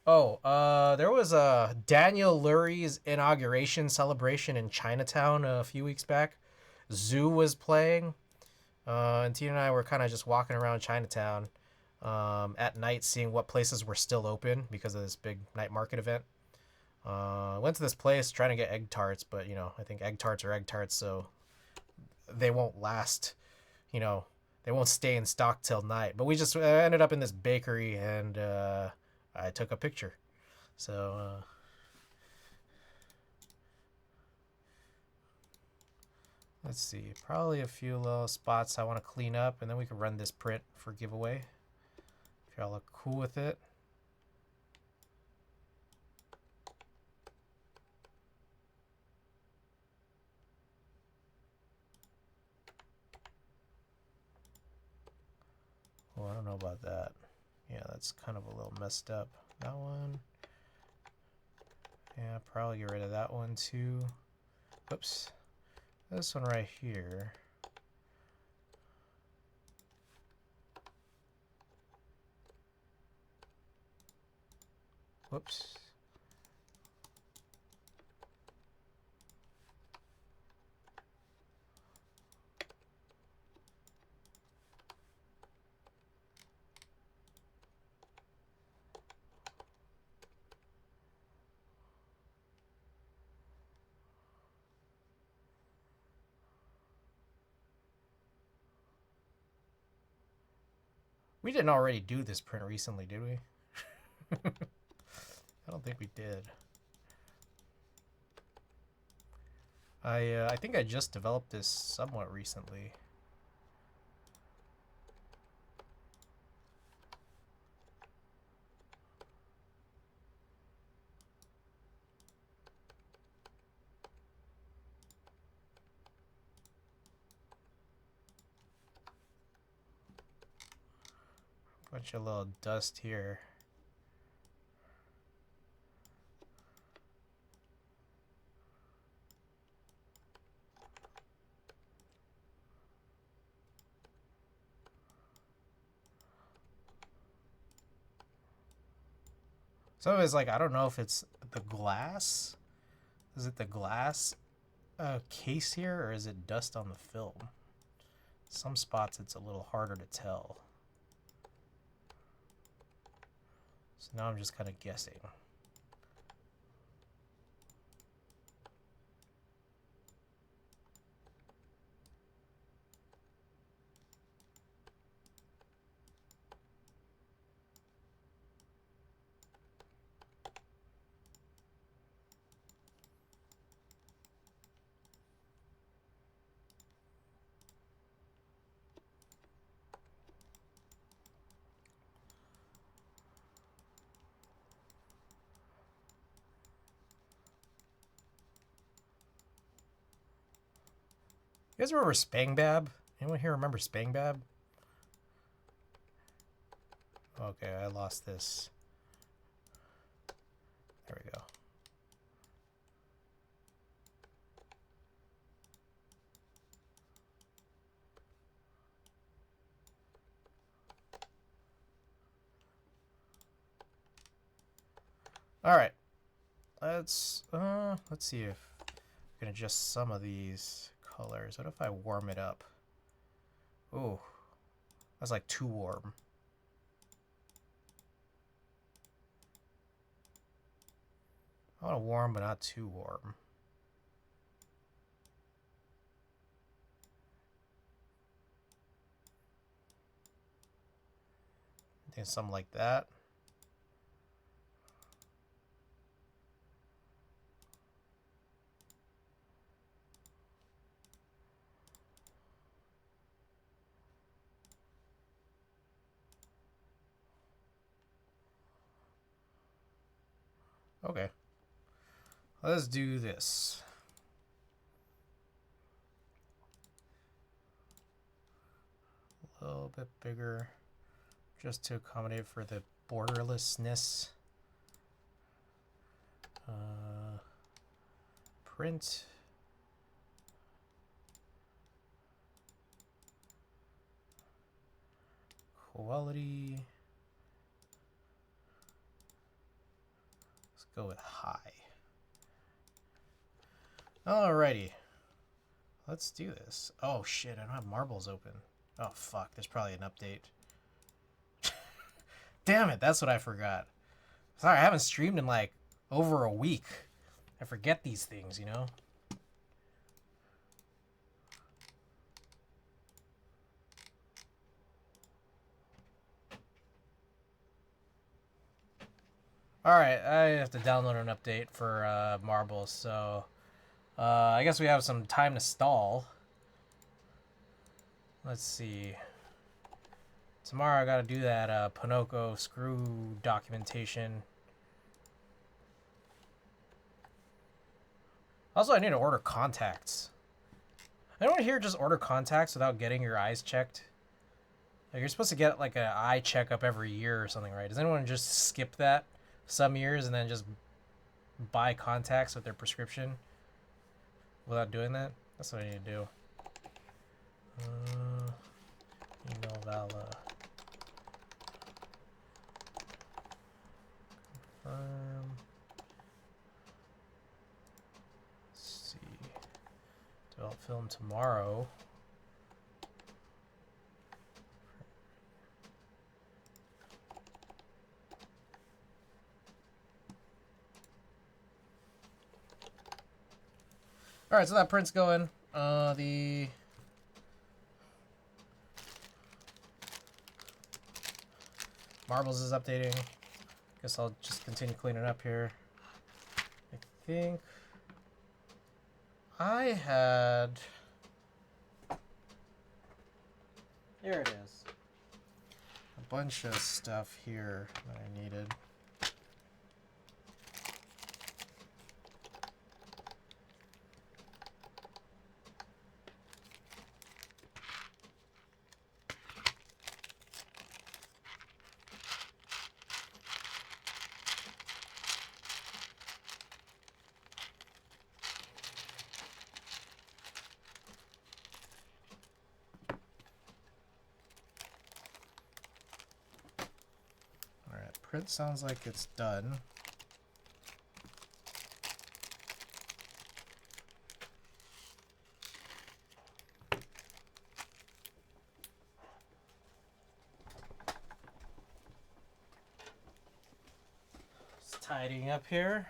Oh, there was a Daniel Lurie's inauguration celebration in Chinatown a few weeks back. Zoo was playing, and Tina and I were kind of just walking around Chinatown at night, seeing what places were still open because of this big night market event. Went to this place trying to get egg tarts, but you know, I think egg tarts are egg tarts, so they won't last. You know, they won't stay in stock till night. But we just ended up in this bakery, and I took a picture. So let's see, probably a few little spots I want to clean up, and then we can run this print for giveaway if y'all look cool with it. Well, I don't know about that. Yeah, that's kind of a little messed up. That one. Yeah, probably get rid of that one too. Oops. This one right here. Whoops. We didn't already do this print recently, did we? I don't think we did. I think I just developed this somewhat recently. Bunch of little dust here. Some of it's like, I don't know if it's the glass. Is it the glass case here, or is it dust on the film? Some spots it's a little harder to tell. So now I'm just kind of guessing. You guys remember Spangbab? Anyone here remember Spangbab? Okay, I lost this. There we go. All right. Let's see if I can adjust some of these colors. What if I warm it up? Ooh, that's like too warm. I want to warm, but not too warm. I think something like that. Okay. Let's do this. A little bit bigger, just to accommodate for the borderlessness. Print. Quality. Let's go with high. Alrighty. Let's do this. Oh shit, I don't have marbles open. Oh fuck, there's probably an update. Damn it, that's what I forgot. Sorry, I haven't streamed in like over a week. I forget these things, you know? Alright, I have to download an update for marbles, so I guess we have some time to stall. Let's see. Tomorrow I gotta do that Pinocchio screw documentation. Also, I need to order contacts. Anyone here just order contacts without getting your eyes checked? Like, you're supposed to get like an eye checkup every year or something, right? Does anyone just skip that some years and then just buy contacts with their prescription without doing that? That's what I need to do. Email Vala. Confirm. Let's see. Develop film tomorrow. All right, so that print's going. The marbles is updating. Guess I'll just continue cleaning up here. I think I had. Here it is. A bunch of stuff here that I needed. Print sounds like it's done. Just tidying up here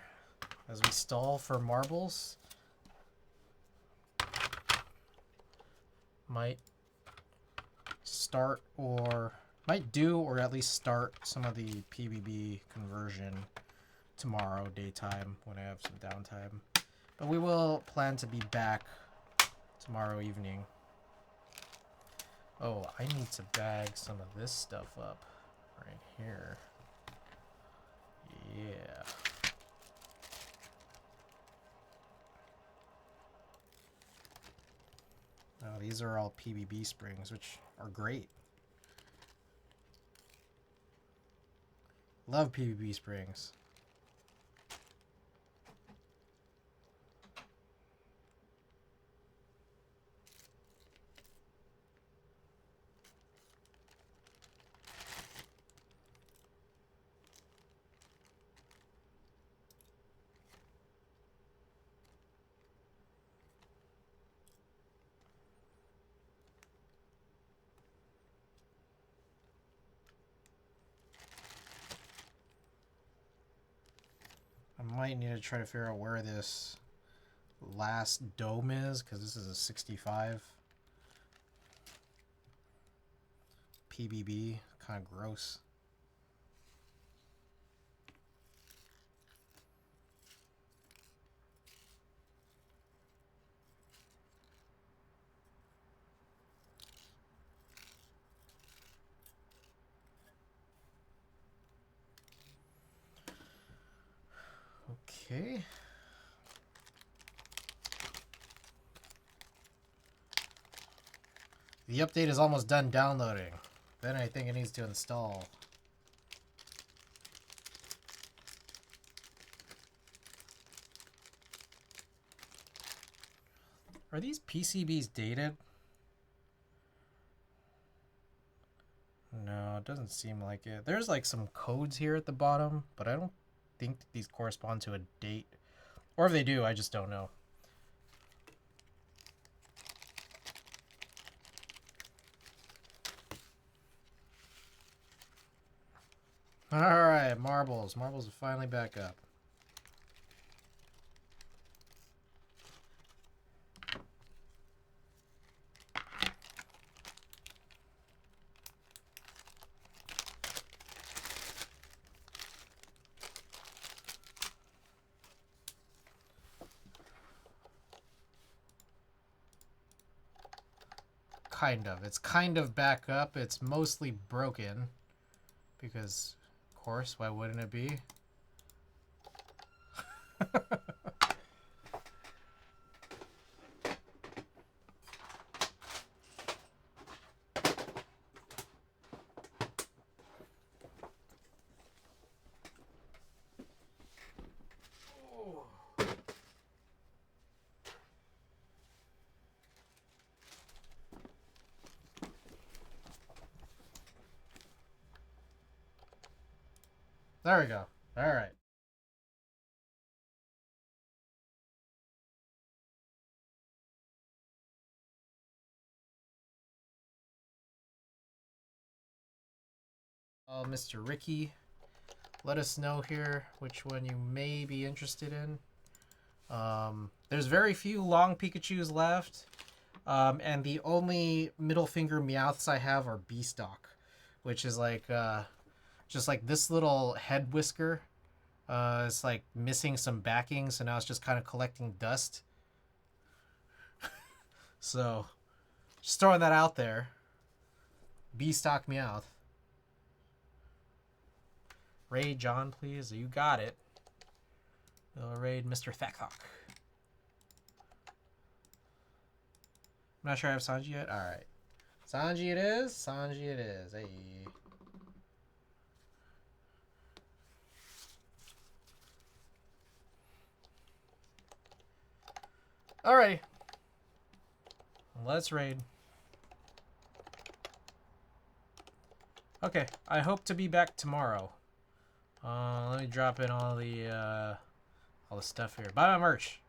as we stall for marbles. Might start or might do or at least start some of the PBB conversion tomorrow daytime when I have some downtime. But we will plan to be back tomorrow evening. Oh, I need to bag some of this stuff up right here. Yeah. These are all PBB springs, which are great. Love PBB springs. I might need to try to figure out where this last dome is, because this is a 65 PBB. Kind of gross. Okay. The update is almost done downloading. Then I think it needs to install. Are these PCBs dated? No, it doesn't seem like it. There's like some codes here at the bottom, but I don't think these correspond to a date. Or if they do, I just don't know. Alright, marbles. Marbles are finally back up. Kind of. It's kind of back up. It's mostly broken. Because, of course, why wouldn't it be? There we go. All right. Mr. Ricky, let us know here which one you may be interested in. There's very few long Pikachus left, and the only middle finger Meowths I have are B-stock, which is like just like this little head whisker. It's like missing some backing, so now it's just kind of collecting dust. So, just throwing that out there. B-stock Meowth. Raid John, please. You got it. We'll raid Mr. Thackhawk. I'm not sure I have Sanji yet. Alright. Sanji it is. Sanji it is. Hey. Alright. Let's raid. Okay. I hope to be back tomorrow. Let me drop in all the stuff here. Buy my merch.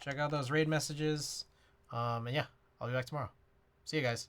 Check out those raid messages. And yeah, I'll be back tomorrow. See you guys.